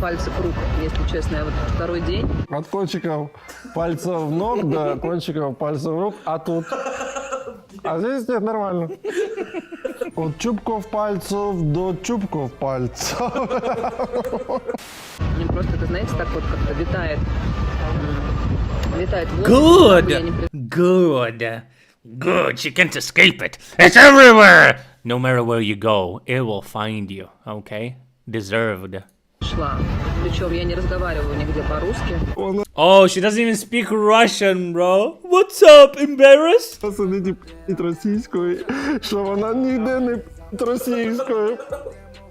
S14: пальцев рук, если честно, я вот второй день.
S4: От кончиков пальцев ног до кончиков пальцев рук, а тут? А здесь нет, нормально. От чубков пальцев до чубков пальцев.
S14: Мне просто, это, знаете, так вот как-то витает в
S3: Good! Good, you can't escape it. It's everywhere! No matter where you go, it will find you, okay? Deserved.
S14: Шла. Причем я не разговариваю нигде по-русски.
S3: Oh, she doesn't even speak Russian, bro. What's up, embarrassed?
S4: Сидить російською, що вона ніде не російською.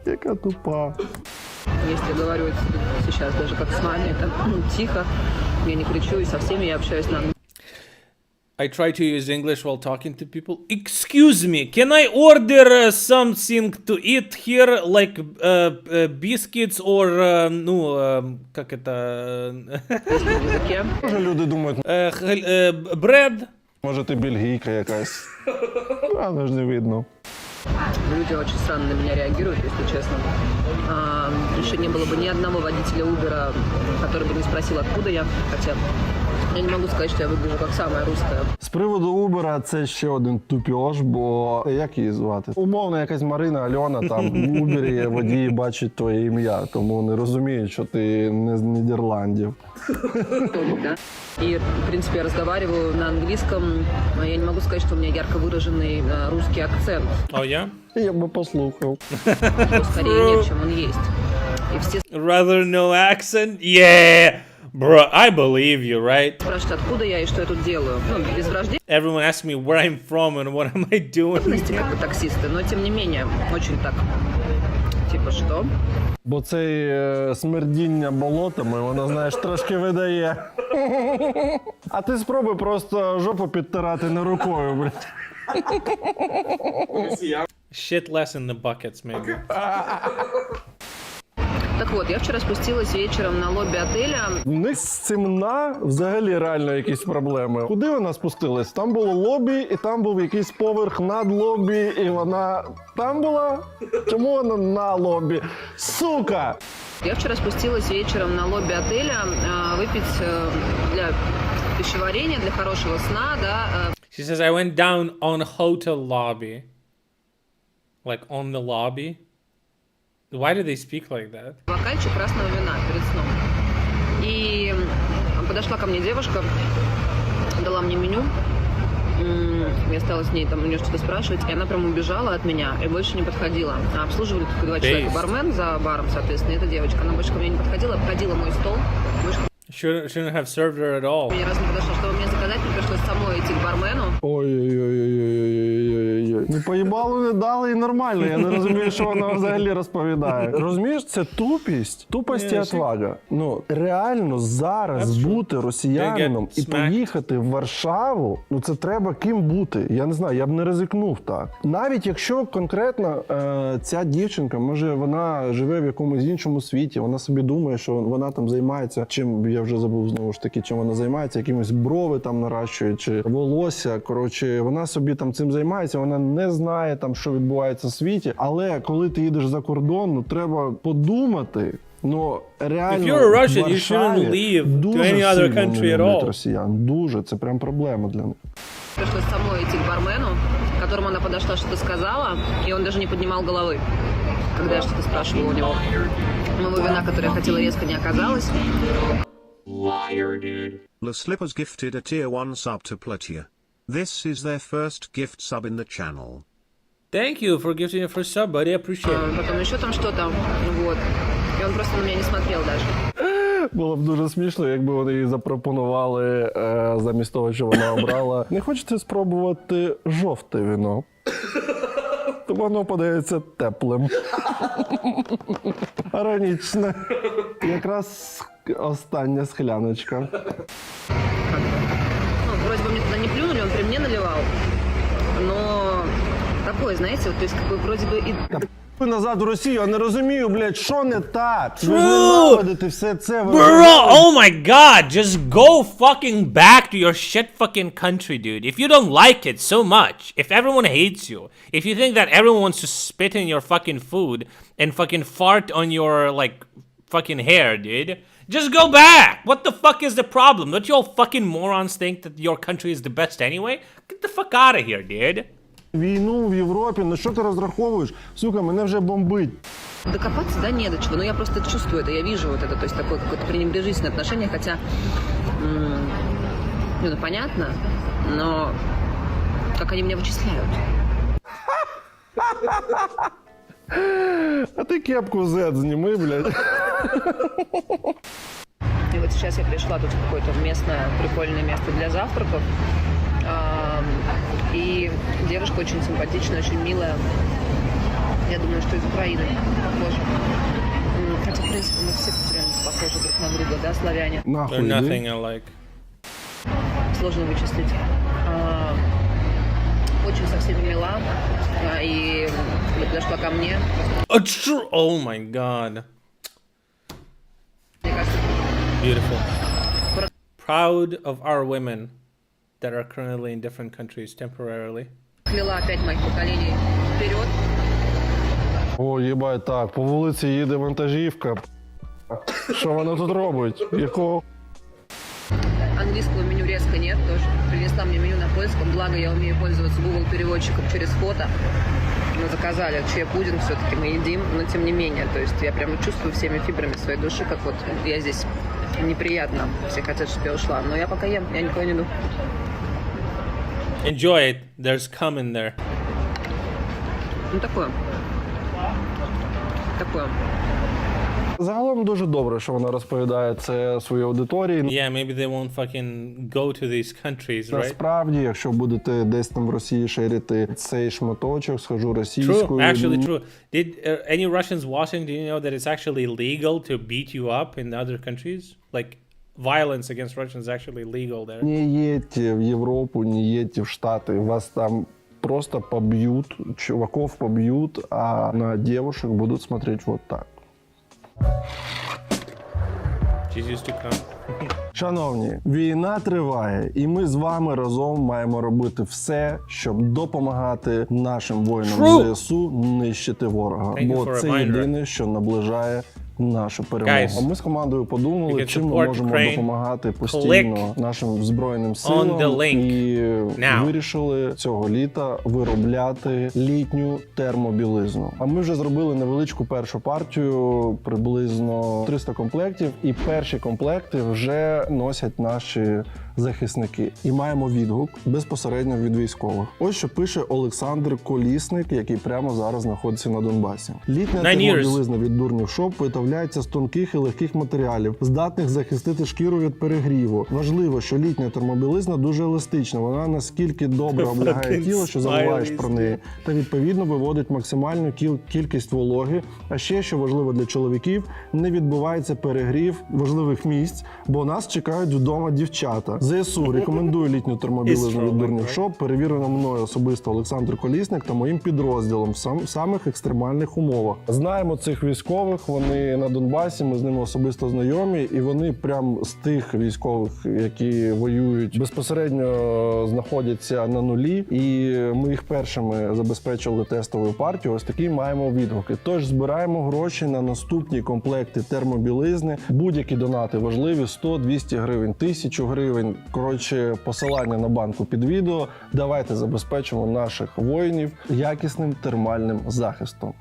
S4: Яка тупа.
S14: Если я говорю сейчас даже как с вами, это тихо, я не кричу, и со всеми я общаюсь на английском.
S3: I try to use English while talking to people. Excuse me, can I order something to eat here, like biscuits or, как это...
S4: Може люди думають,
S3: bread?
S4: Може ти бельгійка якась. Але ж не видно.
S14: Люди очень странно на меня реагируют, если честно. Еще не было бы ни одного водителя Uber, который бы не спросил, откуда я, хотя я не могу сказать, что я выгляжу как самая русская.
S4: З приводу Uber це ще один тупіж, бо як її звати? Умовно, якась Марина, Альона, там в Uber водії бачать твоє ім'я, тому не розуміють, що ти не з Нідерландів.
S14: И, в принципе, я разговариваю на английском. Я не могу сказать, что у меня ярко выраженный русский акцент.
S3: Oh, yeah?
S4: Я бы послухал.
S14: Скорее нет, чем он есть. И все
S3: Rather no accent? Yeah! Bro, I believe you, right?
S14: спрашивают, откуда я и что я тут делаю. Ну, без враждебности,
S3: Everyone asks me where I'm from and what am I doing.
S14: как бы таксисты, но тем не менее, очень так, типа, что?
S4: Бо цей смердіння болотами, вона, знаєш, трошки видає. А ти спробуй просто жопу підтирати не рукою, блядь.
S3: Shit less in the buckets, maybe.
S14: Так вот, я вчера спустилась вечером на лобби отеля.
S4: У них з цим взагалі реально якісь проблеми. Куди вона спустилась? Там було лобі, і там був якийсь поверх над лобі, і вона там була? Чому вона на лобі? Сука!
S14: Я вчера спустилась вечером на лобби отеля выпить для пищеварения, для хорошего сна, да.
S3: She says, I went down on a hotel lobby. Like, on the lobby. Why do they speak like that?
S14: Бокальчик красного вина перед сном. И подошла ко мне девушка, дала мне меню. Я стала с ней там у нее что-то спрашивать, и она прям убежала от меня и больше не подходила. А обслуживали только 2 человека. Бармен за баром, соответственно, эта девочка. Она больше ко мне не подходила, обходила мой стол.
S3: Shouldn't have served her at all.
S14: Мне раз не подошла, чтобы мне заказать, мне пришлось самой идти к бармену.
S4: Ой-ой-ой-ой-ой-ой-ой. Ну, поїбалу не дали і нормально. Я не розумію, що вона взагалі розповідає. Розумієш, це тупість. Тупость і отвага. Ну, реально зараз бути росіянином і поїхати в Варшаву, ну це треба ким бути. Я не знаю, я б не ризикнув так. Навіть якщо конкретно ця дівчинка, може вона живе в якомусь іншому світі, вона собі думає, що вона там займається чим, я вже забув знову ж таки, чим вона займається, якимось брови там наращує, чи волосся, коротше, вона собі там цим займається, вона не знає там, що відбувається в світі, але коли ти їдеш за кордон, ну треба подумати, ну реально
S3: If you're a Russian, you shouldn't leave to any other country at all.
S4: Росіян, дуже, це прям проблема для них.
S14: Пришлось самой идти к бармену, к которому она подошла, что-то сказала, и он даже не поднимал головы. когда я что-то спрашивала у него. Моего вина, которое я хотела резко, не оказалось.
S5: La Slippers gifted a tier 1 sub to Platia. This is their first gift sub in the channel.
S3: Thank you for gifting your first sub, buddy. I appreciate it.
S14: Потом еще там что-то, вот. И он просто на меня не смотрел даже.
S4: Було б дуже смішно, якби вони їй запропонували замість того, що вона обрала. Не хочете спробувати жовте вино? То воно подається теплим. Іронічно. Якраз остання скляночка.
S14: Ну, вроде бы мне туда не плюнули, он при мне наливал. Но такое, знаете, вот, то есть как бы вроде бы и...
S4: Назад в Росію, я не розумію, блядь, що не так? Ви ненавидите все це.
S3: Bro, oh my god, just go fucking back to your shit fucking country, dude. If you don't like it so much, if everyone hates you, if you think that everyone wants to spit in your fucking food and fucking fart on your, like, fucking hair, dude, just go back. What the fuck is the problem? Don't you all fucking morons think that your country is the best anyway? Get the fuck out of here, dude.
S4: Війну в Європі, на що ти розраховуєш? Сука, мене вже бомбить.
S14: Докопаться, да, не до чего. Но я просто чувствую это, я вижу вот это, то есть такое какое-то пренебрежительное отношение, хотя, ну, понятно, но как они меня вычисляют.
S4: А ти кепку Z зніми, блядь.
S14: И вот сейчас я пришла тут в какое-то местное, прикольное место для завтраков. И девушка очень симпатичная, очень милая. Я думаю, что из Украины тоже. Хотя, в принципе, мы все прям похожи друг на друга, да, славяне.
S3: They're nothing alike.
S14: Сложно вычислить. Очень со всеми мила. И подошла ко мне.
S3: Oh my god. Beautiful. Proud of our women that are currently in different countries temporarily.
S14: Кляла опять моих поколений вперед.
S4: О, їбать, так, по вулиці їде вантажівка. Що вона тут робить? Якого?
S14: Английского меню резко нет тоже. Принесла мне меню на польском, благо я умею пользоваться Google переводчиком через фото. Мы заказали чай-пудинг, все-таки мы едим, но тем не менее, то есть я прямо чувствую всеми фибрами своей души, как вот я здесь неприятно. Все хотят, чтобы я ушла, но я пока ем, я никуда не иду.
S3: Enjoy it. There's cum in there.
S14: Ну такое. Такое.
S4: Загалом дуже добре, що вона розповідає це своїй аудиторії.
S3: Yeah, maybe they won't fucking go to these countries, right?
S4: Насправді, якщо будете десь там в Росії ширити цей шматочок, схожу російською.
S3: True, actually true. Did any Russians watching, do you know that it's actually legal to beat you up in other countries? Like, violence against Russians is actually legal there.
S4: Не едьте в Европу, не едьте в Штаты. Вас там просто побьют, чуваков побьют, а на девушек будут смотреть вот так.
S3: She's used to come.
S4: Шановні, війна триває, і ми з вами разом маємо робити все, щоб допомагати нашим воїнам ЗСУ нищити ворога. Бо це єдине, що наближає нашу перемогу.
S3: Guys,
S4: а ми з командою подумали, чим ми можемо допомагати постійно нашим Збройним силам. І вирішили цього літа виробляти літню термобілизну. А ми вже зробили невеличку першу партію, приблизно 300 комплектів. І перші комплекти вже носять наші захисники. І маємо відгук безпосередньо від військових. Ось що пише Олександр Колісник, який прямо зараз знаходиться на Донбасі. Літня термобілизна від Дурнів Шоп виготовляється з тонких і легких матеріалів, здатних захистити шкіру від перегріву. Важливо, що літня термобілизна дуже еластична. Вона наскільки добре облягає тіло, що забуваєш про неї, та відповідно виводить максимальну кількість вологи. А ще, що важливо для чоловіків, не відбувається перегрів важливих місць, бо нас чекають вдома дівчата. ЗСУ рекомендує літню термобілизну від Дурнів Шоп, перевірено мною особисто Олександр Колісник та моїм підрозділом в самих екстремальних умовах. Знаємо цих військових, вони на Донбасі, ми з ними особисто знайомі, і вони прям з тих військових, які воюють, безпосередньо знаходяться на нулі, і ми їх першими забезпечили тестовою партією. Ось такі маємо відгуки. Тож збираємо гроші на наступні комплекти термобілизни. Будь-які донати важливі: 100, 200 гривень, 1000 гривень. Коротше, посилання на банку під відео. Давайте забезпечимо наших воїнів якісним термальним захистом.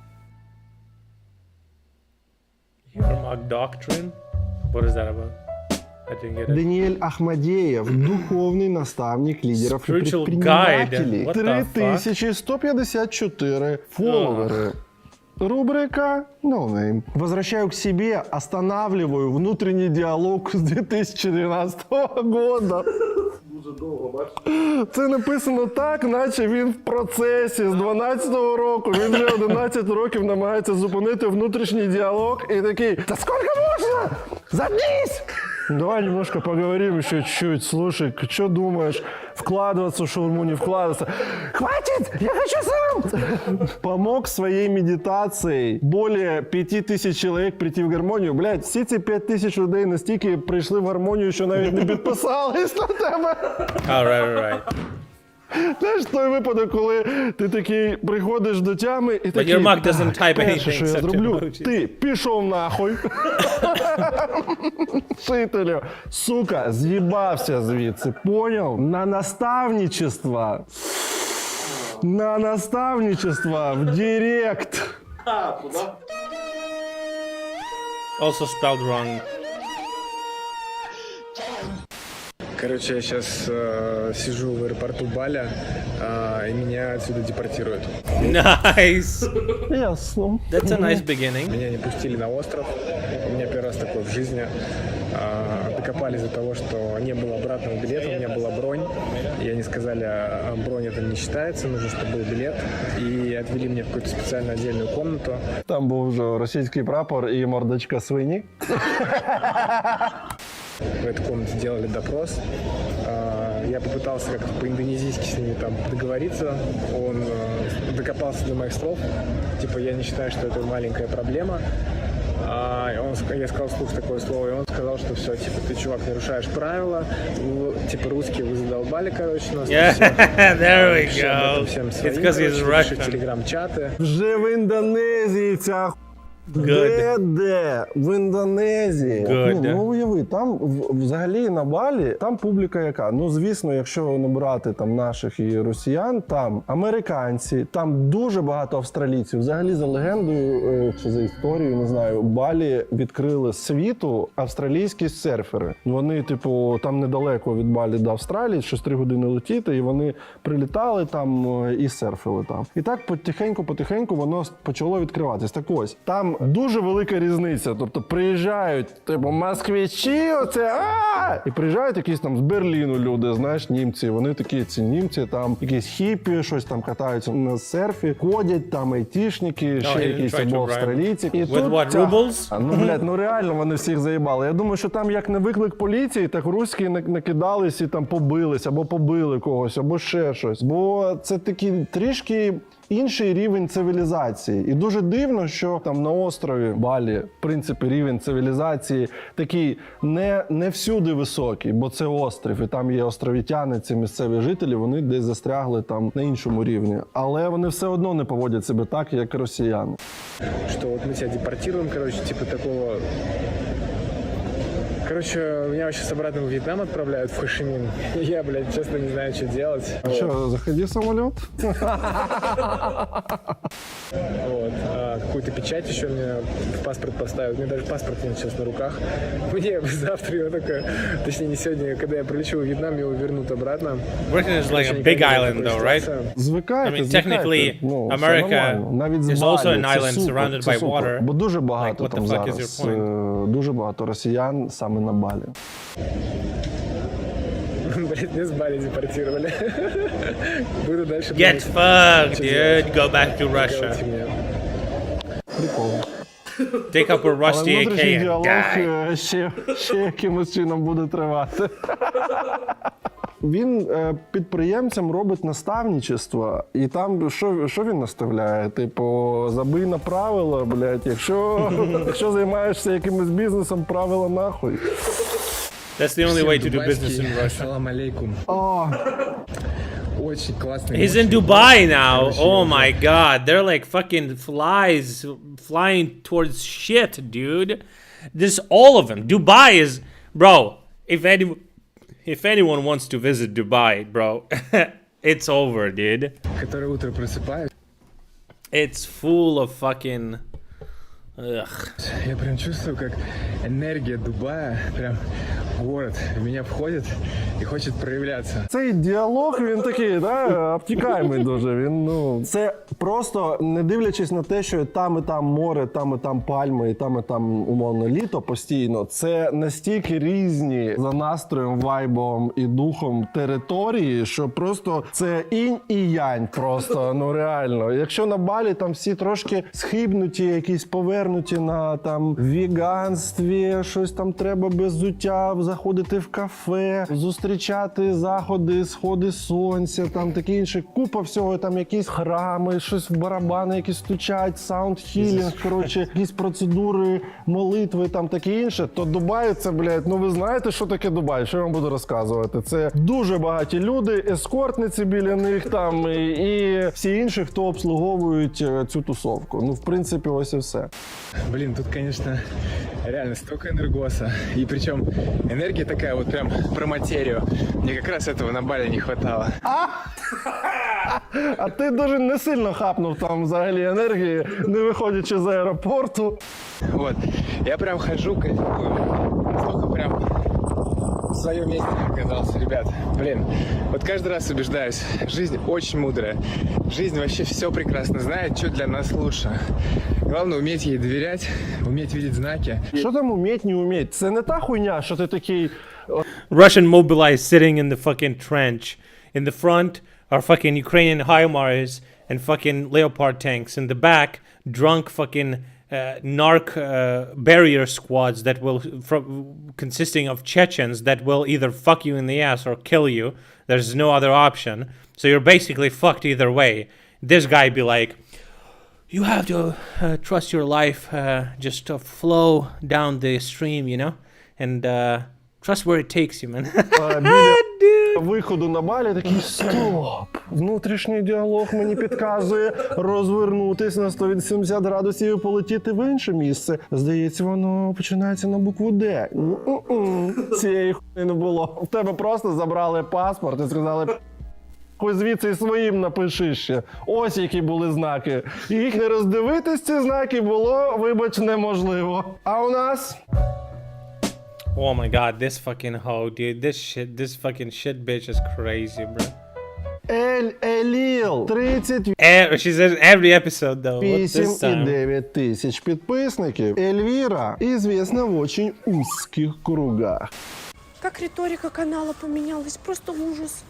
S3: Mug Doctrine? What is that about? I didn't get it.
S4: Даниэль Ахмадеев, духовный наставник лидеров и
S3: Spiritual
S4: предпринимателей.
S3: guide. What the fuck?
S4: 3154 фолловеры. Рубрика No Name. Возвращаю к себе, останавливаю внутренний диалог с 2012 года. Це написано так, наче він в процесі з 12-го року. Він вже 11 років намагається зупинити внутрішній діалог і такий: «Та скільки можна? Заткнись!» Давай немножко поговорим еще чуть-чуть. Слушай, что думаешь? Вкладываться в шаурму, не вкладываться? Хватит! Я хочу сам! Помог своей медитацией более 5000 человек прийти в гармонию. Блядь, всі ці 5000 людей настільки прийшли в гармонію, що навіть не підписались на тебе.
S3: Alright.
S4: Знаєш, той випадок, коли ти такий приходиш до тями і такий:
S3: your mug doesn't type
S4: перше,
S3: anything
S4: що я
S3: except
S4: зроблю,
S3: emojis.
S4: ти пішов нахуй. Вчителю, сука, з'їбався звідси, поняв? На наставничество. На наставничество в директ.
S3: Also spelled wrong.
S21: Короче, я сейчас сижу в аэропорту Баля, и меня отсюда депортируют.
S3: Nice.
S4: Ясно.
S3: That's a nice beginning.
S21: Меня не пустили на остров. У меня первый раз такое в жизни. Докопались до того, что не было обратного билета, у меня была бронь. И они сказали, бронь это не считается, нужно, чтобы был билет. И отвели меня в какую-то специальную отдельную комнату.
S4: Там був вже російський прапор і мордочка свині.
S21: В этой комнате делали допрос. Я попытался как-то по-индонезийски с ними там договориться. Он докопался до моих слов. Типа, я не считаю, что это маленькая проблема. Я сказал вслух такое слово, и он сказал, что все, типа, ты, чувак, нарушаешь правила. Типа, русские вы задолбали, короче, нас.
S3: Yeah, there we
S21: Всем
S3: go.
S21: всем
S3: It's
S21: своим,
S3: because he's
S21: короче,
S3: Russian.
S21: телеграм-чаты.
S4: Вже в Індонезії ця Де? В Індонезії. Ну уяви, там взагалі на Балі, там публіка яка? Ну звісно, якщо не брати там наших і росіян, там американці, там дуже багато австралійців. Взагалі за легендою чи за історією, не знаю, Балі відкрили світу австралійські серфери. Вони, типу, там недалеко від Балі до Австралії, щось 3 години летіти, і вони прилітали там і серфили там. І так потихеньку воно почало відкриватись. Так ось, там дуже велика різниця. Тобто приїжджають, типу, москвичі, оце, і приїжджають якісь там з Берліну люди, знаєш, німці. Вони такі, ці німці, там якісь хіпі, щось там катаються на серфі, ходять, там айтішники, ще якісь або австралійці. І
S3: With what, rubles?
S4: Ну, блядь, ну реально вони всіх заїбали. Я думаю, що там як не виклик поліції, так руські накидались і там побились, або побили когось, або ще щось. Бо це такий трішки інший рівень цивілізації. І дуже дивно, що там на острові Балі, в принципі, рівень цивілізації такий не всюди високий, бо це острів, і там є островітяни, ці місцеві жителі, вони десь застрягли там на іншому рівні. Але вони все одно не поводять себе так, як росіяни.
S21: Что вот мы тебя депортируем, короче, типа такого... Короче, меня сейчас обратно в Вьетнам отправляют, в Хошимин. Я, блядь, честно не знаю, что делать.
S4: А что, заходи в самолет?
S21: Вот. Какую-то печать еще мне в паспорт поставят. У меня даже паспорт нет сейчас на руках. Мне завтра его только... Точнее, не сегодня, когда я прилечу в Вьетнам, его вернут обратно.
S3: Britain is like a big island though, right?
S4: Звикайте,
S3: I mean, technically, America is also an island surrounded by water.
S4: Бо дуже багато там зараз, дуже багато росіян саме на Балі.
S21: Блять, меня с Бали депортировали. Буду дальше...
S3: Get fucked, dude. Go back to Russia.
S4: Прикольно.
S3: Take up a rusty
S4: Але
S3: AK
S4: внутрішній
S3: and
S4: діалог
S3: die.
S4: ще якимось чином буде тривати. Він підприємцям робить наставничество, і там що він наставляє? Типу, забий на правила, блядь, якщо займаєшся якимось бізнесом, правила нахуй.
S3: That's the only way to do business in Russia.
S21: Салам алейкум. Очень классный.
S3: He's in Dubai now. Oh my god. They're like fucking flies flying towards shit, dude. This all of them. Dubai is, bro, if anyone wants to visit Dubai, bro, it's over, dude.
S21: Который утро просыпаюсь.
S3: It's full of fucking Ugh.
S21: Я прям чувствую, как энергия Дубая, прям город в меня входит и хочет проявляться.
S4: Цей діалог, він такий, да, обтікаємий дуже. Він, ну, це просто, не дивлячись на те, що і там море, там і там пальми, і там умовно літо постійно. Це настільки різні за настроєм, вайбом і духом території, що просто це інь і янь просто, ну реально. Якщо на Балі там всі трошки схибнуті, якісь повернуті на там веганстві, щось там треба без взуття, заходити в кафе, зустрічати заходи, сходи сонця, там таке інше. Купа всього, там якісь храми, щось в барабани, якісь стучать, саунд-хілінг, коротше, якісь процедури, молитви, там таке інше. То Дубай це, блядь, ну ви знаєте, що таке Дубай? Що я вам буду розказувати? Це дуже багаті люди, ескортниці біля них там і всі інші, хто обслуговують цю тусовку. Ну, в принципі, ось і все.
S21: Блин, тут, конечно, реально столько энергоса. И причем энергия такая вот прям про материю. Мне как раз этого на Бали не хватало.
S4: А ти дуже не сильно хапнув там взагалі енергії, не виходячи з аеропорту.
S21: Вот, я прям хожу, кайфую. Настолько прям в своем месте оказался, ребят. Блин, вот каждый раз убеждаюсь, жизнь очень мудрая. Жизнь вообще все прекрасно знает, что для нас лучше. Главное уметь ей доверять, уметь видеть знаки.
S4: Що там уметь, не уметь? Це не та хуйня, що ти такий...
S3: Russian mobilized sitting in the fucking trench. In the front are fucking Ukrainian HIMARS and fucking Leopard tanks. In the back, drunk fucking barrier squads that will, consisting of Chechens that will either fuck you in the ass or kill you. There's no other option. So you're basically fucked either way. This guy be like, you have to trust your life, just flow down the stream, you know? And trust where it takes you, man.
S4: Біля виходу на Балі такий, стоп, внутрішній діалог мені підказує розвернутись на 180 градусів і полетіти в інше місце. Здається, воно починається на букву Д. Цієї хуйни не було. В тебе просто забрали паспорт і сказали, хоч звідси і своїм напиши ще. Ось які були знаки. І їх не роздивитись, ці знаки, було, вибач, неможливо. А у нас...
S3: Oh my god, this fucking hoe, dude. This fucking shit bitch is crazy, bro.
S4: Еліл, 38
S3: She says every episode, though. What this time?
S4: 9 тисяч підписників. Ельвіра известна в очень узких кругах.
S6: Как риторика канала поменялась, просто ужас.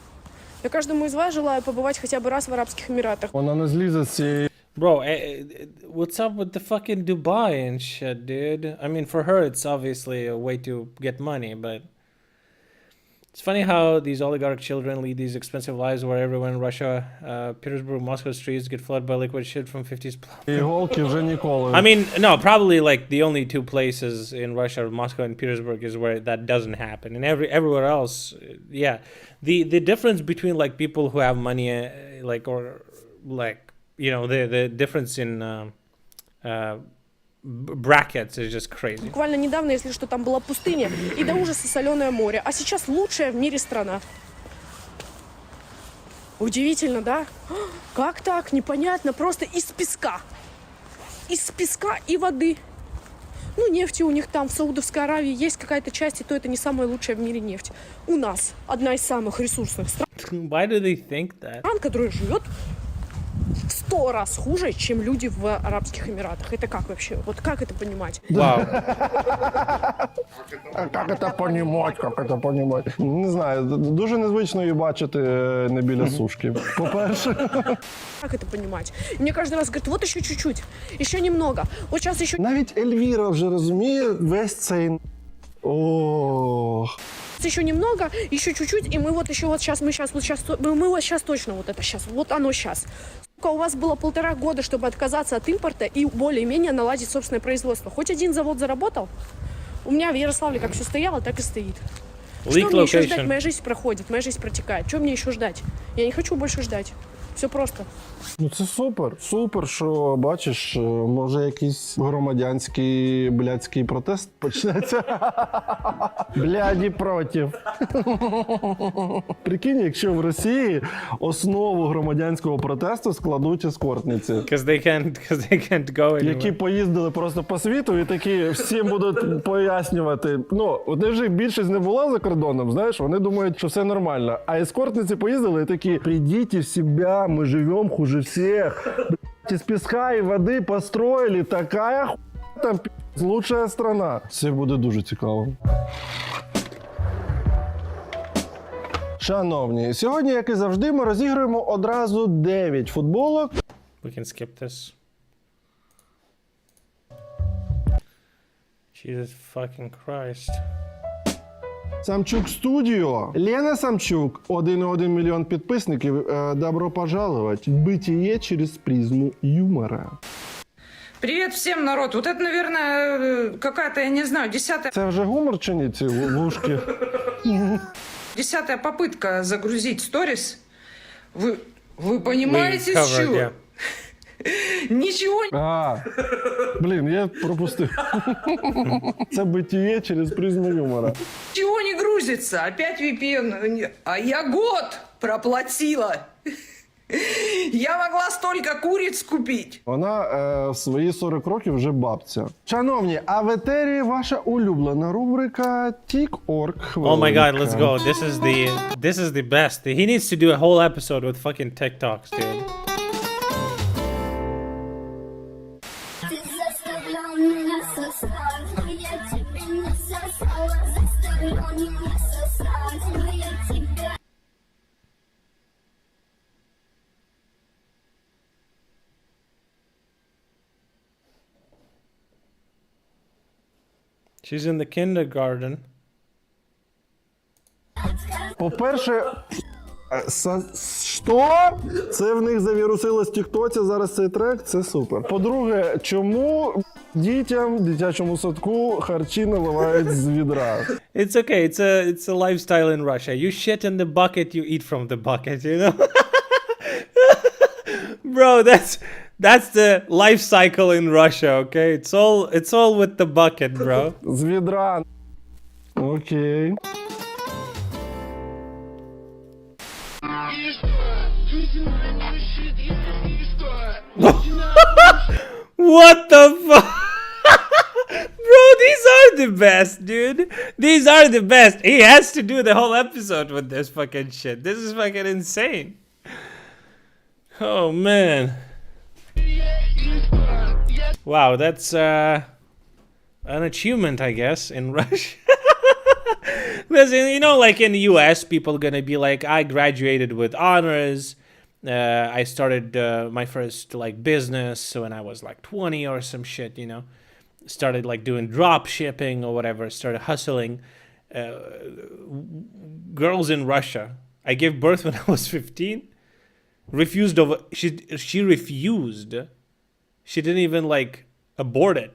S6: Я каждому из вас желаю побывать хотя бы раз в Арабских Эмиратах.
S4: Вона не злізе з цієї...
S3: Bro, what's up with the fucking Dubai and shit, dude? I mean, for her, it's obviously a way to get money, but it's funny how these oligarch children lead these expensive lives where everyone in Russia, Petersburg, Moscow streets get flooded by liquid shit from 50s.
S4: Іголки вже ніколи.
S3: I mean, no, probably like the only two places in Russia, Moscow and Petersburg, is where that doesn't happen. And everywhere else, yeah. The difference between like people who have money, like, or like, you know, the difference in brackets is just crazy.
S6: Буквально недавно, если что, там была пустыня и до ужаса соленое море. А сейчас лучшая в мире страна. Удивительно, да? Как так? Непонятно. Просто из песка. Из песка и воды. Ну, нефти у них там, в Саудовской Аравии, есть какая-то часть, и то это не самая лучшая в мире нефть. У нас одна из самых ресурсных стран.
S3: Why do they think that?
S6: Которая живет в 100 раз хуже, чем люди в Арабских Эмиратах. Это как вообще? Вот как это понимать?
S3: Вау.
S4: Як це понімать, як це понімать? Не знаю, дуже незвично її бачити не біля сушки, по-перше.
S6: Как это понимать? И мне каждый раз говорят, вот еще чуть-чуть, еще немного. Вот сейчас еще...
S4: Навіть Ельвіра вже розуміє весь цей... Ох...
S6: Еще немного, еще чуть-чуть, и мы вот еще вот сейчас, мы вот сейчас точно вот это сейчас, вот оно сейчас. У вас было 1,5 года, чтобы отказаться от импорта и более-менее наладить собственное производство. Хоть один завод заработал? У меня в Ярославле как все стояло, так и стоит. Что мне еще ждать? Моя жизнь проходит, моя жизнь протекает. Что мне еще ждать? Я не хочу больше ждать. Все просто.
S4: Ну це супер. Супер, що бачиш, може якийсь громадянський блядський протест почнеться. Бляді против. Прикинь, якщо в Росії основу громадянського протесту складуть ескортниці.
S3: Because they can't go anywhere.
S4: Які поїздили просто по світу і такі всім будуть пояснювати. Ну, вони вже більшість не була за кордоном, знаєш, вони думають, що все нормально. А ескортниці поїздили і такі: прийдіть в себя, ми живемо хуже всех. Из песка и воды построили такая хуйня, там лучшая страна. Це буде дуже цікаво. Шановні, сьогодні, як і завжди, ми розіграємо одразу 9 футболок.
S3: We can skip this. Jesus fucking Christ.
S4: Самчук Студіо. Лена Самчук, 1,1 мільйон підписників. Добро пожаловать в бытие через призму юмора.
S16: Привет всем, народ. Вот это, наверное, какая-то, я не знаю, 10-я...
S4: Це вже гумор чи ні, ці вушки?
S16: 10-я попытка загрузить сторис. Вы понимаете, с чего?
S3: Yeah.
S16: Ничего.
S4: Блін, я пропустив. Це битіє через призму юмора.
S16: Ничего не грузится. Опять VPN. А я год проплатила. Я могла столько куриц купить.
S4: Вона в свої 40 років вже бабця. Шановні, а в етері ваша улюблена рубрика TikTok.
S3: Oh my god, let's go. This is the best. He needs to do a whole episode with fucking TikToks, dude. She's in the kindergarten.
S4: По-перше, що? Це в них завірусилось в тіктоці, зараз цей трек, це супер. По-друге, чому дітям в дитячому садку харчі наливають з відра?
S3: It's okay. It's a lifestyle in Russia. You shit in the bucket, you eat from the bucket, you know? Bro, that's the life cycle in Russia, okay? It's all with the bucket, bro.
S4: З відра. Окей.
S3: What the fuck? Bro, these are the best, dude. These are the best. He has to do the whole episode with this fucking shit. This is fucking insane. Oh, man. Wow, that's an achievement, I guess, in Russia. Because, you know, like in the US, people gonna be like, I graduated with honors. I started my first like business when I was like 20 or some shit, you know. Started like doing drop shipping or whatever. Started hustling. Girls in Russia. I gave birth when I was 15. Refused over. She refused. She didn't even like abort it.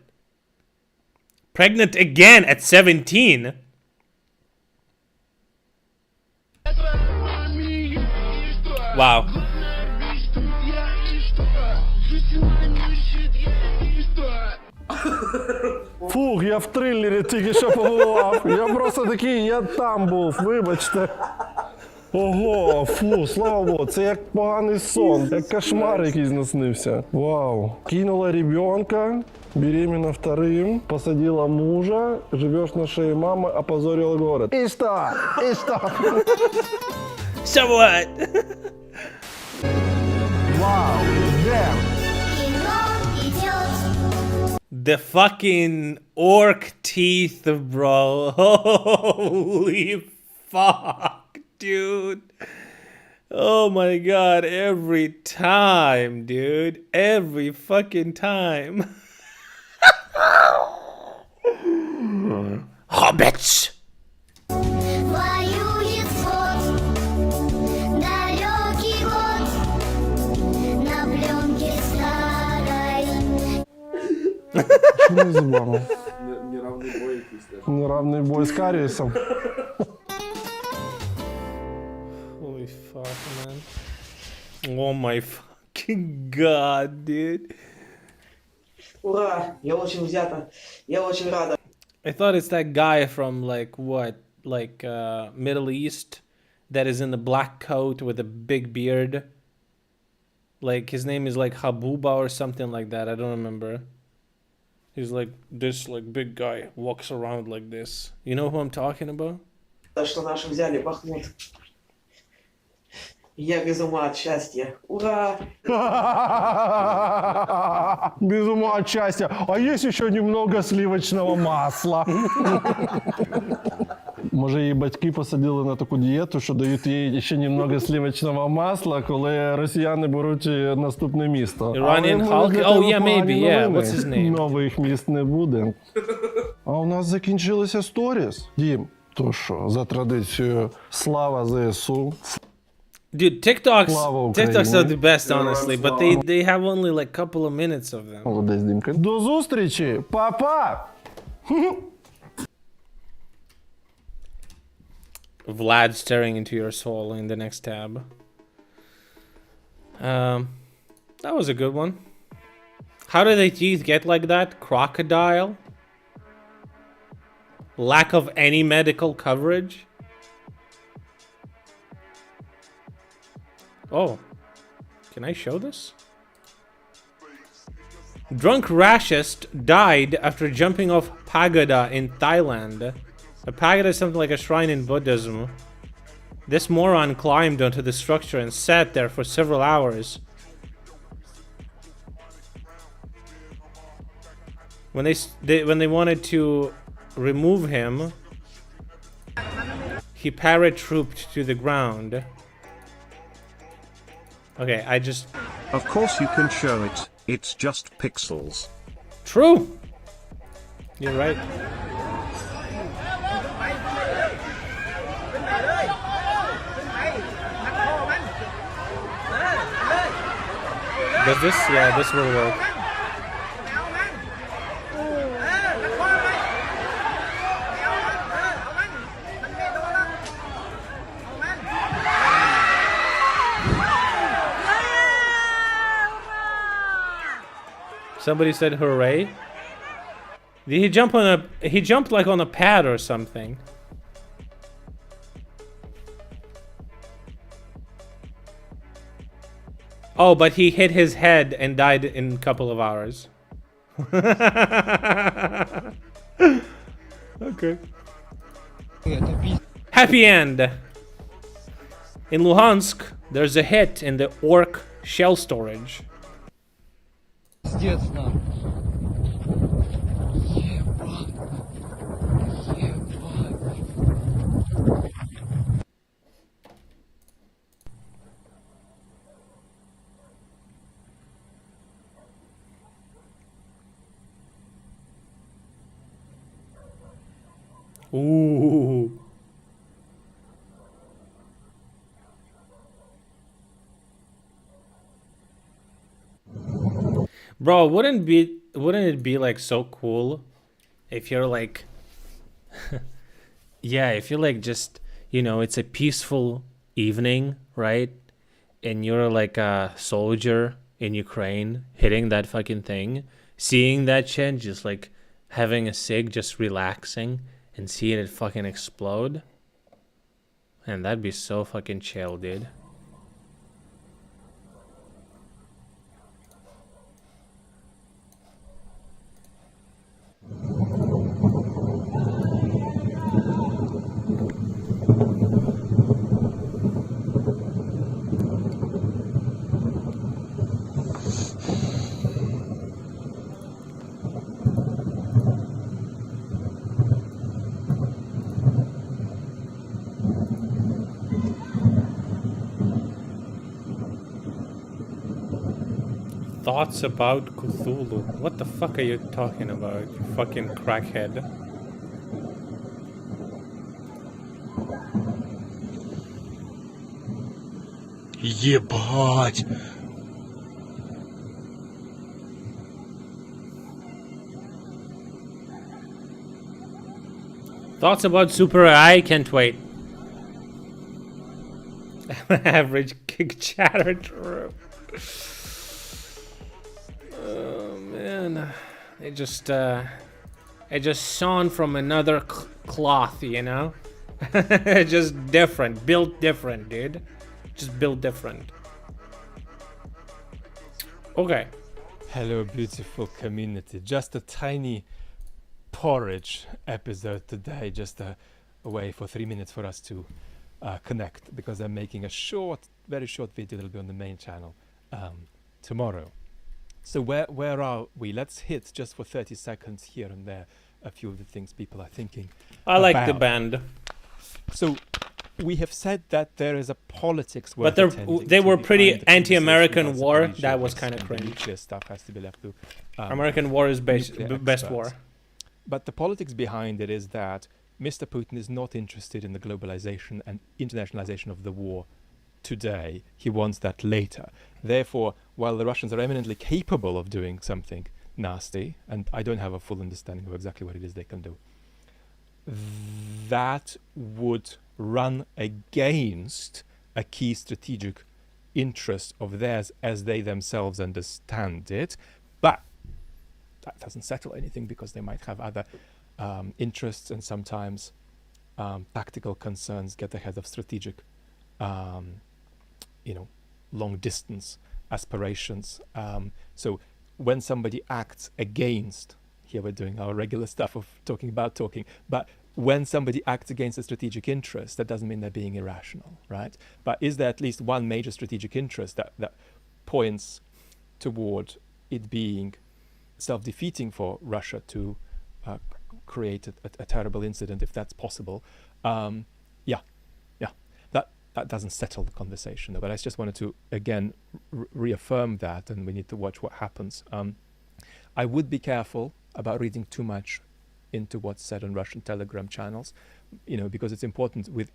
S3: Pregnant again at 17. Wow.
S4: Фух, я в трилері тільки що побував. Я просто такий, я там був, вибачте. Ого, фу, слава Богу, це як поганий сон, як кошмар якийсь наснився. Вау. Кинула ребенка, беременна вторым, посадила мужа, живешь на шее мамы, опозорила город. И что? И что?
S3: So what?
S4: Вау, damn.
S3: The fucking orc teeth, bro. Holy fuck, dude. Oh my god, every time, dude. Every fucking time. Hobbits!
S4: Що не зубами?
S9: Неравний бой якийсь теж.
S4: Неравний бой з Карієсом.
S3: Holy fuck, man. Oh my fucking god, dude.
S12: Ура! Я очень взята. Я очень рада.
S3: I thought it's that guy from like what? Like Middle East that is in the black coat with a big beard. Like his name is like Habuba or something like that. I don't remember. He's like this like big guy walks around like this. You know who I'm talking about?
S12: Что наши взяли Бахмут. Я без ума от счастья. Ура!
S4: Без ума от счастья. А есть еще немного сливочного масла. Може, її батьки посадили на таку дієту, що дають їй ще немного сливочного масла, коли росіяни беруть наступне місто.
S3: Iranian Hulk? Oh, yeah, maybe, yeah. What's his name?
S4: Нових міст не буде. А у нас закінчилися сторіс. Дім, то що, за традицією, слава ЗСУ.
S3: Dude, TikToks are the best, honestly, but they have only like a couple of minutes of them.
S4: Молодець, Дімка. До зустрічі! Па-па!
S3: Vlad staring into your soul in the next tab. That was a good one. How do their teeth get like that? Crocodile? Lack of any medical coverage? Oh. Can I show this? Drunk rashist died after jumping off pagoda in Thailand. A pagoda is something like a shrine in Buddhism. This moron climbed onto the structure and sat there for several hours. When they wanted to remove him, he paratrooped to the ground. Okay, I just...
S5: Of course you can show it, it's just pixels.
S3: True! You're right. Does this? Yeah, this will work. Somebody said hooray. Did he jump on a... He jumped like on a pad or something. Oh, but he hit his head and died in a couple of hours. Okay. Happy end. In Luhansk, there's a hit in the orc shell storage. Ooh. Bro, wouldn't it be like so cool if you're like yeah, if you're like just, you know, it's a peaceful evening, right? And you're like a soldier in Ukraine hitting that fucking thing, seeing that shit, just like having a cig, just relaxing and seeing it fucking explode. And that'd be so fucking chill, dude. Thoughts about Cthulhu. What the fuck are you talking about, you fucking crackhead?
S2: Ебать!
S3: Thoughts about Super AI? Can't wait. Average kick chatter through. Oh man, it just sewn from another cloth, you know. Just different, built different, dude. Just built different. Okay.
S18: Hello, beautiful community. Just a tiny porridge episode today, just a way for 3 minutes for us to connect, because I'm making a very short video that'll be on the main channel tomorrow. So where are we? Let's hit just for 30 seconds here and there a few of the things people are thinking.
S3: I like the band.
S18: So we have said that there is a politics,
S3: but they were pretty anti-American war. That was kind of cringe.
S18: Stuff has to be left to
S3: American war is best war.
S18: But the politics behind it is that Mr. Putin is not interested in the globalization and internationalization of the war today. He wants that later. Therefore, while the Russians are eminently capable of doing something nasty, and I don't have a full understanding of exactly what it is they can do, that would run against a key strategic interest of theirs as they themselves understand it. But that doesn't settle anything, because they might have other interests, and sometimes tactical concerns get ahead of strategic long distance aspirations. So when somebody acts against, here we're doing our regular stuff of talking, but when somebody acts against a strategic interest, that doesn't mean they're being irrational, right? But is there at least one major strategic interest that points toward it being self-defeating for Russia to create a terrible incident, if that's possible? That doesn't settle the conversation, though. But I just wanted to again reaffirm that, and we need to watch what happens. I would be careful about reading too much into what's said on Russian Telegram channels, because it's important with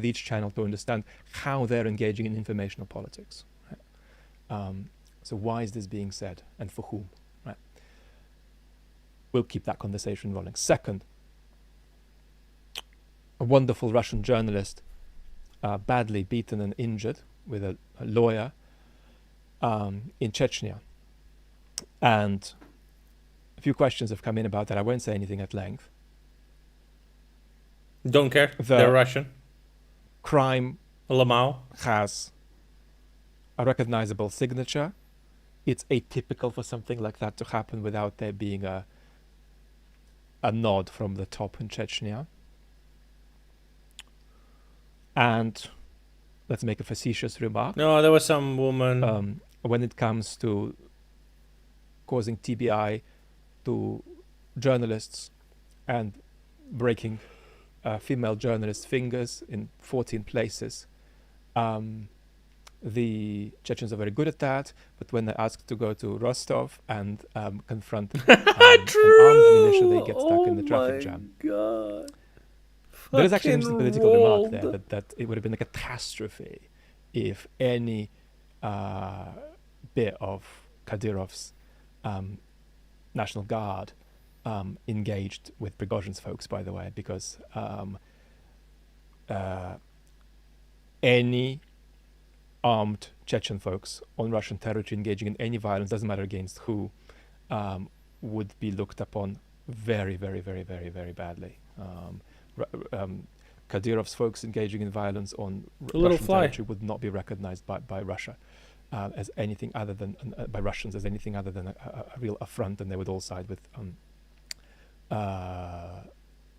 S18: each channel to understand how they're engaging in informational politics. Right? So why is this being said, and for whom? Right? We'll keep that conversation rolling. Second, a wonderful Russian journalist, badly beaten and injured with a lawyer in Chechnya. And a few questions have come in about that. I won't say anything at length.
S3: Don't care. They're Russian.
S18: Crime
S3: Lamau
S18: has a recognizable signature. It's atypical for something like that to happen without there being a nod from the top in Chechnya. And let's make a facetious remark.
S3: No, there was some woman.
S18: When it comes to causing TBI to journalists and breaking female journalists' fingers in 14 places, the Chechens are very good at that. But when they're asked to go to Rostov and confront an armed militia, they get stuck in the traffic jam.
S3: God.
S18: There is actually an interesting political remark there that it would have been a catastrophe if any bit of Kadyrov's National Guard engaged with Prigozhin's folks, by the way, because any armed Chechen folks on Russian territory engaging in any violence, doesn't matter against who, would be looked upon very, very, very, very, very badly. Kadyrov's folks engaging in violence on Russian territory would not be recognized by Russia as anything other than by Russians as anything other than a real affront, and they would all side with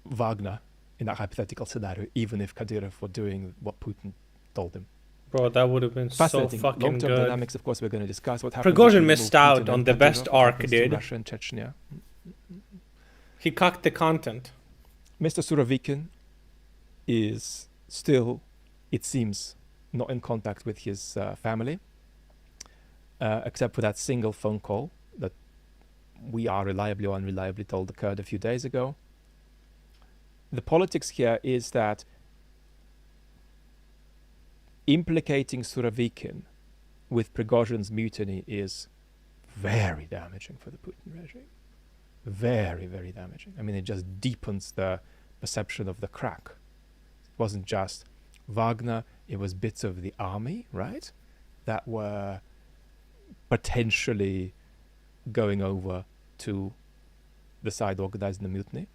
S18: Wagner in that hypothetical scenario, even if Kadyrov were doing what Putin told him.
S3: Bro, that would have been so fucking
S18: long-term
S3: good.
S18: dynamics, of course, we're going to discuss what happened.
S3: Prigozhin missed out on the best arc, dude.
S18: Russia and Chechnya.
S3: He cocked the content.
S18: Mr. Surovikin is still, it seems, not in contact with his family, except for that single phone call that we are reliably or unreliably told occurred a few days ago. The politics here is that implicating Surovikin with Prigozhin's mutiny is very damaging for the Putin regime. Very, very damaging. I mean, it just deepens the perception of the crack. It wasn't just Wagner, it was bits of the army, right? that were potentially going over to the side organizing the mutiny.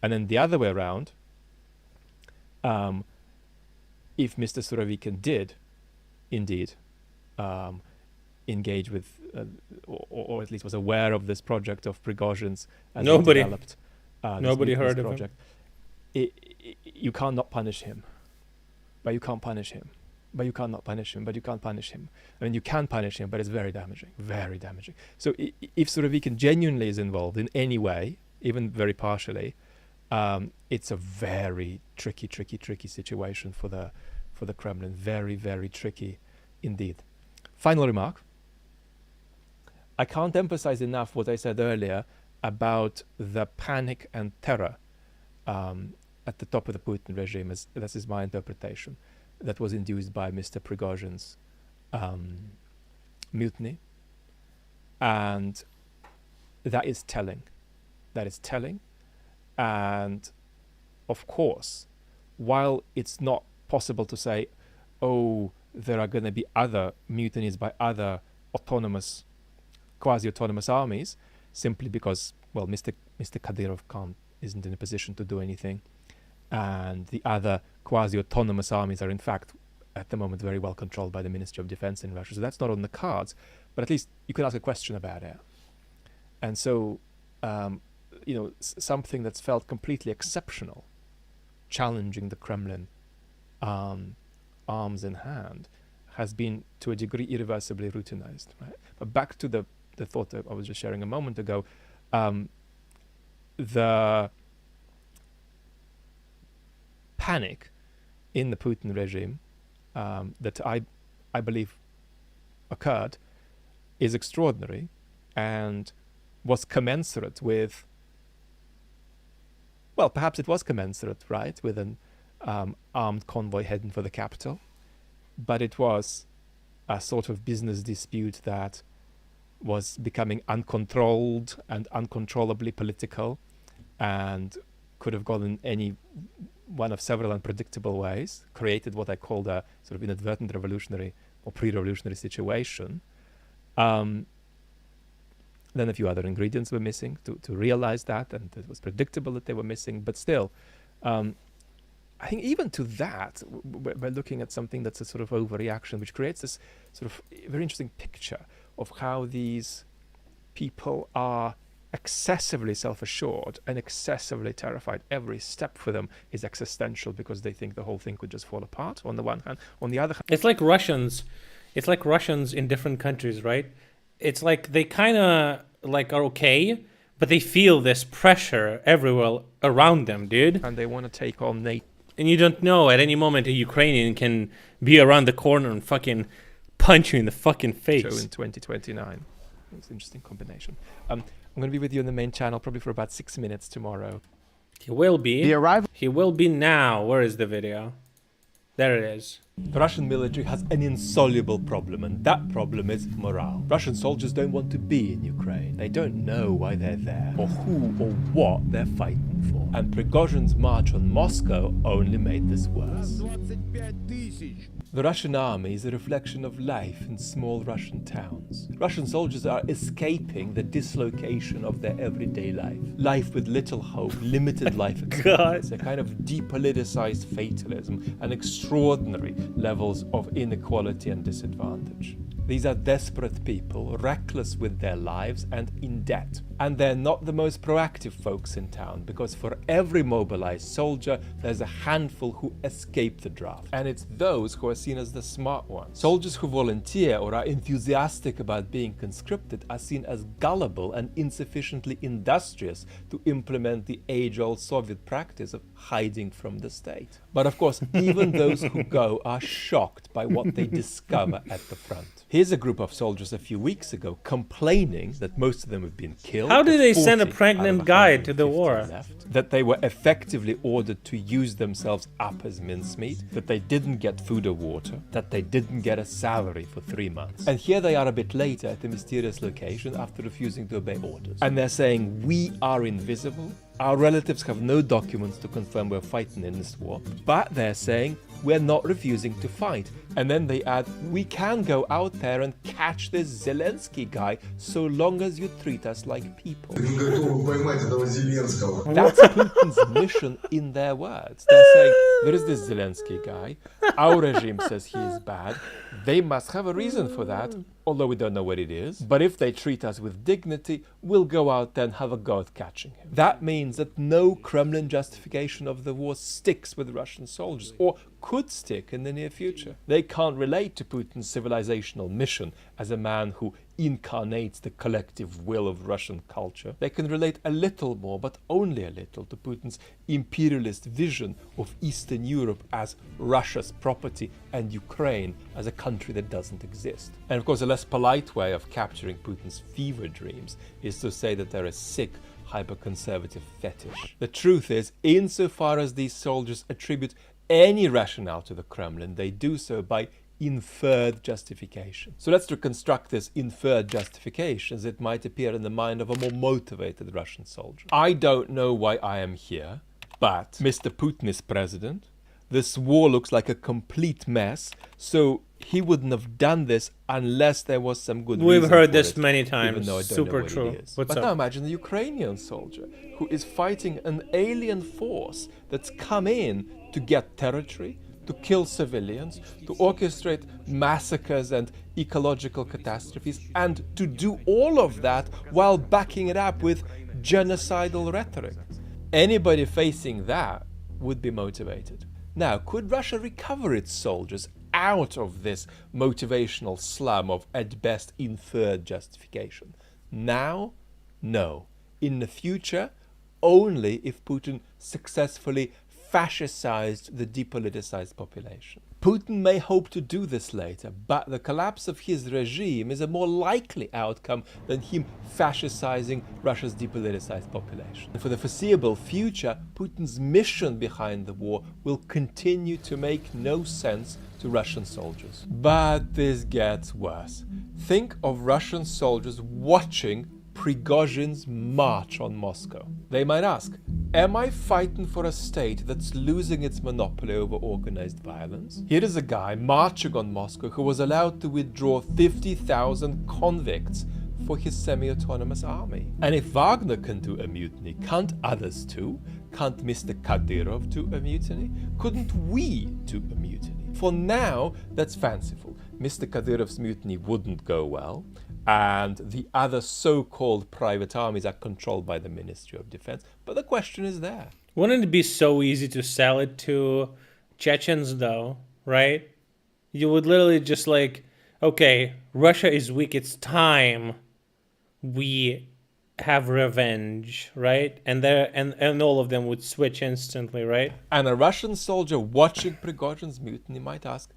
S18: And then the other way around, if Mr. Surovikin did indeed engage with, or at least was aware of this project of Prigozhin's as he developed
S3: Nobody heard of
S18: project, you can't not punish him, but you can't punish him. But you can't not punish him, but you can't punish him. I mean, you can punish him, but it's very damaging, very damaging. So if Surovikin genuinely is involved in any way, even very partially, it's a very tricky situation for the Kremlin. Very, very tricky indeed. Final remark. I can't emphasize enough what I said earlier about the panic and terror at the top of the Putin regime. This is my interpretation. That was induced by Mr. Prigozhin's mutiny. And that is telling. That is telling. And of course, while it's not possible to say, oh, there are going to be other mutinies by other autonomous, quasi-autonomous armies, simply because, well, Mr. Kadyrov isn't in a position to do anything. And the other quasi-autonomous armies are, in fact, at the moment, very well controlled by the Ministry of Defense in Russia. So that's not on the cards, but at least you can ask a question about it. And so, something that's felt completely exceptional, challenging the Kremlin arms in hand, has been, to a degree, irreversibly routinized. Right? But back to the thought that I was just sharing a moment ago, the panic in the Putin regime that I believe occurred is extraordinary and was commensurate with, well, perhaps it was commensurate, right, with an armed convoy heading for the capital, but it was a sort of business dispute that was becoming uncontrolled and uncontrollably political and could have gone in any one of several unpredictable ways, created what I called a sort of inadvertent revolutionary or pre-revolutionary situation. Then a few other ingredients were missing to realize that, and it was predictable that they were missing. But still, I think even to that, we're looking at something that's a sort of overreaction, which creates this sort of very interesting picture of how these people are excessively self-assured and excessively terrified. Every step for them is existential because they think the whole thing could just fall apart, on the one hand. On the other hand,
S3: it's like Russians in different countries, right? It's like they kind of like are okay, but they feel this pressure everywhere around them, dude.
S18: And they want to take on NATO.
S3: And you don't know, at any moment a Ukrainian can be around the corner and fucking punch you in the fucking face.
S18: Show in 2029. It's an interesting combination. I'm going to be with you on the main channel probably for about 6 minutes tomorrow.
S3: He will be. He will be now. Where is the video? There it is.
S18: The Russian military has an insoluble problem, and that problem is morale. Russian soldiers don't want to be in Ukraine. They don't know why they're there, or who or what they're fighting for. And Prigozhin's march on Moscow only made this worse. The Russian army is a reflection of life in small Russian towns. Russian soldiers are escaping the dislocation of their everyday life. Life with little hope, limited life experience, a kind of depoliticized fatalism, and extraordinary levels of inequality and disadvantage. These are desperate people, reckless with their lives and in debt. And they're not the most proactive folks in town, because for every mobilized soldier, there's a handful who escape the draft. And it's those who are seen as the smart ones. Soldiers who volunteer or are enthusiastic about being conscripted are seen as gullible and insufficiently industrious to implement the age-old Soviet practice of hiding from the state. But of course, even those who go are shocked by what they discover at the front. Here's a group of soldiers a few weeks ago complaining that most of them have been killed.
S3: How do they send a pregnant guy to the war?
S18: Left, that they were effectively ordered to use themselves up as mincemeat, that they didn't get food or water, that they didn't get a salary for 3 months. And here they are a bit later at a mysterious location after refusing to obey orders. And they're saying, we are invisible. Our relatives have no documents to confirm we're fighting in this war. But they're saying, we're not refusing to fight. And then they add, we can go out there and catch this Zelensky guy so long as you treat us like people. That's Putin's mission in their words. They're saying, there is this Zelensky guy, our regime says he is bad, they must have a reason for that, although we don't know what it is. But if they treat us with dignity, we'll go out there and have a go at catching him. That means that no Kremlin justification of the war sticks with Russian soldiers, or could stick in the near future. They can't relate to Putin's civilizational mission as a man who incarnates the collective will of Russian culture. They can relate a little more, but only a little, to Putin's imperialist vision of Eastern Europe as Russia's property and Ukraine as a country that doesn't exist. And of course, a less polite way of capturing Putin's fever dreams is to say that they're a sick, hyper-conservative fetish. The truth is, insofar as these soldiers attribute any rationale to the Kremlin, they do so by inferred justification. So let's reconstruct this inferred justification as it might appear in the mind of a more motivated Russian soldier. I don't know why I am here, but Mr. Putin is president. This war looks like a complete mess, so he wouldn't have done this unless there was some good reason.
S3: We've heard
S18: for
S3: this
S18: it,
S3: many times.
S18: even though I don't
S3: Super
S18: know what
S3: true.
S18: it is.
S3: What's
S18: but
S3: up?
S18: now imagine the Ukrainian soldier who is fighting an alien force that's come in to get territory, to kill civilians, to orchestrate massacres and ecological catastrophes, and to do all of that while backing it up with genocidal rhetoric. Anybody facing that would be motivated. Now, could Russia recover its soldiers out of this motivational slum of, at best, inferred justification? Now, no. In the future, only if Putin successfully fascicized the depoliticized population. Putin may hope to do this later, but the collapse of his regime is a more likely outcome than him fascicizing Russia's depoliticized population. And for the foreseeable future, Putin's mission behind the war will continue to make no sense to Russian soldiers. But this gets worse. Think of Russian soldiers watching Prigozhin's march on Moscow. They might ask, am I fighting for a state that's losing its monopoly over organized violence? Here is a guy marching on Moscow who was allowed to withdraw 50,000 convicts for his semi-autonomous army. And if Wagner can do a mutiny, can't others too? Can't Mr. Kadyrov do a mutiny? Couldn't we do a mutiny? For now, that's fanciful. Mr. Kadyrov's mutiny wouldn't go well, and the other so-called private armies are controlled by the Ministry of Defense. But the question is there.
S3: Wouldn't it be so easy to sell it to Chechens, though, right? You would literally just like, okay, Russia is weak, it's time we have revenge, right? And all of them would switch instantly, right?
S18: And a Russian soldier watching Prigozhin's mutiny might ask,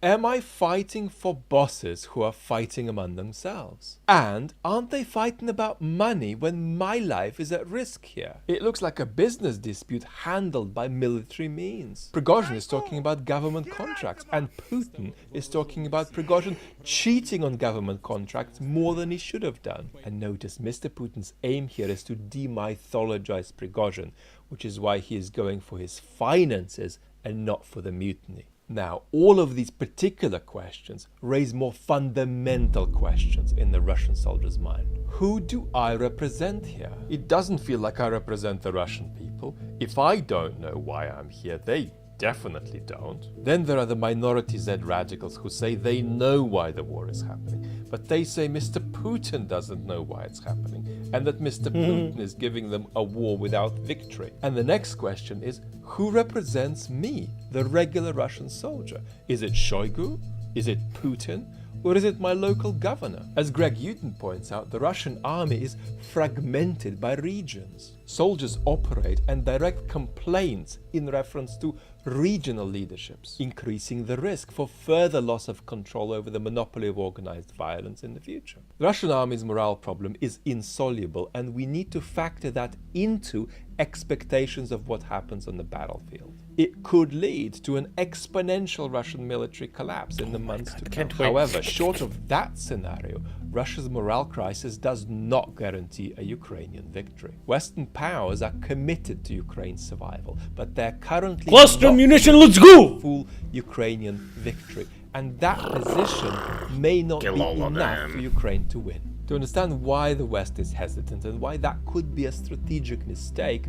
S18: am I fighting for bosses who are fighting among themselves? And aren't they fighting about money when my life is at risk here? It looks like a business dispute handled by military means. Prigozhin is talking about government contracts, and Putin is talking about Prigozhin cheating on government contracts more than he should have done. And notice, Mr. Putin's aim here is to demythologize Prigozhin, which is why he is going for his finances and not for the mutiny. Now, all of these particular questions raise more fundamental questions in the Russian soldier's mind. Who do I represent here? It doesn't feel like I represent the Russian people. If I don't know why I'm here, they definitely don't. Then there are the minority Z radicals who say they know why the war is happening, but they say Mr. Putin doesn't know why it's happening, and that Mr. Putin is giving them a war without victory. And the next question is, who represents me, the regular Russian soldier? Is it Shoigu? Is it Putin? Or is it my local governor? As Greg Uden points out, the Russian army is fragmented by regions. Soldiers operate and direct complaints in reference to regional leaderships, increasing the risk for further loss of control over the monopoly of organized violence in the future. The Russian army's morale problem is insoluble, and we need to factor that into expectations of what happens on the battlefield. it could lead to an exponential Russian military collapse in the months to come. However, short of that scenario, Russia's morale crisis does not guarantee a Ukrainian victory. Western powers are committed to Ukraine's survival, but they're currently
S3: Cluster
S18: not
S3: munition, let's go!
S18: Full Ukrainian victory. And that position may not be enough for Ukraine to win. To understand why the West is hesitant and why that could be a strategic mistake,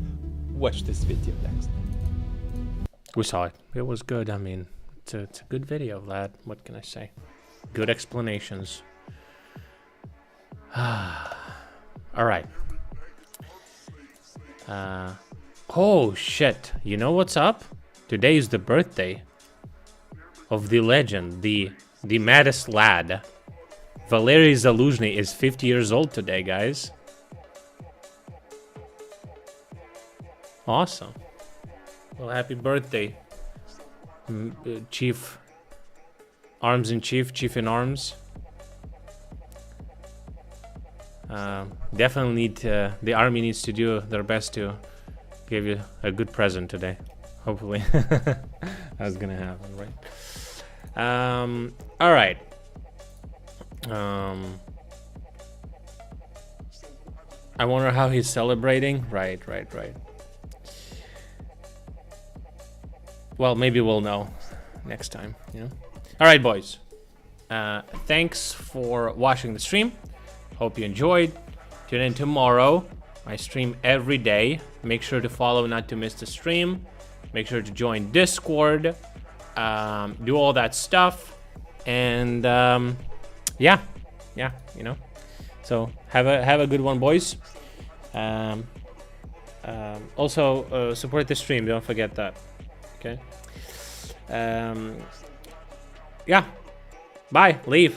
S18: watch this video next.
S3: We saw it. It was good. I mean, it's a good video, lad. What can I say? Good explanations. All right. Oh, shit. You know what's up? Today is the birthday of the legend, the maddest lad. Valery Zaluzhny is 50 years old today, guys. Awesome. Well, happy birthday, Chief Arms in Chief, Chief in Arms. Definitely need the army needs to do their best to give you a good present today. Hopefully, that's gonna happen, right? All right. I wonder how he's celebrating. Right. Well, maybe we'll know next time, you know? All right, boys. Thanks for watching the stream. Hope you enjoyed. Tune in tomorrow. I stream every day. Make sure to follow not to miss the stream. Make sure to join Discord. Do all that stuff. And yeah, you know. So have a good one, boys. Also support the stream. Don't forget that. Okay. Yeah. Bye. Leave.